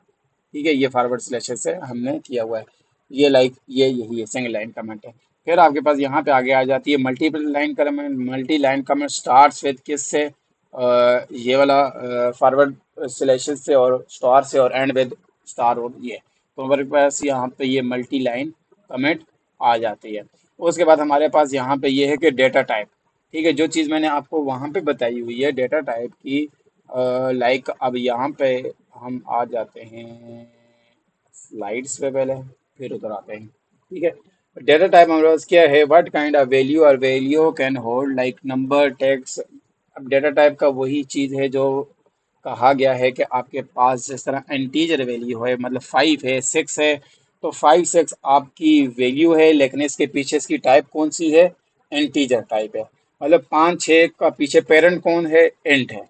ठीक है, ये फॉरवर्ड स्लैशेस से हमने किया हुआ है। ये ये यही है सिंगल लाइन कमेंट है। फिर आपके पास यहाँ पे आगे आ जाती है multiple line comment. Multi line comment starts with किस से, ये वाला फॉरवर्ड स्लैशेस से और स्टार से, और एंड विद स्टार, और ये तो हमारे पास यहाँ पे ये मल्टी लाइन कमेंट आ जाती है। उसके बाद हमारे पास यहाँ पे ये है कि डेटा टाइप। ठीक है, जो चीज़ मैंने आपको वहाँ पे बताई हुई है डेटा टाइप की, लाइक अब यहाँ पे हम आ जाते हैं स्लाइड्स पे पहले, फिर उधर आते हैं। ठीक है, डेटा टाइप हमारे पास क्या है, व्हाट काइंड ऑफ वैल्यू और value can hold like number, text. अब डेटा टाइप का वही चीज़ है जो कहा गया है कि आपके पास जिस तरह इंटीजर वैल्यू है, मतलब 5 है 6 है, तो 5 6 आपकी वैल्यू है, लेकिन इसके पीछे इसकी टाइप कौन सी है, इंटीजर टाइप है। मतलब 5 6 का पीछे पेरेंट कौन है, इंट है।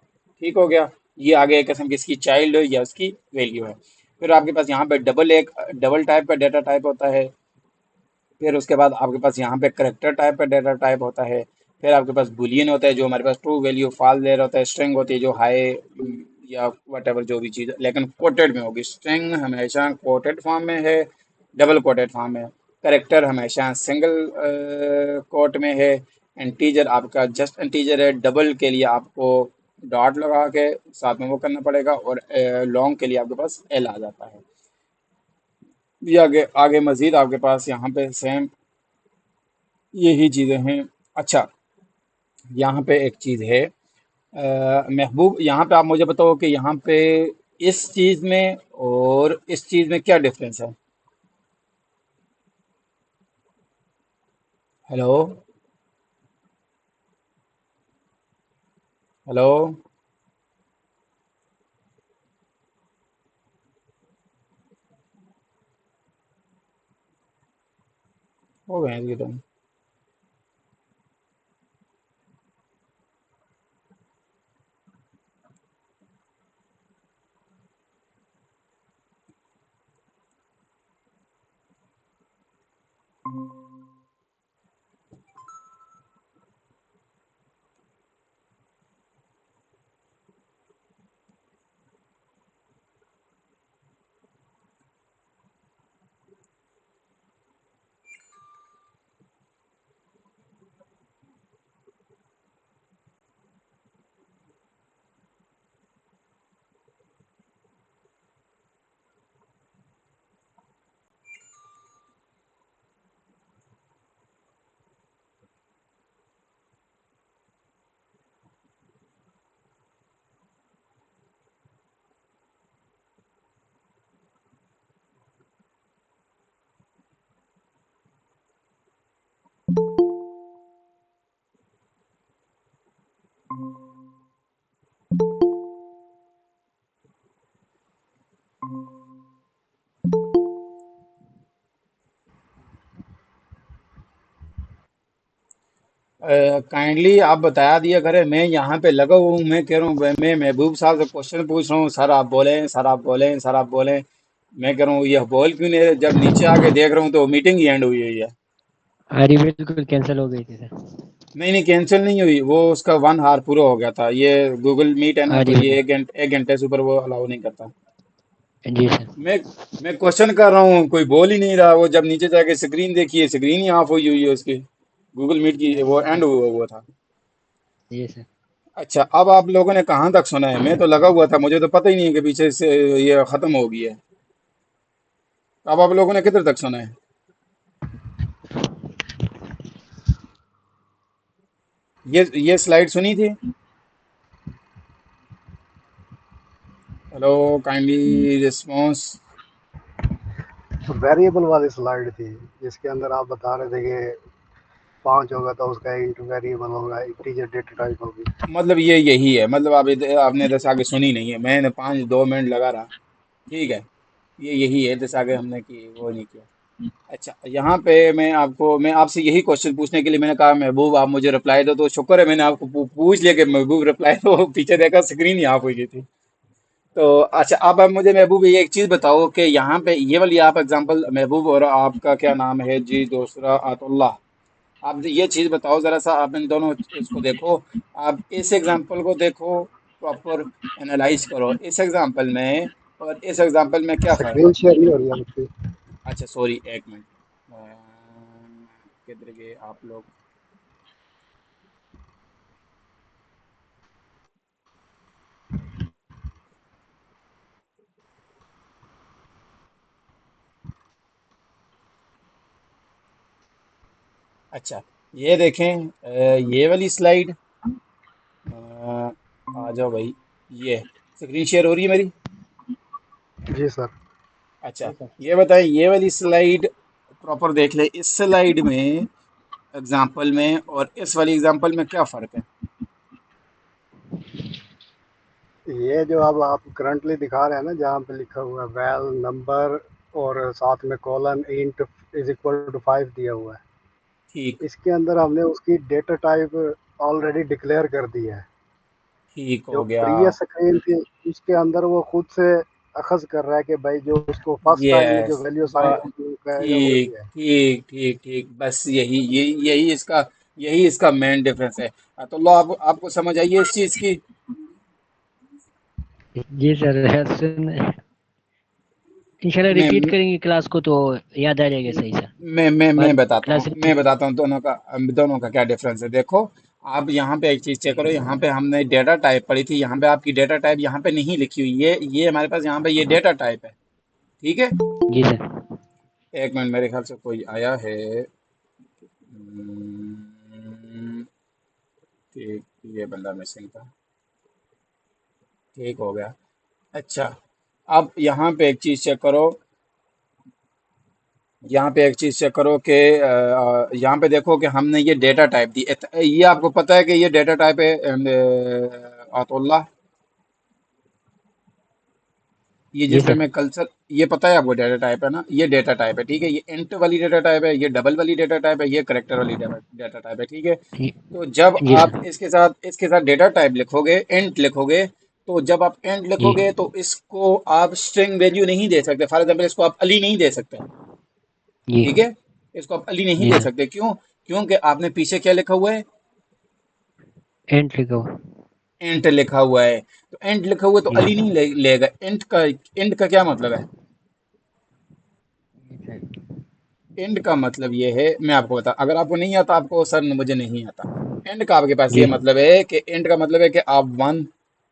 ठीक हो गया, ये आगे एक किस्म की इसकी चाइल्ड या उसकी वैल्यू है। फिर आपके पास यहाँ पे एक डबल टाइप का डेटा टाइप होता है। फिर उसके बाद आपके पास यहाँ पे करेक्टर टाइप का डेटा टाइप होता है। फिर आपके पास बुलियन होता है जो हमारे पास ट्रू वैल्यू फॉल्स दे रहा होता है। स्ट्रिंग होती है जो हाई या वट जो भी चीज़, लेकिन कोटेड में होगी। स्ट्रिंग हमेशा कोटेड फॉर्म में है, डबल कोटेड फॉर्म में। करेक्टर हमेशा सिंगल कोट में है। इंटीजर आपका जस्ट इंटीजर है। डबल के लिए आपको डॉट लगा के साथ में वो करना पड़ेगा, और लॉन्ग के लिए आपके पास एल आ जाता है। ये आगे आगे मजीद आपके पास यहाँ पे सेम यही चीज़ें हैं। अच्छा, यहाँ पे एक चीज़ है, महबूब, यहाँ पे आप मुझे बताओ कि यहाँ पे इस चीज़ में और इस चीज़ में क्या डिफरेंस है। हेलो। हेलो। हो गए हैं तुम। काइंडली आप बता दिया करें, मैं यहाँ पे लगा हुआ हूँ। मैं कह रहा हूँ मैं महबूब साहब से क्वेश्चन पूछ रहा हूँ, सर आप बोलें, सर आप बोलें, सर आप बोलें। मैं कह रहा हूँ यह बोल क्यों नहीं रहे? जब नीचे आके देख रहा हूँ तो मीटिंग ही एंड हुई हुई है। अरे बिल्कुल कैंसिल हो गई थी सर। नहीं नहीं, कैंसिल नहीं हुई, वो उसका 1 आवर पूरा हो गया था। ये गूगल मीट है ना, तो अरे ये 1 घंटे से ऊपर वो अलाउ नहीं करता। जी सर। मैं मैं क्वेश्चन कर रहा हूँ, कोई बोल ही नहीं रहा। वो जब नीचे जाके स्क्रीन देखी, स्क्रीन ही ऑफ हुई हुई है उसकी, गूगल मीट की वो एंड हुआ हुआ था। जी सर। अच्छा, अब आप लोगों ने कहाँ तक सुना है? मैं तो लगा हुआ था, मुझे तो पता ही नहीं है कि पीछे से ये खत्म हो गई है। अब आप लोगों ने किधर तक सुना है? ये स्लाइड सुनी थी? Hello, kindly response. वेरिएबल वाली स्लाइड थी जिसके अंदर आप बता रहे थे कि 5 होगा तो उसका इंट वेरिएबल होगा, इंटीजर डेटा टाइप होगी। मतलब ये यही है, मतलब आप आपने दस आगे सुनी नहीं है, मैंने 5-2 मिनट लगा रहा। ठीक है, ये यही है, दस आगे हमने की वो नहीं किया। अच्छा, यहाँ पे मैं आपसे यही क्वेश्चन पूछने के लिए मैंने कहा महबूब आप मुझे रिप्लाई दो, तो शुक्र है मैंने आपको पूछ लिया कि महबूब रिप्लाई दो। पीछे देखा स्क्रीन ही ऑफ हो गई थी। तो अच्छा, अब आप मुझे महबूब ये एक चीज बताओ कि यहाँ पे ये वाली आप एग्जांपल, महबूब और आपका क्या नाम है जी दूसरा, आतुल्लाह। आप ये चीज बताओ जरा सा, आप इन दोनों इसको देखो। आप इस एग्जांपल को देखो, प्रॉपर एनालाइज करो इस एग्जांपल में और इस एग्जांपल में क्या फर्क स्क्रीन है। शेयर नहीं हो रही है आपकी। अच्छा सॉरी, एक मिनट। किधर गए आप लोग? अच्छा, ये देखें, ये वाली स्लाइड, आ जाओ भाई। ये स्क्रीन शेयर हो रही है मेरी? जी सर। अच्छा, ये बताएं, ये वाली स्लाइड प्रॉपर देख ले, इस स्लाइड में एग्जाम्पल में और इस वाली एग्जाम्पल में क्या फ़र्क है? ये जो अब आप करंटली दिखा रहे हैं ना, जहाँ पे लिखा हुआ है वैल नंबर और साथ में colon int is equal to 5 दिया हुआ है, ठीक। इसके अंदर हमने उसकी डेटा टाइप ऑलरेडी डिक्लेयर कर दी है। ठीक जो हो गया। प्रीवियस स्क्रीन थी उसके अंदर वो खुद से अखज़ कर रहा है कि भाई जो उसको फर्स्ट टाइम में जो यस। वैल्यू ब असाइन करेगा ठीक वही है। ठीक ठीक ठीक, बस यही इसका मेन डिफरेंस है। तो लो, आप आपको समझ आई है इस चीज़ की? जी सर। सुन, इंशाल्लाह मैं रिपीट करेंगे क्लास को तो याद आ जाएगा सही सर। मैं बात बताता हूँ, क्लास मैं रिपीट। बताता हूँ दोनों का क्या डिफरेंस है। देखो, आप यहाँ पे एक चीज़ चेक करो, यहाँ पे हमने डेटा टाइप पढ़ी थी, यहाँ पे आपकी डेटा टाइप यहाँ पे नहीं लिखी हुई है। ये हमारे पास यहाँ पे ये डेटा टाइप है। ठीक है। जी सर। एक मिनट, मेरे ख्याल से कोई आया है। हम्म, ठीक, ये बंदा मिसिंग था। ठीक हो गया। अच्छा, अब यहाँ पे एक चीज़ चेक करो, यहाँ पे एक चीज चेक करो कि यहाँ पे देखो कि हमने ये डेटा टाइप दी। ये आपको पता है कि ये डेटा टाइप है आतुल्लाह, ये जी जिस पे सर। मैं कल्चर, ये पता है आपको डेटा टाइप है ना, ये डेटा टाइप है, ठीक है। ये इंट वाली डेटा टाइप है, ये डबल वाली डेटा टाइप है, ये करेक्टर वाली डेटा टाइप है, ठीक है। जी तो जब जी आप सर। इसके साथ डेटा टाइप लिखोगे, इंट लिखोगे, तो जब आप इंट जी लिखोगे तो इसको आप स्ट्रिंग वैल्यू नहीं दे सकते। फॉर एग्जाम्पल इसको आप अली नहीं दे सकते, जी ठीक है। इसको आप अली नहीं जी दे सर। सकते, क्यों? क्योंकि आपने पीछे क्या लिखा हुआ है? एंड लिखो। इंट लिखा हुआ है। तो इंट लिखा हुआ है तो जी अली नहीं लेगा। इंट का क्या मतलब है? सर। एंड का मतलब ये है, मैं आपको बता, अगर आपको नहीं आता, आपको सर मुझे नहीं आता। एंड का आपके पास ये जी मतलब है कि एंड का मतलब है कि आप 1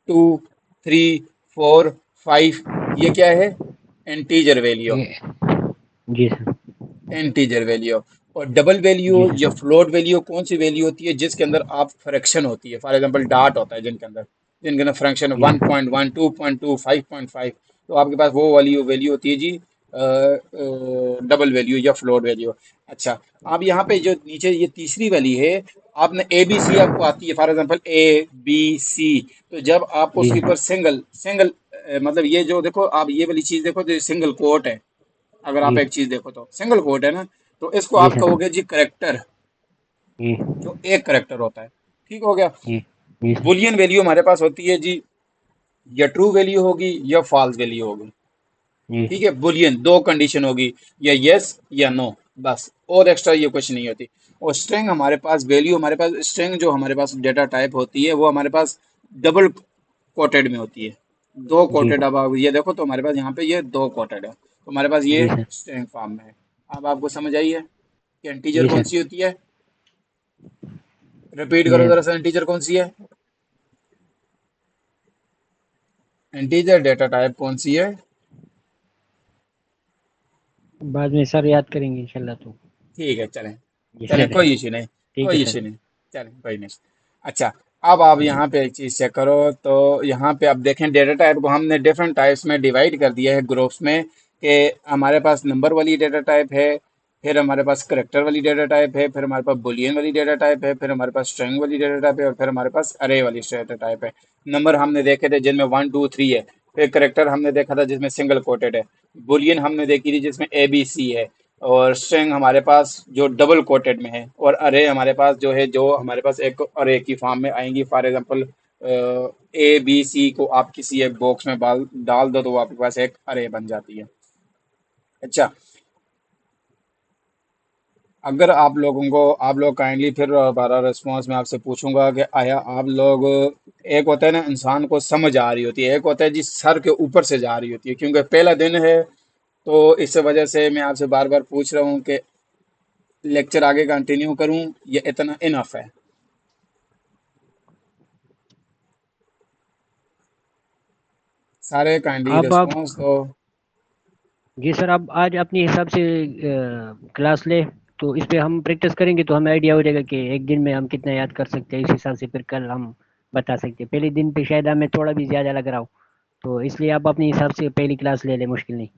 2 3 4 5, ये क्या है? Integer value. ये जी सर। Integer value. और डबल वैल्यू जी या सर। फ्लोट वैल्यू कौन सी वैल्यू होती है? जिसके अंदर आप फ्रैक्शन होती है। फॉर एग्जांपल डार्ट होता है जिनके अंदर फ्रैक्शन जी वन सर। Point one 2.2, 5.5। तो आपके पास वो वाली वैल्यू होती है जी, डबल वैल्यू या फ्लोट वैल्यू। अच्छा, अब यहाँ पे जो नीचे ये तीसरी वाली है, आपने ए बी सी आपको आती है, फॉर एग्जांपल ABC। तो जब आप जी उसके ऊपर सर। सिंगल सिंगल मतलब ये जो देखो, आप ये वाली चीज देखो तो सिंगल कोट है। अगर आप जी एक चीज देखो तो सिंगल कोट है ना, तो इसको जी आप सर। कहोगे जी करेक्टर, जी जो एक करेक्टर होता है, ठीक हो गया। जी जी सर। बुलियन वैल्यू हमारे पास होती है जी, या ट्रू वैल्यू होगी या फॉल्स वैल्यू होगी, जी ठीक है। बुलियन दो कंडीशन होगी, या यस या नो, बस। और एक्स्ट्रा ये कुछ नहीं होती। और स्ट्रिंग हमारे पास वैल्यू, हमारे पास स्ट्रिंग जो हमारे पास डेटा टाइप होती है वो हमारे पास डबल कोटेड में होती है। दो जी कोटेड, अब आप ये देखो तो हमारे पास यहाँ पे ये दो कोटेड है, तो हमारे पास ये जी सर। स्ट्रिंग फॉर्म में है। अब आपको समझ आई है कि इंटीजर जी कौन सर। सी होती है? रिपीट करो ये जरा सा, इंटीजर कौन सी है? इंटीजर डेटा टाइप कौन सी है? बाद में सर याद करेंगे इंशाल्लाह तो। ठीक है, चलें। जी चलें, सर। कोई इशू नहीं, ठीक है कोई सर। इशू नहीं। चलें, कोई नहीं। अच्छा, अब आप यहाँ पे एक चीज़ चेक करो। तो यहाँ पे आप देखें, डेटा टाइप को हमने डिफरेंट टाइप्स में डिवाइड कर दिया है, ग्रुप्स में, कि हमारे पास नंबर वाली डेटा टाइप है, फिर हमारे पास करेक्टर वाली डेटा टाइप है, फिर हमारे पास बुलियन वाली डेटा टाइप है, फिर हमारे पास स्ट्रिंग वाली डेटा टाइप है, और फिर हमारे पास अरे वाली डेटा टाइप है। नंबर हमने देखे थे जिनमें 1 2 3 है। फिर करेक्टर हमने देखा था जिसमें सिंगल कोटेड है। बुलियन हमने देखी थी जिसमें ABC है। और स्ट्रिंग हमारे पास जो डबल कोटेड में है। और अरे हमारे पास जो है, जो हमारे पास एक अरे की फॉर्म में आएंगी। फॉर एग्जांपल ABC को आप किसी एक बॉक्स में डाल डाल दो तो वो आपके पास एक अरे बन जाती है। अच्छा, अगर आप लोगों को, आप लोग काइंडली, फिर हमारा रिस्पॉन्स मैं आपसे पूछूंगा कि आया आप लोग, एक होता है ना इंसान को समझ आ रही होती है, एक होता है जी सर के ऊपर से जा रही होती है, क्योंकि पहला दिन है। तो इस वजह से मैं आपसे बार बार पूछ रहा हूँ कि लेक्चर आगे कंटिन्यू करूं या इतना इनफ है? सारे काइंडली अब आप रिस्पॉन्स दो। जी सर, अब आज अपने हिसाब से क्लास ले, तो इस पे हम प्रैक्टिस करेंगे तो हमें आइडिया हो जाएगा कि एक दिन में हम कितना याद कर सकते हैं। इस हिसाब से फिर कल हम बता सकते हैं। पहले दिन पे शायद हमें थोड़ा भी ज़्यादा लग रहा हो, तो इसलिए आप अपने हिसाब से पहली क्लास ले लें, मुश्किल नहीं।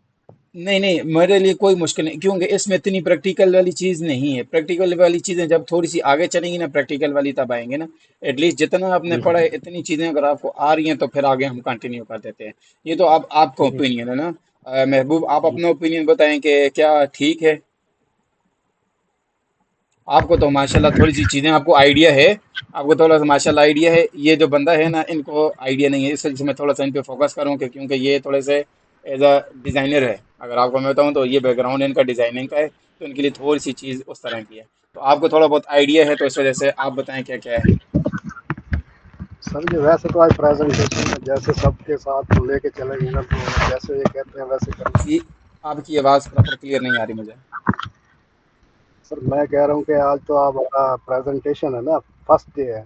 नहीं नहीं, मेरे लिए कोई मुश्किल नहीं, क्योंकि इसमें इतनी प्रैक्टिकल वाली चीज़ नहीं है। प्रैक्टिकल वाली चीज़ें जब थोड़ी सी आगे चलेंगी ना, प्रैक्टिकल वाली तब आएंगे ना। एटलीस्ट जितना आपने जी पढ़ा है, सर। इतनी चीज़ें अगर आपको आ रही हैं तो फिर आगे हम कंटिन्यू कर देते हैं। ये तो आप आपका ठीक है सर। ओपिनियन है ना। महबूब, आप जी अपना ओपिनियन बताएं कि क्या ठीक है? आपको तो माशाल्लाह थोड़ी सी चीज़ें आपको आइडिया है। आपको थोड़ा सा माशाल्लाह आइडिया है। ये जो बंदा है ना, इनको आइडिया नहीं है, इस वजह से मैं थोड़ा सा इन पे फोकस करूँ कि क्योंकि ये थोड़े से एज अ डिज़ाइनर है। अगर आपको मैं बताऊँ तो ये बैकग्राउंड इनका डिज़ाइनिंग का है, तो इनके लिए थोड़ी सी चीज़ उस तरह की है। तो आपको थोड़ा बहुत आइडिया है, तो इस वजह से आप बताएं क्या क्या है। सर जी वैसे तो आज प्रेजेंटेशन में जैसे सबके साथ लेके चलेंगे ना, तो जैसे ये कहते हैं वैसे करेंगे। जी, आपकी आवाज़ प्रॉपर क्लियर नहीं आ रही मुझे। सर मैं कह रहा हूँ कि आज तो आपका प्रेजेंटेशन है ना, फर्स्ट डे है।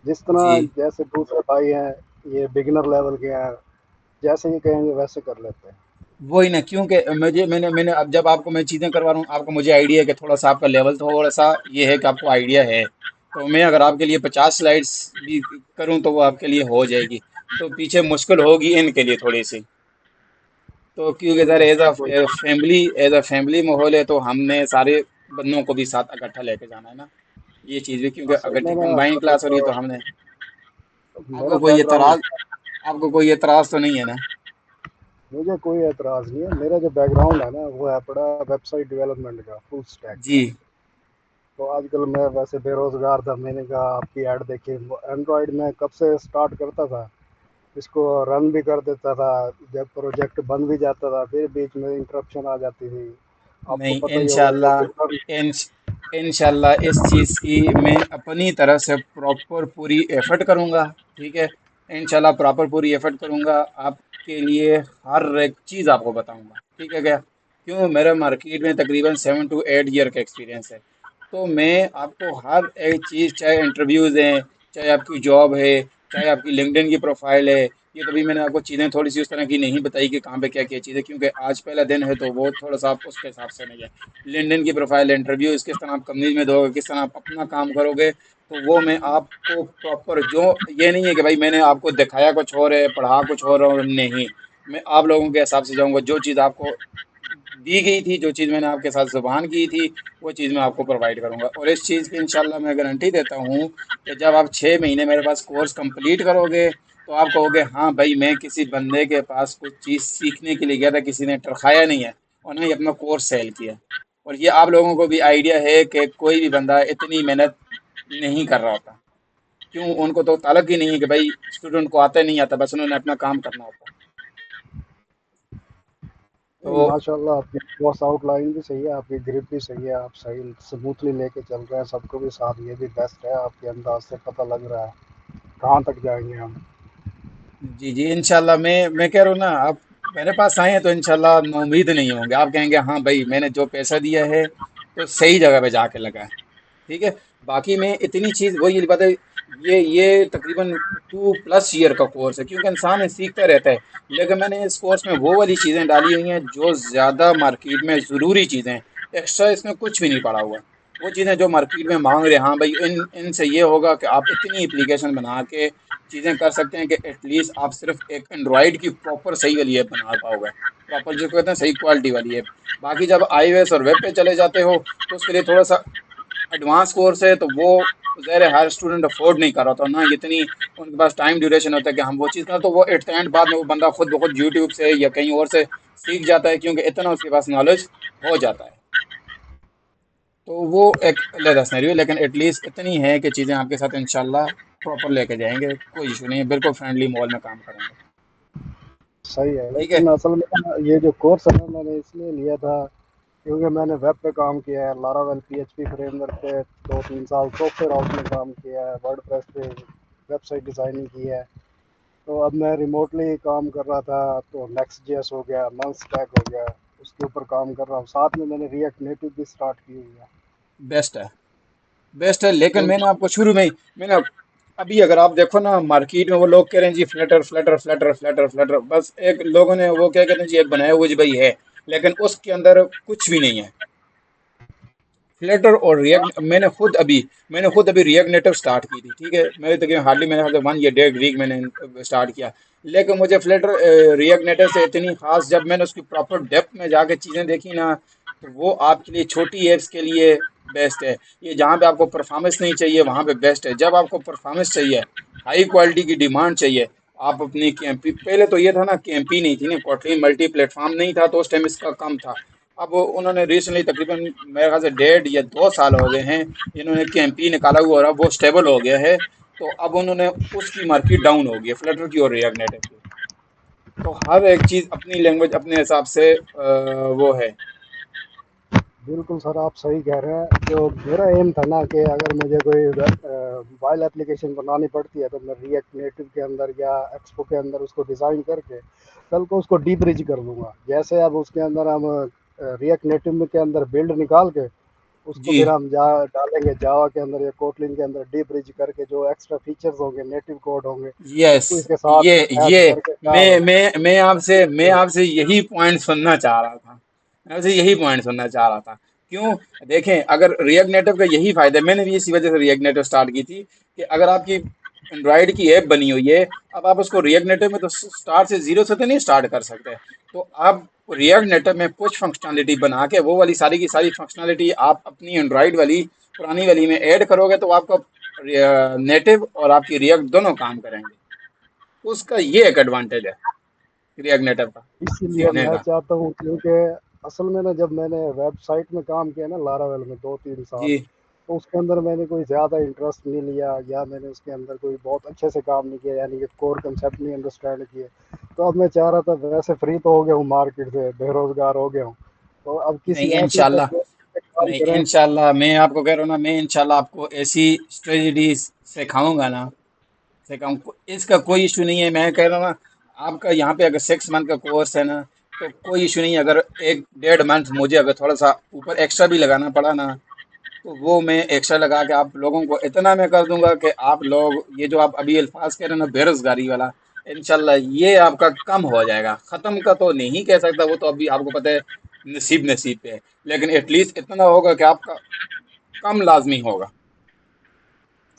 जिस तरह जी, जैसे दूसरे भाई हैं, ये बिगिनर लेवल के हैं, जैसे ही कहेंगे वैसे कर लेते हैं। वही ना, क्योंकि मुझे मैंने मैंने अब जब आपको मैं चीज़ें करवा रहा हूँ, आपको मुझे आइडिया है कि थोड़ा सा आपका लेवल थोड़ा सा ये है कि आपको आइडिया है। तो मैं अगर आपके लिए 50 स्लाइड्स भी करूँ तो वो आपके लिए हो जाएगी। तो पीछे मुश्किल होगी इनके लिए थोड़ी सी। तो क्योंकि कोई सर मसला कोई एज अ फैमिली माहौल है, तो हमने सारे बंदों को भी साथ इकट्ठा लेके जाना है ना, ये चीज़ भी, क्योंकि असल में अगर ना कंबाइन पहले क्लास हो रही तो है तो हमने, मेरा आपको कोई बैकग्राउंड, एतराज आपको कोई एतराज तो नहीं है ना? मुझे कोई एतराज़ नहीं है। मेरा जो बैकग्राउंड है ना वो है बड़ा वेबसाइट डेवलपमेंट का, फुल स्टैक जी। का। तो आजकल मैं वैसे बेरोज़गार था, मैंने कहा आपकी ऐड देखी। एंड्रॉयड में कब से स्टार्ट करता था, इसको रन भी कर देता था, जब प्रोजेक्ट बन भी जाता था फिर बीच में इंटरप्शन आ जाती थी। आपको नहीं, पता ही होगा जो कितना भी। इंशाल्लाह इस चीज़ की मैं अपनी तरफ से प्रॉपर पूरी एफर्ट करूँगा। ठीक है, इंशाल्लाह प्रॉपर पूरी एफर्ट करूँगा, आपके लिए हर एक चीज़ आपको बताऊँगा। ठीक है क्या? क्यों, मेरा मार्केट में तकरीबन 7 to 8 ईयर का एक्सपीरियंस है। तो मैं आपको हर एक चीज़, चाहे इंटरव्यूज़ हैं, चाहे आपकी जॉब है, चाहे आपकी लिंक्डइन की प्रोफाइल है, ये तो भी मैंने आपको चीज़ें थोड़ी सी उस तरह की नहीं बताई कि कहाँ पे क्या क्या चीज़ है, क्योंकि आज पहला दिन है तो वो थोड़ा सा आप उसके हिसाब से नहीं है। लिंक्डइन की प्रोफाइल, इंटरव्यूज़ किस तरह आप कंपनीज में दोगे, किस तरह आप अपना काम करोगे, तो वो मैं आपको प्रॉपर, जो ये नहीं है कि भाई मैंने आपको दिखाया कुछ और है, पढ़ा कुछ और नहीं, मैं आप लोगों के हिसाब से जाऊँगा। जो चीज़ आपको दी गई थी, जो चीज़ मैंने आपके साथ ज़ुबान की थी, वो चीज़ मैं आपको प्रोवाइड करूँगा। और इस चीज़ की इंशाल्लाह मैं गारंटी देता हूँ कि जब आप 6 महीने मेरे पास कोर्स कंप्लीट करोगे, तो आप कहोगे हाँ भाई, मैं किसी बंदे के पास कुछ चीज़ सीखने के लिए गया था, किसी ने टरखाया नहीं है और ना ही अपना कोर्स सेल किया। और ये आप लोगों को भी आइडिया है कि कोई भी बंदा इतनी मेहनत नहीं कर रहा होता। क्यों, उनको तो ताल्लुक ही नहीं है कि भाई स्टूडेंट को आता नहीं आता, बस उन्होंने अपना काम करना होता। नहीं, तो माशाल्लाह आपकी कोर्स आउटलाइन भी सही है, आपकी ग्रिप भी सही है, आप सही स्मूथली लेके चल रहे हैं सबको भी साथ। ये भी बेस्ट है, आपके अंदाज से पता लग रहा है कहाँ तक जाएंगे हम। जी जी, इंशाल्लाह मैं कह रहा हूँ ना, आप मेरे पास आए हैं तो इंशाल्लाह उम्मीद नहीं होंगे, आप कहेंगे हाँ भाई मैंने जो पैसा दिया है तो सही जगह पे जाके लगा है। ठीक है, बाकी मैं इतनी चीज़, वही बात है, ये तकरीबन 2+ ईयर का कोर्स है, क्योंकि इंसान है सीखता रहता है। लेकिन मैंने इस कोर्स में वो वाली चीज़ें डाली हुई हैं जो ज़्यादा मार्केट में ज़रूरी चीज़ें हैं। एक्स्ट्रा इसमें कुछ भी नहीं पड़ा हुआ। वो चीज़ें जो मार्केट में मांग रहे हैं, हाँ भाई इनसे ये होगा कि आप इतनी एप्लीकेशन बना के चीज़ें कर सकते हैं कि एटलीस्ट आप सिर्फ एक एंड्रॉयड की प्रॉपर सही वाली ऐप बना पाओगे, प्रॉपर जो कहते हैं सही क्वालिटी वाली ऐप। बाकी जब iOS और वेब पे चले जाते हो, तो उसके लिए थोड़ा सा एडवांस कोर्स है, तो वो ज़ाहिर है हर स्टूडेंट अफोर्ड नहीं कर रहा था ना, इतनी उनके पास टाइम ड्यूरेशन होता है कि हम वो चीज़ करें, तो वो एट द एंड बाद में वो बंदा खुद ब खुद यूट्यूब से या कहीं और से सीख जाता है, क्योंकि इतना उसके पास नॉलेज हो जाता है। तो वो एक अलग सिनेरियो है, लेकिन एटलीस्ट इतनी है कि चीज़ें आपके साथ इंशाल्लाह प्रॉपर लेके जाएंगे, कोई इशू नहीं है, बिल्कुल फ्रेंडली माहौल में काम करेंगे। सही है, ठीक है। लेकिन असल में ना ये जो कोर्स है ना मैंने इसलिए लिया था क्योंकि मैंने वेब पे काम किया है, लारावेल पीएचपी फ्रेमवर्क पे 2-3 साल सॉफ्टवेयर हाउस में काम किया है, वर्डप्रेस पे वेबसाइट डिज़ाइनिंग की है। तो अब मैं रिमोटली काम कर रहा था, तो नेक्स्ट जेएस हो गया, नल स्टैक हो गया, उसके ऊपर काम कर रहा हूँ। साथ में मैंने रिएक्ट नेटिव भी स्टार्ट की हुई है। बेस्ट है, बेस्ट है, लेकिन तो मैंने आपको शुरू में ही, मैंने अभी अगर आप देखो ना मार्केट में, वो लोग कह रहे हैं जी flutter flutter flutter flutter flutter, बस एक लोगों ने वो क्या कहते हैं जी एक बनाया हुआ जी भाई है, लेकिन उसके अंदर कुछ भी नहीं है। फ्लटर और रिएक्ट, मैंने खुद अभी रिएक्ट नेटिव स्टार्ट की थी। ठीक है, मेरे तक हार्डली मैंने 1 या 1.5 वीक मैंने स्टार्ट किया। लेकिन मुझे फ्लटर रिएक्ट नेटिव से इतनी खास, जब मैंने उसकी प्रॉपर डेप्थ में जाके चीज़ें देखी ना, तो वो आपके लिए छोटी एप्स के लिए बेस्ट है। ये जहाँ पे आपको परफॉर्मेंस नहीं चाहिए वहाँ पे बेस्ट है। जब आपको परफॉर्मेंस चाहिए, हाई क्वालिटी की डिमांड चाहिए, आप अपनी कैंपी, पहले तो ये था ना कैंपी नहीं थी ना, कोटली मल्टी प्लेटफॉर्म नहीं था, तो उस टाइम इसका कम था। अब उन्होंने रिसेंटली तकरीबन मेरे ख्याल से 1.5 या 2 साल हो गए हैं, इन्होंने कैंपी निकाला हुआ, और अब वो स्टेबल हो गया है। तो अब उन्होंने उसकी मार्केट डाउन हो गई है, फ्लटर की और रिएक्ट नेटिव की। तो हर एक चीज़ अपनी लैंग्वेज अपने हिसाब से वो है। बिल्कुल सर, आप सही कह रहे हैं। जो मेरा एम था ना कि अगर मुझे कोई मोबाइल एप्लीकेशन बनानी पड़ती है तो मैं रिएक्ट नेटिव के अंदर या एक्सपो के अंदर उसको डिज़ाइन करके कल को उसको डीब्रिज कर दूंगा। जैसे अब उसके अंदर हम रिएक्ट नेटिव में के अंदर बिल्ड निकाल के उसको जी। फिर हम जा डालेंगे जावा के अंदर या कोटलिन के अंदर, डीब्रिज करके जो एक्स्ट्रा फीचर्स होंगे, नेटिव कोड होंगे, यस। उसको इसके ये साथ ये ऐड करके काम। मैं आपसे यही पॉइंट सुनना चाह रहा था। मैं आपसे यही पॉइंट सुनना चाह रहा था। क्यों, देखें, अगर रिएक्ट नेटिव का यही फायदा है, मैंने भी इसी वजह से रिएक्ट नेटिव स्टार्ट की थी, कि अगर आपकी एंड्रॉयड की ऐप बनी हुई है, अब आप उसको रिएक्ट नेटिव में तो स्टार्ट से जीरो से तो नहीं स्टार्ट कर सकते। तो आप रिएक्ट नेटिव में पुश फंक्शनैलिटी बना के वो वाली सारी की सारी फंक्शनैलिटी आप अपनी एंड्रॉइड वाली पुरानी वाली में ऐड करोगे तो आपका नेटिव और आपकी रिएक्ट दोनों काम करेंगे। उसका ये एक एडवांटेज है रिएक्ट नेटिव का इसीलिए सीखने मैं का। चाहता हूँ, क्योंकि असल में ना जब मैंने वेबसाइट में काम किया ना लारावेल में 2-3 साल, जी तो उसके अंदर मैंने कोई ज़्यादा इंटरेस्ट नहीं लिया, या मैंने उसके अंदर कोई बहुत अच्छे से काम नहीं किया, यानी कि कोर कंसेप्ट नहीं अंडरस्टैंड किए। तो अब मैं चाह रहा था, वैसे फ्री तो हो गया हूँ मार्केट से, बेरोजगार हो गया हूँ, तो अब नहीं किसी ऐसी इंशाल्लाह, टेक्नोलॉजी पे काम नहीं करें। इंशाल्लाह मैं आपको कह रहा हूँ ना, मैं इंशाल्लाह आपको ऐसी स्ट्रेटजीज सिखाऊंगा ना, सिखाऊं। इसका कोई इशू नहीं है। मैं कह रहा हूँ ना, आपका यहाँ पे अगर 6 मंथ का कोर्स है ना, तो कोई इशू नहीं है। अगर 1 डेढ़ मंथ मुझे अगर थोड़ा सा ऊपर एक्स्ट्रा भी लगाना पड़ा ना, तो वो मैं एक्स्ट्रा लगा के आप लोगों को इतना मैं कर दूंगा कि आप लोग ये जो आप अभी अल्फाज कह रहे हैं ना बेरोजगारी वाला, इंशाल्लाह ये आपका कम हो जाएगा। खत्म का तो नहीं कह सकता, वो तो अभी आपको पता है नसीब नसीब पे है, लेकिन एटलीस्ट इतना होगा कि आपका कम लाजमी होगा,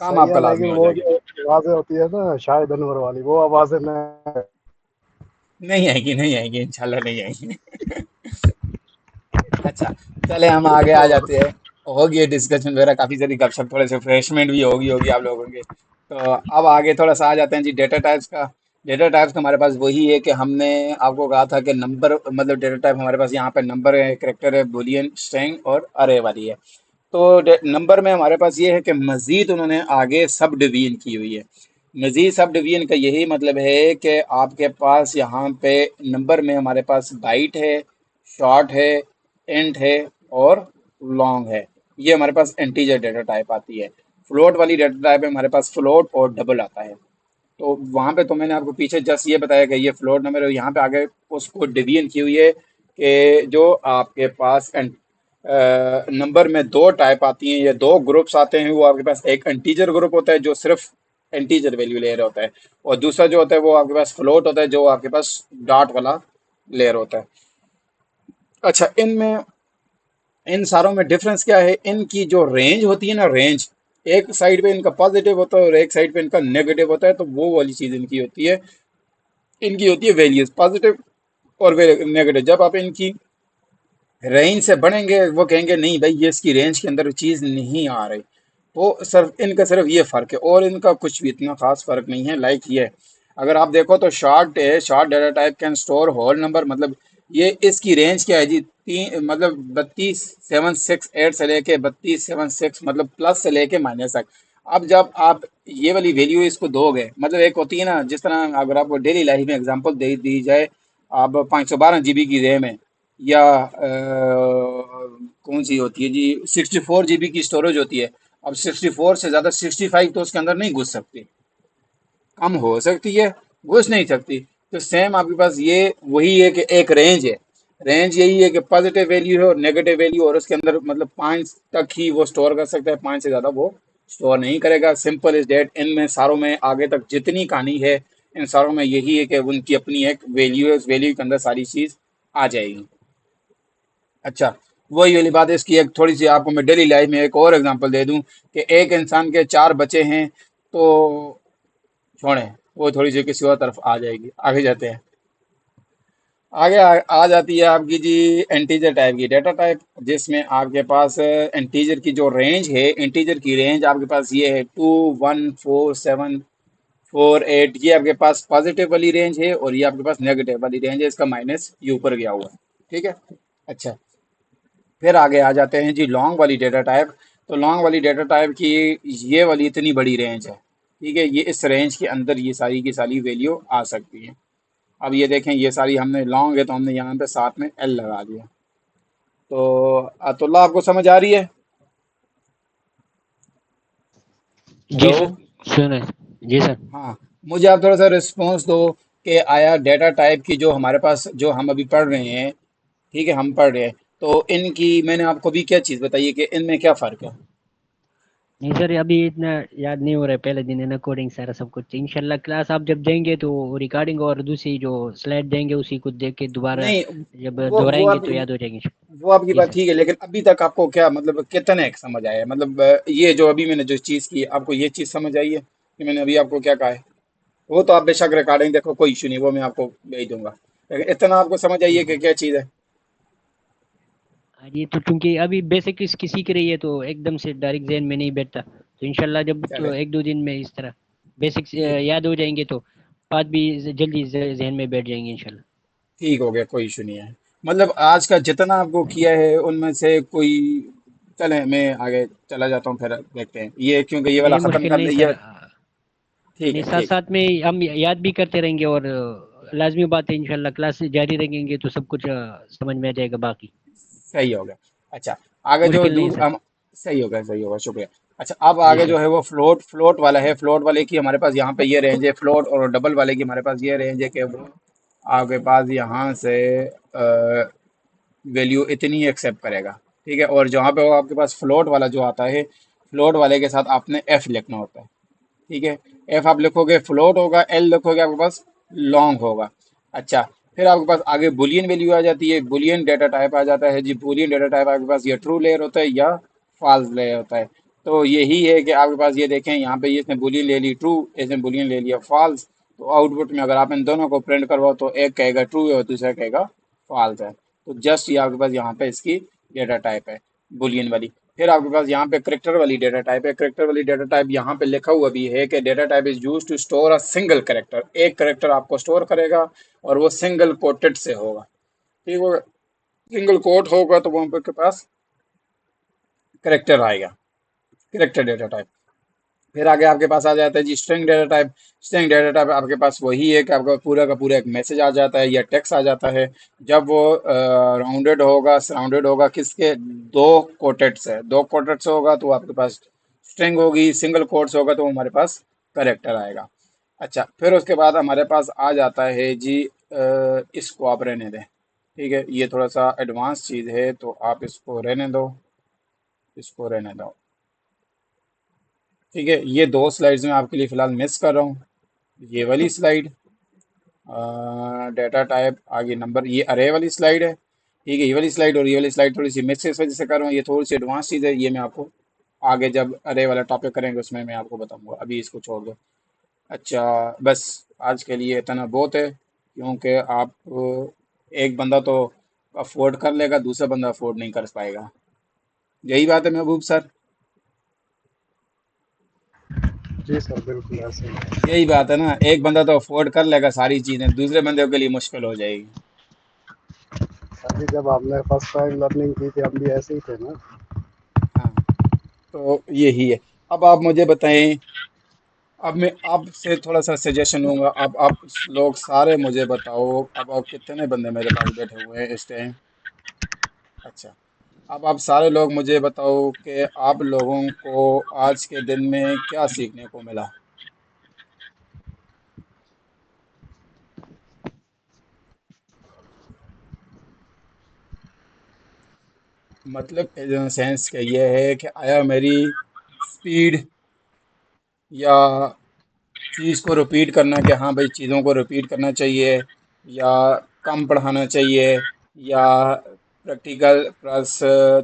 काम सही आपका है, लाजमी लेकिन हो वो जाएगी। जो आवाज़ें होती है ना शायद अनवर वाली, वो आवाज़ें मैं नहीं आएगी, नहीं आएगी, इंशाल्लाह नहीं आएगी। अच्छा, चले हम आगे आ तो जाते हैं। होगी ये डिस्कशन वगैरह काफ़ी सारी गपशप, थोड़े से रिफ्रेशमेंट भी होगी होगी आप लोगों के। तो अब आगे थोड़ा सा आ जाते हैं जी डेटा टाइप्स का। डेटा टाइप्स का हमारे पास वही है कि हमने आपको कहा था कि नंबर, मतलब डेटा टाइप हमारे पास यहाँ पे नंबर है, करेक्टर है, बुलियन, स्ट्रिंग और अरे वाली है। तो नंबर में हमारे पास ये है कि मजीद उन्होंने आगे सब डिवीजन की हुई है। मजीद सब डिवीजन का यही मतलब है कि आपके पास यहाँ पे नंबर में हमारे पास बाइट है, शॉर्ट है, इंट है और लॉन्ग है। ये हमारे पास इंटीजर डेटा टाइप आती है। फ्लोट वाली डेटा टाइप में हमारे पास फ्लोट और डबल आता है। तो वहाँ पे तो मैंने आपको पीछे जस्ट ये बताया कि ये फ्लोट नंबर है। यहाँ पे आगे उसको डिवीजन की हुई है कि जो आपके पास नंबर में दो टाइप आती हैं या दो ग्रुप्स आते हैं। वो आपके पास एक इंटीजर ग्रुप होता है जो सिर्फ इंटीजर वैल्यू ले रहा होता है, और दूसरा जो होता है वो आपके पास फ्लोट होता है जो आपके पास डॉट वाला लेयर होता है। अच्छा, इनमें इन सारों में डिफरेंस क्या है? इनकी जो रेंज होती है ना, रेंज, एक साइड पे इनका पॉजिटिव होता है और एक साइड पे इनका नेगेटिव होता है। तो वो वाली चीज इनकी होती है, इनकी होती है वैल्यूज पॉजिटिव और नेगेटिव। जब आप इनकी रेंज से बढ़ेंगे, वो कहेंगे नहीं भाई ये इसकी रेंज के अंदर चीज नहीं आ रही। तो सिर्फ ये फर्क है, और इनका कुछ भी इतना खास फर्क नहीं है। लाइक ये अगर आप देखो तो शॉर्ट है, short data type can store whole number, मतलब ये इसकी रेंज क्या है जी? तीन मतलब 32 768 से लेके 32 76, मतलब प्लस से लेके माइनस तक। अब जब आप ये वाली वैल्यू इसको दोगे, मतलब एक होती है ना, जिस तरह अगर आपको डेली लाइफ में एग्जांपल दे दी जाए, आप 512 GB की रैम है, या कौन सी होती है जी, 64 GB की स्टोरेज होती है। अब 64 से ज़्यादा 65 तो उसके अंदर नहीं घुस सकती, कम हो सकती है, घुस नहीं सकती। तो सेम आपके पास ये वही है कि एक रेंज है। रेंज यही है कि पॉजिटिव वैल्यू है और नेगेटिव वैल्यू, और उसके अंदर मतलब 5 तक ही वो स्टोर कर सकता है, 5 से ज़्यादा वो स्टोर नहीं करेगा। Simple is date. इनमें सारों में आगे तक जितनी कहानी है, इन सारों में यही है कि उनकी अपनी एक वैल्यू है, उस वैल्यू के अंदर सारी चीज़ आ जाएगी। अच्छा, वही वाली बात है इसकी। एक थोड़ी सी आपको मैं डेली लाइफ में एक और एग्जांपल दे दूं कि एक इंसान के 4 बच्चे हैं, तो छोड़ें, वो थोड़ी सी किसी और तरफ आ जाएगी। आगे जाते हैं। आगे आ जाती है आपकी जी इंटीजर टाइप की डेटा टाइप, जिसमें आपके पास इंटीजर की जो रेंज है, इंटीजर की रेंज आपके पास ये है 2 1 4 7 4 8। ये आपके पास पॉजिटिव वाली रेंज है और ये आपके पास नेगेटिव वाली रेंज है। इसका माइनस ये ऊपर गया हुआ है, ठीक है। अच्छा, फिर आगे आ जाते हैं जी लॉन्ग वाली डेटा टाइप। तो लॉन्ग वाली डेटा टाइप की ये वाली इतनी बड़ी रेंज है, ठीक है। ये इस रेंज के अंदर ये सारी की सारी वैल्यू आ सकती है। अब ये देखें, ये सारी हमने लॉन्ग है तो हमने यहाँ पे साथ में एल लगा दिया। तो अतुल्ला आपको समझ आ रही है? जी हेलो। सर, सुन रहे जी सर। हाँ, मुझे आप थोड़ा सा रिस्पॉन्स दो कि आया डेटा टाइप की जो हमारे पास जो हम अभी पढ़ रहे हैं, ठीक है, हम पढ़ रहे हैं, तो इनकी मैंने आपको भी क्या चीज़ बताई है कि इनमें क्या फ़र्क है? नहीं सर, अभी इतना याद नहीं हो रहा है, पहले दिन है ना, कोडिंग सारा सब कुछ। इंशाल्लाह क्लास आप जब देंगे तो रिकॉर्डिंग और दूसरी जो स्लाइड देंगे उसी को देख के दोबारा नहीं, जब वो दोहराएंगे आप तो याद हो जाएगी। वो आपकी जी बात सर। ठीक है, लेकिन अभी तक आपको क्या मतलब कितने समझ आया है? मतलब ये जो अभी मैंने जो चीज़ की, आपको ये चीज़ समझ आई है कि मैंने अभी आपको क्या कहा है? वो तो आप बेशक रिकॉर्डिंग देखो, कोई इशू नहीं, वो मैं आपको भेज दूंगा। इतना आपको समझ आइए कि क्या चीज़ है। हाँ, ये तो क्योंकि अभी बेसिक इसकी सीख रही है तो एकदम से डायरेक्ट जहन में नहीं बैठता, तो इंशाल्लाह जब तो चले, एक दो दिन में इस तरह बेसिक्स ठीक याद हो जाएंगे तो बात भी जल्दी जहन में बैठ जाएंगे इंशाल्लाह। ठीक हो गया, कोई इशू नहीं है। मतलब आज का जितना आपको किया है उनमें से कोई, चले मैं आगे चला जाता हूँ, फिर देखते हैं ये, क्योंकि ये वाला नहीं ख़त्म मुश्किल कर नहीं लिया। सर, ठीक नहीं है, साथ ठीक है, साथ में हम याद भी करते रहेंगे और लाजमी बात है इंशाल्लाह क्लास जारी रखेंगे तो सब कुछ समझ में आ जाएगा बाकी। सही हो गया। अच्छा, आगे जो मुश्किल नहीं है सर। हम, सही होगा, शुक्रिया। अच्छा, अब जी आगे जो सर। है वो फ्लोट फ्लोट वाला है। फ्लोट वाले की हमारे पास यहाँ पे ये रेंज है, फ्लोट और डबल वाले की हमारे पास ये रेंज है कि वो आपके पास यहाँ से वैल्यू इतनी एक्सेप्ट करेगा। ठीक है, और जहाँ पे वो आपके पास फ्लोट वाला जो आता है, फ्लोट वाले के साथ आपने एफ लिखना होता है। ठीक है, एफ आप लिखोगे फ्लोट होगा, एल लिखोगे आपके पास लॉन्ग होगा। अच्छा, फिर आपके पास आगे बुलियन वैल्यू आ जाती है, बुलियन डेटा टाइप आ जाता है जी। बुलियन डेटा टाइप आपके पास या ट्रू लेयर होता है या फॉल्स लेयर होता है। तो यही है कि आपके पास ये देखें, यहाँ पे इसने बुलियन ले ली ट्रू, इसने बुलियन ले लिया फॉल्स। तो आउटपुट में अगर आप इन दोनों को प्रिंट करवाओ तो एक कहेगा ट्रू है और दूसरा कहेगा फॉल्स है। तो जस्ट ये आपके पास यहाँ पे इसकी डेटा टाइप है, बुलियन वाली। फिर आपके पास यहाँ पे करेक्टर वाली डेटा टाइप है। करेक्टर वाली डेटा टाइप यहाँ पे लिखा हुआ भी है कि data type is use to store a single character. एक करेक्टर आपको स्टोर करेगा और वो सिंगल कोटेड से होगा। ठीक होगा, सिंगल कोट होगा तो वो आपके पास करेक्टर आएगा, करेक्टर डेटा टाइप। फिर आगे आपके पास आ जाता है जी string data type. String data type आपके पास वही है कि आपका पूरा का पूरा एक मैसेज आ जाता है या टेक्स्ट आ जाता है। जब वो राउंडेड होगा, सराउंडेड होगा किसके, दो कोटेड से, दो कोटेड से होगा तो आपके पास स्ट्रिंग होगी, सिंगल कोट्स होगा तो हमारे पास करेक्टर आएगा। अच्छा, फिर उसके बाद हमारे पास आ जाता है जी इसको आप रहने दें। ठीक है, ये थोड़ा सा एडवांस चीज़ है तो आप इसको रहने दो, इसको रहने दो। ठीक है, ये दो स्लाइड्स में आपके लिए फ़िलहाल मिस कर रहा हूँ। ये वाली स्लाइड, डेटा टाइप आगे नंबर, ये अरे वाली स्लाइड है। ठीक है, ये वाली स्लाइड और ये वाली स्लाइड थोड़ी सी मिस इस वजह से कर रहा हूँ, ये थोड़ी सी एडवांस चीज़ है, ये मैं आपको आगे जब अरे वाला टॉपिक करेंगे उसमें मैं आपको बताऊंगा, अभी इसको छोड़ दो। अच्छा, बस आज के लिए इतना बहुत है, क्योंकि आप एक बंदा तो अफोर्ड कर लेगा, दूसरा बंदा अफोर्ड नहीं कर पाएगा। यही बात है महबूब सर, जी सर, बिल्कुल ऐसे ही। यही बात है ना, एक बंदा तो अफोर्ड कर लेगा सारी चीज़ें, दूसरे बंदे के लिए मुश्किल हो जाएगी। अभी जब आपने फर्स्ट टाइम लर्निंग की थी हम भी ऐसे ही थे ना। हाँ, तो यही है। अब आप मुझे बताएं, अब मैं आपसे थोड़ा सा सजेशन लूंगा। अब आप लोग सारे मुझे बताओ, अब आप कितने बंदे मेरे पास बैठे हुए हैं इस टाइम। अच्छा, अब आप सारे लोग मुझे बताओ कि आप लोगों को आज के दिन में क्या सीखने को मिला। मतलब सेंस का ये है कि आया मेरी स्पीड या चीज़ को रिपीट करना, कि हाँ भाई चीज़ों को रिपीट करना चाहिए, या कम पढ़ाना चाहिए, या प्रैक्टिकल प्लस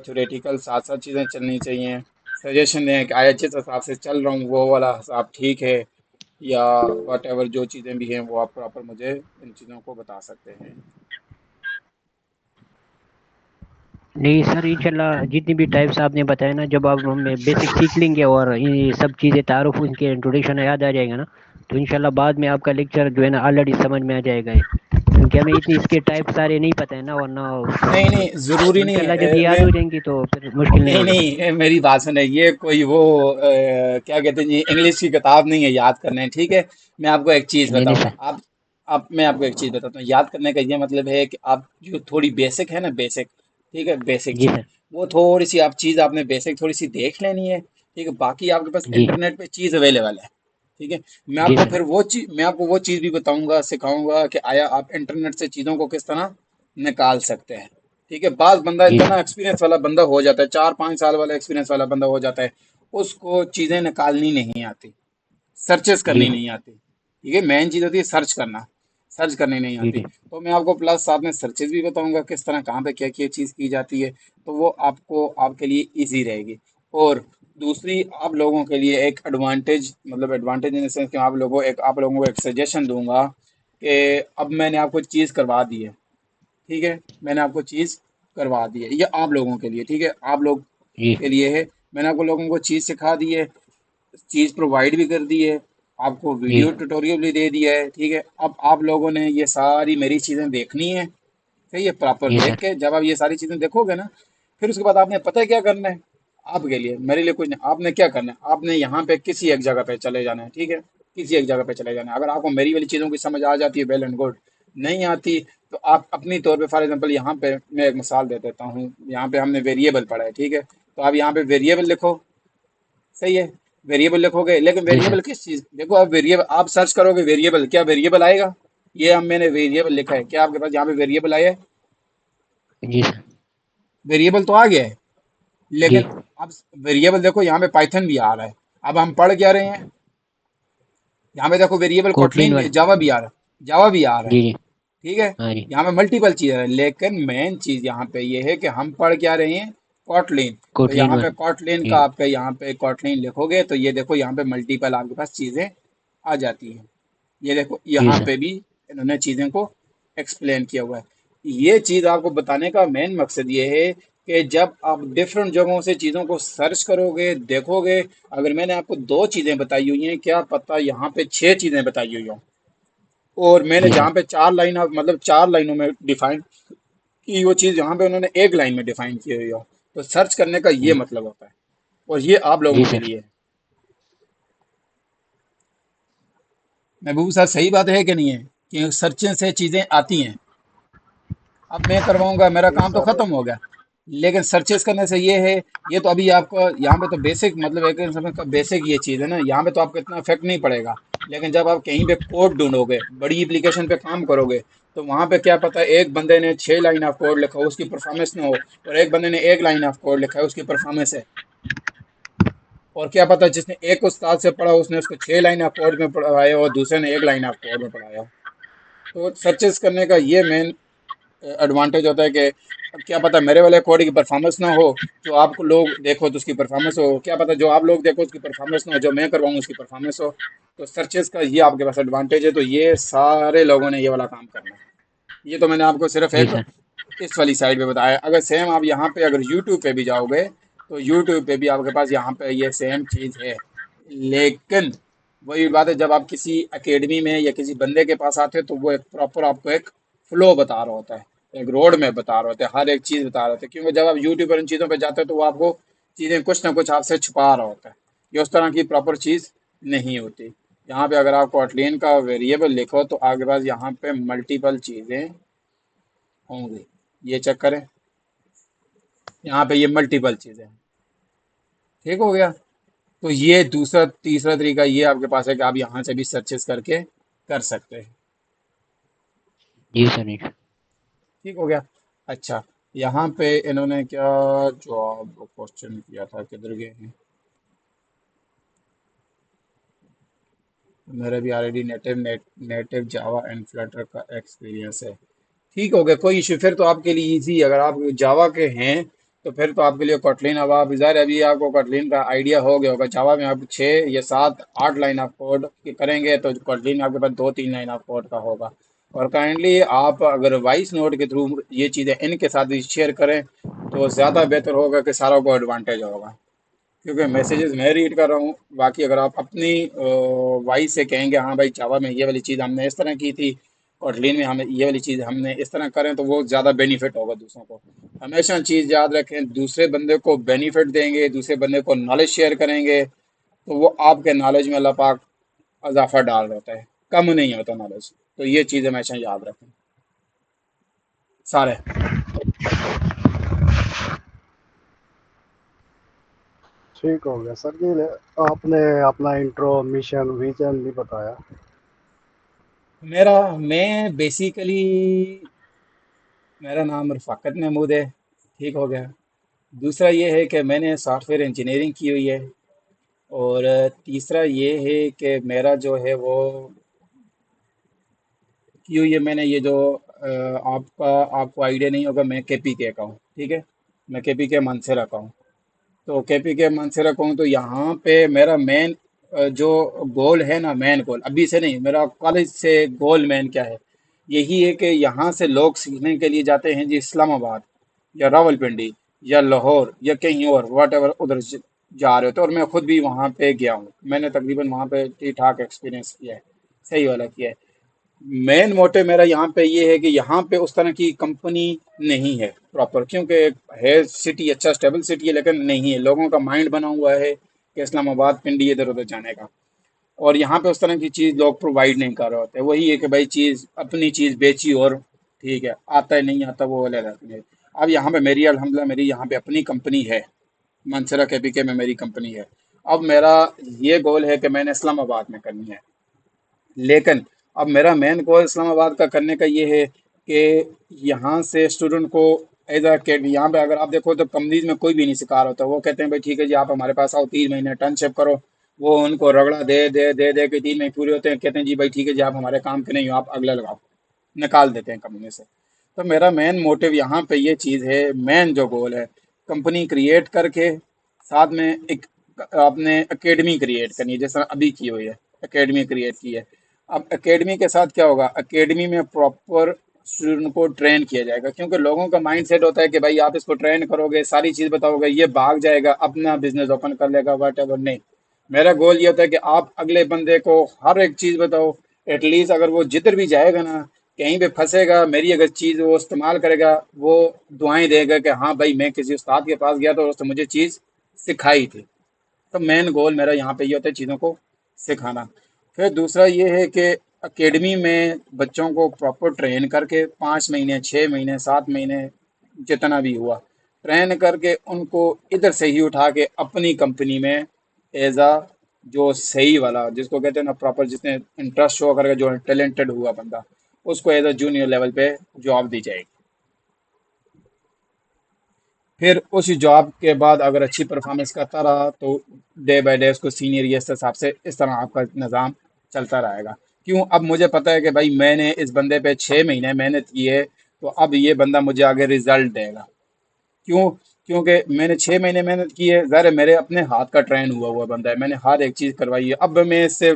थ्योरेटिकल साथ साथ चीज़ें चलनी चाहिए। सजेशन दें कि आया जिस हिसाब से चल रहा हूँ वो वाला हिसाब ठीक है, या वट एवर जो चीज़ें भी हैं वो आप प्रॉपर मुझे इन चीज़ों को बता सकते हैं। नहीं सर इंशाल्लाह जितनी भी टाइप्स आपने बताया ना, जब आप हमें बेसिक सीख लेंगे और ये सब चीज़ें तारुफ उनके इंट्रोडक्शन याद आ जाएगा ना, तो इंशाल्लाह बाद में आपका लेक्चर जो है ना ऑलरेडी समझ में आ जाएगा ये। क्योंकि हमें इतनी इसके टाइप सारे नहीं पता है ना, और ना नहीं नहीं, ज़रूरी नहीं इंशाल्लाह जब है। ये याद मैं, हो जाएंगी तो फिर मुश्किल नहीं नहीं होगा। नहीं, मेरी बात सुने, ये कोई वो क्या कहते हैं जी, इंग्लिश की किताब नहीं है याद करने। ठीक है, मैं आपको एक चीज़ नहीं नहीं बताऊंगा। सर। आप मैं आपको एक चीज़ बताता हूँ, याद करने का ये मतलब है कि आप जो थोड़ी बेसिक है ना, बेसिक, ठीक है, बेसिक जी चीज़, सर। वो थोड़ी सी आप चीज़ आपने बेसिक थोड़ी सी देख लेनी है। ठीक है, बाकी आपके पास जी इंटरनेट पे चीज़ अवेलेबल है। ठीक है, जी सर। मैं आपको वो चीज़ भी बताऊंगा, सिखाऊंगा कि आया आप इंटरनेट से चीज़ों को किस तरह निकाल सकते हैं। ठीक है, बाज बंदा जी इतना सर। एक्सपीरियंस वाला बंदा हो जाता है, 4-5 साल वाला एक्सपीरियंस वाला बंदा हो जाता है, उसको चीज़ें निकालनी नहीं आती, सर्चेस जी करनी नहीं आती। ठीक है, मेन चीज़ होती है सर्च करना, सर्च करनी नहीं जी आती। जी तो मैं आपको प्लस साथ में सर्चेस भी बताऊंगा किस तरह कहाँ पे क्या क्या चीज़ की जाती है, तो वो आपको आपके लिए इजी रहेगी। और दूसरी आप लोगों के लिए एक एडवांटेज, मतलब एडवांटेज इन द सेंस कि आप लोगों को एक सजेशन दूंगा कि अब मैंने आपको चीज़ करवा दी है, ठीक है, मैंने आपको चीज़ करवा दी है, ये आप लोगों के लिए, ठीक है, आप लोग जी के लिए है। मैंने आपको लोगों को चीज़ सिखा दी है, चीज़ प्रोवाइड भी कर दी है, आपको जी वीडियो ट्यूटोरियल भी दे दिया है, ठीक है। अब आप लोगों ने ये सारी मेरी चीज़ें देखनी है, सही है, प्रॉपर जी देख सर। के जब आप ये सारी चीज़ें देखोगे ना, फिर उसके बाद आपने पता है क्या करना है आपके लिए, मेरे लिए कुछ नहीं, आपने क्या करना है, आपने यहाँ पे किसी एक जगह पे चले जाना है, ठीक है, किसी एक जगह पे चले जाना है। अगर आपको मेरी वाली चीज़ों की समझ आ जाती है, वेल एंड गुड, नहीं आती तो आप अपनी तौर पे, फॉर एग्जांपल यहाँ पे मैं एक मिसाल दे देता हूँ, यहाँ पे हमने वेरिएबल पढ़ा है, ठीक है, तो आप यहाँ पे वेरिएबल लिखो, सही है, वेरिएबल लिखोगे, लेकिन जी सर। वेरिएबल किस चीज़, देखो आप वेरिएबल आप सर्च करोगे वेरिएबल, क्या वेरिएबल आएगा, ये हम मैंने वेरिएबल लिखा है, क्या आपके पास यहाँ पे वेरिएबल आया है, जी सर। वेरिएबल तो आ गया है, जी लेकिन अब वेरिएबल देखो यहाँ पे पाइथन भी आ रहा है, अब हम पढ़ क्या रहे हैं, यहाँ पे देखो वेरिएबल कोटलिन कोटलिन भी, वाला। जावा भी आ रहा है, जावा भी आ रहा है, जी जी। ठीक है, हाँ जी। यहाँ पे मल्टीपल चीज़ है, लेकिन मेन चीज़ यहाँ पे ये है कि हम पढ़ क्या रहे हैं, कॉटलिन। तो कोटलिन यहाँ पे वाला। कॉटलिन जी का आपका यहाँ पे कॉटलिन लिखोगे तो ये देखो यहाँ पे मल्टीपल आपके पास चीज़ें आ जाती हैं, ये देखो जी यहाँ सर। पे भी इन्होंने चीज़ों को एक्सप्लेन किया हुआ है। ये चीज़ आपको बताने का मेन मकसद ये है कि जब आप डिफरेंट जगहों से चीज़ों को सर्च करोगे, देखोगे, अगर मैंने आपको 2 चीज़ें बताई हुई हैं, क्या पता यहाँ पे 6 चीज़ें बताई हुई हों, और मैंने जी सर। जहाँ पे 4 लाइन, मतलब 4 लाइनों में डिफाइन की वो चीज़, यहाँ पे उन्होंने एक लाइन में डिफाइन की हुई हो, तो सर्च करने का ये जी मतलब होता है, और ये आप जी लोगों के सर। लिए है। महबूब साहब सही बात है कि नहीं है, कि सर्चिंग से चीज़ें आती हैं, अब मैं करवाऊंगा मेरा जी काम तो सर। खत्म हो गया, लेकिन सर्चेस करने से ये है, ये तो अभी आपको यहाँ पे तो बेसिक, मतलब एक समय का बेसिक ये चीज़ है ना, यहाँ पे तो आपको इतना इफेक्ट नहीं पड़ेगा, लेकिन जब आप कहीं पे कोड ढूंढोगे, बड़ी एप्लीकेशन पे काम करोगे, तो वहां पे क्या पता एक बंदे ने 6 लाइन ऑफ कोड लिखा हो, उसकी परफॉर्मेंस ना हो, और एक बंदे ने एक लाइन ऑफ कोड लिखा है, उसकी परफॉर्मेंस है, और क्या पता जिसने एक उस्ताद से पढ़ा उसने उसको 6 लाइन ऑफ कोड में पढ़ाया और दूसरे ने एक लाइन ऑफ कोड में पढ़ाया हो। तो सर्चेस करने का ये मेन एडवांटेज होता है कि क्या पता मेरे वाले कोड की परफॉर्मेंस ना हो, जो आपको लोग देखो तो उसकी परफॉर्मेंस हो, क्या पता जो आप लोग देखो उसकी परफॉर्मेंस ना हो, जो मैं करवाऊँ उसकी परफॉर्मेंस हो। तो सर्चेस का ये आपके पास एडवांटेज है, तो ये सारे लोगों ने ये वाला काम करना है। ये तो मैंने आपको सिर्फ जी एक सर। इस वाली साइड पे बताया, अगर सेम आप यहाँ पे अगर यूट्यूब पे भी जाओगे, तो यूट्यूब पे भी आपके पास यहाँ पे ये सेम चीज़ है, लेकिन वही बात है, जब आप किसी एकेडमी में या किसी बंदे के पास आते हो तो वो एक प्रॉपर आपको एक फ्लो बता रहा होता है, एक रोड मैप बता रहा होता है, हर एक चीज़ बता रहा होता है, क्योंकि जब आप यूट्यूब पर इन चीज़ों पे जाते हो तो वो आपको चीज़ें कुछ ना कुछ आपसे छुपा रहा होता है, ये उस तरह की प्रॉपर चीज़ नहीं होती। यहाँ पे अगर आप कॉटलिन का वेरिएबल लिखो तो आपके पास यहाँ पे मल्टीपल चीज़ें होंगी, ये चेक करें, यहाँ पे ये मल्टीपल चीज़ें हैं, ठीक हो गया। तो ये दूसरा तीसरा तरीका ये आपके पास है कि आप यहाँ से भी सर्चेस करके कर सकते हैं, जी सर। जी ठीक हो गया। अच्छा, यहाँ पे इन्होंने क्या जवाब क्वेश्चन किया था, किधर गए हैं, मेरा भी already native Java and Flutter का एक्सपीरियंस है, ठीक हो गया, कोई इशू, फिर तो आपके लिए इजी, अगर आप जावा के हैं तो फिर तो आपके लिए कोटलिन, अब आप ज़ाहिर है अभी आपको कोटलिन का आइडिया हो गया होगा, जावा में आप 6 या 7 8 लाइन ऑफ कोड करेंगे तो कोटलिन में आपके पास 2 3 लाइन ऑफ कोड का होगा। और काइंडली आप अगर वॉइस नोट के थ्रू ये चीज़ें इनके साथ भी शेयर करें तो ज़्यादा बेहतर होगा, कि सारों को एडवांटेज होगा, क्योंकि मैसेजेस मैं रीड कर रहा हूँ, बाकी अगर आप अपनी वॉइस से कहेंगे हाँ भाई जावा में ये वाली चीज़ हमने इस तरह की थी, और लीन में हमें ये वाली चीज़ हमने इस तरह करें, तो वो ज़्यादा बेनिफिट होगा दूसरों को। हमेशा चीज़ याद रखें, दूसरे बंदे को बेनिफिट देंगे, दूसरे बंदे को नॉलेज शेयर करेंगे, तो वो आपके नॉलेज में अल्लाह पाक इजाफा डाल रहा होता है, कम नहीं होता नॉलेज। तो ये चीज़ हमेशा याद रखें सारे। ठीक हो गया सर जी। आपने अपना इंट्रो, मिशन, विजन भी बताया। मेरा मैं बेसिकली मेरा नाम रफ़ाकत महमूद है, ठीक हो गया। दूसरा ये है कि मैंने सॉफ्टवेयर इंजीनियरिंग की हुई है, और तीसरा ये है कि मेरा जो है वो की हुई है, मैंने ये जो आपका आपको आइडिया नहीं होगा, मैं केपीके का हूँ, ठीक है, मैं केपीके मानसेरा का हूँ। तो केपीके मानसेरा का हूँ, तो यहाँ पे मेरा मेन जो गोल है ना, मेन गोल अभी से नहीं, मेरा कॉलेज से गोल मेन क्या है, यही है कि यहाँ से लोग सीखने के लिए जाते हैं जी इस्लामाबाद या रावलपिंडी या लाहौर या कहीं और, वाट एवर उधर जा रहे होते, और मैं खुद भी वहाँ पे गया हूँ, मैंने तकरीबन वहाँ पे ठीक ठाक एक्सपीरियंस किया है, सही वाला किया है। मेन मोटिव मेरा यहाँ पे ये है कि यहाँ पे उस तरह की कंपनी नहीं है प्रॉपर, क्योंकि है सिटी अच्छा स्टेबल सिटी है, लेकिन नहीं है, लोगों का माइंड बना हुआ है कि इस्लामाबाद पिंडी इधर उधर जाने का, और यहाँ पे उस तरह की चीज़ लोग प्रोवाइड नहीं कर रहे होते। वही है कि भाई चीज़ अपनी चीज़ बेची और ठीक है, आता है नहीं आता वो अलग रहती है। अब यहाँ पे मेरी अल्हम्दुलिल्लाह मेरी यहाँ पे अपनी कंपनी है, मंसरा केपीके में मेरी कंपनी है। अब मेरा ये गोल है कि मैंने इस्लामाबाद में करनी है, लेकिन अब मेरा मेन गोल इस्लामाबाद का करने का ये है कि यहाँ से स्टूडेंट को एज अ कैड, यहाँ पे अगर आप देखो तो कंपनीज में कोई भी नहीं सिखा रहा होता, वो कहते हैं भाई ठीक है जी आप हमारे पास आओ 3 महीने इंटर्नशिप करो, वो उनको रगड़ा दे दे के 3 महीने पूरे होते हैं, कहते हैं जी भाई ठीक है जी आप हमारे काम के नहीं हो, आप अगले लगाओ, निकाल देते हैं कंपनी से। तो मेरा मेन मोटिव यहाँ पे ये चीज़ है, मेन जो गोल है, कंपनी क्रिएट करके साथ में एक आपने एकेडमी क्रिएट करनी है, जैसा अभी की हुई है, एकेडमी क्रिएट की है। अब एकेडमी के साथ क्या होगा, एकेडमी में प्रॉपर स्टूडेंट को ट्रेन किया जाएगा, क्योंकि लोगों का माइंड सेट होता है कि भाई आप इसको ट्रेन करोगे, सारी चीज़ बताओगे, ये भाग जाएगा अपना बिजनेस ओपन कर लेगा, वट एवर। नहीं, मेरा गोल ये होता है कि आप अगले बंदे को हर एक चीज़ बताओ, एटलीस्ट अगर वो जिधर भी जाएगा ना, कहीं पे फंसेगा, मेरी अगर चीज़ वो इस्तेमाल करेगा, वो दुआएं देगा कि हाँ भाई मैं किसी उस्ताद के पास गया तो उसने मुझे चीज़ सिखाई थी। तो मेन गोल मेरा यहाँ पे ये होता है चीज़ों को सिखाना। फिर दूसरा ये है कि एकेडमी में बच्चों को प्रॉपर ट्रेन करके 5 महीने 6 महीने 7 महीने जितना भी हुआ, ट्रेन करके उनको इधर से ही उठा के अपनी कंपनी में एज अ जो सही वाला जिसको कहते हैं ना प्रॉपर, जिसने इंटरेस्ट शो करके जो टैलेंटेड हुआ बंदा, उसको एज अ जूनियर लेवल पे जॉब दी जाएगी। फिर उस जॉब के बाद अगर अच्छी परफॉर्मेंस करता रहा तो डे बाय डे उसको सीनियर, ये इस हिसाब से इस तरह आपका निज़ाम चलता रहेगा। क्यों, अब मुझे पता है कि भाई मैंने इस बंदे पे 6 महीने मेहनत की है, तो अब ये बंदा मुझे आगे रिजल्ट देगा। क्यों, क्योंकि मैंने 6 महीने मेहनत की है, ज़ाहिर है मेरे अपने हाथ का ट्रेन हुआ हुआ बंदा है, मैंने हर एक चीज़ करवाई है, अब मैं इससे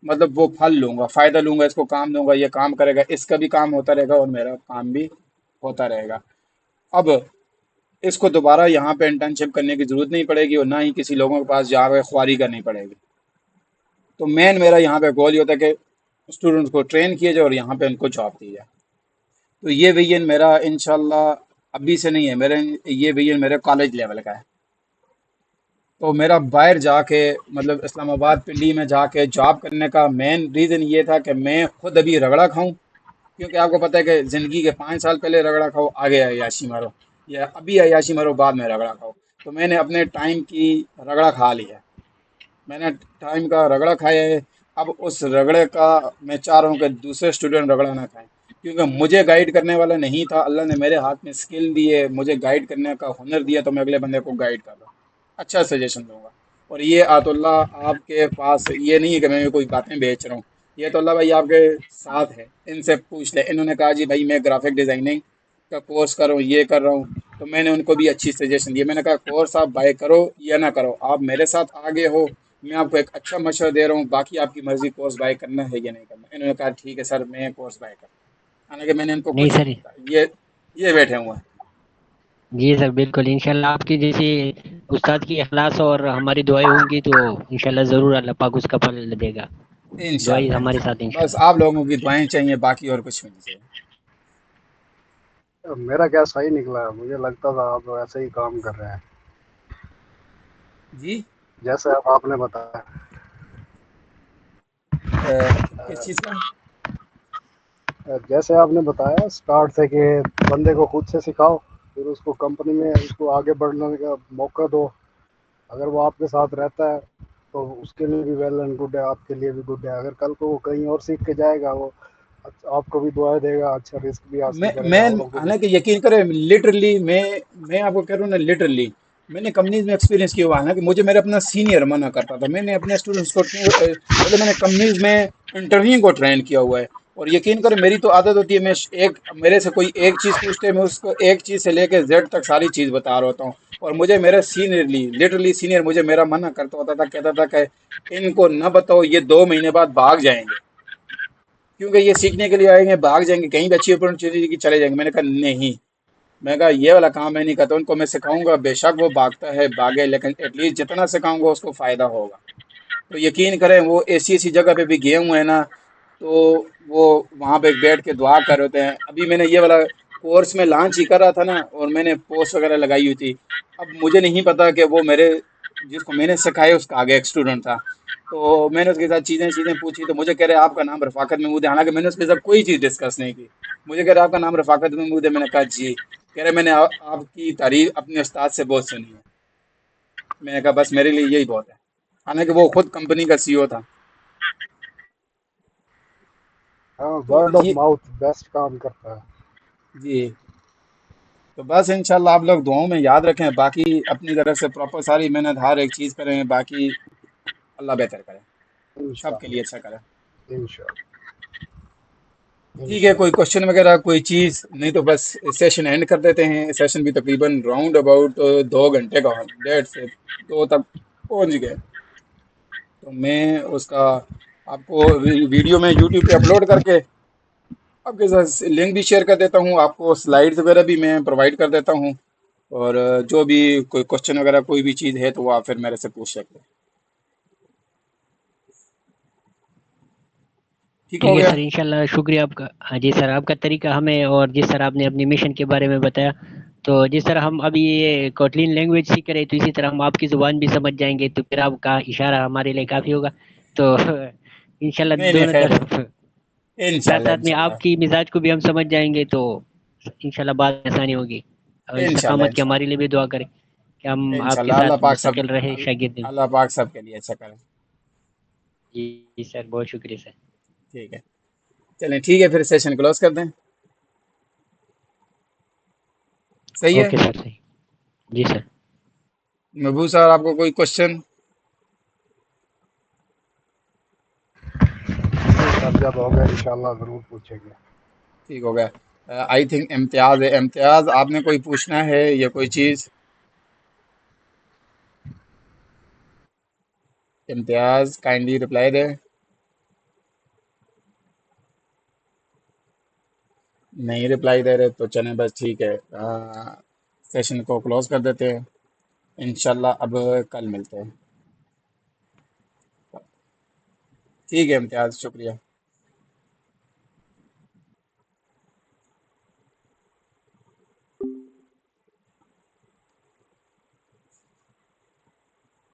मतलब वो फल लूंगा, फ़ायदा लूंगा, इसको काम दूंगा, ये काम करेगा, इसका भी काम होता रहेगा और मेरा काम भी होता रहेगा। अब इसको दोबारा यहाँ पे इंटर्नशिप करने की ज़रूरत नहीं पड़ेगी, और ना ही किसी लोगों के पास जाकर ख्वारी करनी पड़ेगी। तो मेन मेरा यहाँ पे गोल ये होता है कि स्टूडेंट्स को ट्रेन किया जाए और यहाँ पे उनको जॉब दी जाए। तो ये विजन मेरा इंशाल्लाह अभी से नहीं है, मेरे ये विजन मेरे कॉलेज लेवल का है। तो मेरा बाहर जाके मतलब इस्लामाबाद पिंडी में जाके जॉब करने का मेन रीज़न ये था कि मैं खुद अभी रगड़ा खाऊं, क्योंकि आपको पता है कि ज़िंदगी के 5 साल पहले रगड़ा खाओ, आगे अय्याशी मारो, या अभी अय्याशी मारो बाद में रगड़ा खाओ। तो मैंने अपने टाइम की रगड़ा खा लिया, मैंने टाइम का रगड़ा खाया है। अब उस रगड़े का मैं चाह रहा हूँ कि दूसरे स्टूडेंट रगड़ा ना खाएं, क्योंकि मुझे गाइड करने वाला नहीं था, अल्लाह ने मेरे हाथ में स्किल दी है, मुझे गाइड करने का हुनर दिया, तो मैं अगले बंदे को गाइड कर रहा हूँ, अच्छा सजेशन दूंगा। और ये आतुल्ला आपके पास ये नहीं है कि मैं कोई बातें बेच रहा हूँ, ये तो अल्लाह भाई आपके साथ है, इनसे पूछ ले। इन्होंने कहा जी भाई मैं ग्राफिक डिज़ाइनिंग का कोर्स कर रहा हूँ, ये कर रहा हूँ, तो मैंने उनको भी अच्छी सजेशन दी। मैंने कहा कोर्स आप बाय करो या ना करो, आप मेरे साथ आगे हो, मैं आपको एक अच्छा मशवरा दे रहा हूँ, बाकी आपकी मर्जी कोर्स बाय करना है या नहीं करना। इन्होंने कहा ठीक है सर मैं कोर्स बाय कर, हालांकि मैंने इनको नहीं कुछ नहीं सर। बताया, ये बैठे हुए हैं। जी सर बिल्कुल, इंशाल्लाह आपकी जैसी उस्ताद की इखलास और हमारी दुआएं होंगी तो इंशाल्लाह ज़रूर अल्लाह पाक उसका फल देगा। दुआएं इंशाल्लाह हमारे साथ इंशाल्लाह बस इंशाल्लाह। आप लोगों की दुआएं चाहिए, बाकी और कुछ भी नहीं चाहिए। मेरा क्या सही निकला, मुझे लगता था आप ऐसे ही काम कर रहे हैं जी, जैसे अब आपने बताया। किस चीज़ का? जैसे आपने बताया स्टार्ट से कि बंदे को खुद से सिखाओ, फिर उसको कंपनी में उसको आगे बढ़ने का मौका दो। अगर वो आपके साथ रहता है तो उसके लिए भी वेल एंड गुड है, आपके लिए भी गुड है। अगर कल को वो कहीं और सीख के जाएगा, वो आपको भी दुआएं देगा, अच्छा रिस्क भी हासिल मैं करेगा, औरों को भी। हालांकि यकीन करें लिटरली मैं आपको कह रहा हूँ ना, लिटरली मैंने कंपनीज में एक्सपीरियंस किया हुआ है ना, कि मुझे मेरा अपना सीनियर मना करता था, मैंने अपने स्टूडेंट्स को मतलब मैंने कंपनीज में इंटरव्यू को ट्रेन किया हुआ है। और यकीन करें मेरी तो आदत होती है, मैं एक मेरे से कोई एक चीज़ पूछते हैं, मैं उसको एक चीज़ से लेकर जेड तक सारी चीज़ बता रहा होता हूँ। और मुझे मेरे सीनियरली लिटरली सीनियर मुझे मेरा मना करता होता था, कहता था कि इनको न बताओ, ये 2 महीने बाद भाग जाएंगे, क्योंकि ये सीखने के लिए आएंगे, भाग जाएंगे, कहीं भी अच्छी अपॉर्चुनिटी की चले जाएंगे। मैंने कहा नहीं, मैं कहा ये वाला काम मैं नहीं करता, उनको मैं सिखाऊंगा, बेशक वो भागता है भागे, लेकिन एटलीस्ट जितना सिखाऊंगा उसको फायदा होगा। तो यकीन करें वो ऐसी ऐसी जगह पे भी गए हुए हैं ना, तो वो वहाँ पे बैठ के दुआ कर रहे होते हैं। अभी मैंने ये वाला कोर्स में लॉन्च ही कर रहा था ना, और मैंने पोस्ट वगैरह लगाई हुई थी। अब मुझे नहीं पता कि वो मेरे जिसको मैंने सिखाया उसका आगे एक स्टूडेंट था, तो मैंने उसके साथ चीज़ें चीज़ें पूछी, तो मुझे कह रहे आपका नाम रफ़ाकत महमूद है, हालांकि मैंने उसके साथ कोई चीज़ डिस्कस नहीं की। मुझे कह रहे आपका नाम रफ़ाकत महमूद है, मैंने कहा जी। कह रहे मैंने आपकी तारीफ अपने उस्ताद से बहुत सुनी है। मैंने कहा बस मेरे लिए यही बहुत है, हालांकि वो खुद कंपनी का सीईओ था। हाँ, तो वर्ड ऑफ ये माउथ बेस्ट काम करता है। जी, तो बस इंशाल्लाह आप लोग दुआओं में याद रखें, बाकी अपनी तरफ से प्रॉपर सारी मेहनत हर एक चीज़ करें, बाकी अल्लाह बेहतर करे, सबके लिए इंशाल्लाह। अच्छा करे। इंशाल्लाह। ठीक है, कोई इंशाल्लाह। क्वेश्चन वगैरह कोई चीज़ नहीं तो बस सेशन एंड कर देते हैं। सेशन भी तकरीबन राउंड अबाउट 2 घंटे का, 1:30 से 2 तक पहुंच गए। तो मैं उसका आपको वीडियो में यूट्यूब पे अपलोड करके आपके साथ लिंक भी शेयर कर देता हूँ, आपको स्लाइड्स वगैरह भी मैं प्रोवाइड कर देता हूँ। और जो भी कोई क्वेश्चन वगैरह कोई भी चीज़ है तो वो आप फिर मेरे से पूछ सकते हैं। ठीक हो ठीक है गया? सर, इंशाल्लाह शुक्रिया आपका। हाँ जी सर, आपका तरीका हमें और जिस तरह आपने अपनी मिशन के बारे में बताया, तो जिस तरह हम अभी ये कोटलिन लैंग्वेज सीख रहे हैं, तो इसी तरह हम आपकी ज़ुबान भी समझ जाएंगे, तो फिर आपका इशारा हमारे लिए काफ़ी होगा। तो इंशाल्लाह नहीं नहीं, दोनों खैर है। तरफ साथ इंशाल्लाह साथ में इंशाल्लाह। आपकी मिजाज को भी हम समझ जाएंगे, तो इंशाल्लाह बात में आसानी होगी। और इंशाल्लाह इस्तकामत की हमारे इंशाल्लाह। लिए भी दुआ करें कि हम आपके इंशाल्लाह अल्लाह साथ पाक सब मुस्तकिल रहे शागिर्द। अल्लाह पाक सबके लिए अच्छा करे। जी सर, बहुत शुक्रिया सर। ठीक है, चलें, ठीक है, फिर सेशन क्लोज कर दें। सही है। ओके सर, सही। जी सर। महबूब साहब, आपको कोई क्वेश्चन? नहीं सर, जब होगा इंशाल्लाह ज़रूर पूछेंगे। ठीक हो गया। आई थिंक इम्तियाज है। इम्तियाज, आपने कोई पूछना है या कोई चीज़? इम्तियाज काइंडली रिप्लाई दे। नहीं रिप्लाई दे रहे तो चलें, बस ठीक है, सेशन को क्लोज कर देते हैं। इंशाल्लाह अब कल मिलते हैं। ठीक है इम्तियाज, शुक्रिया।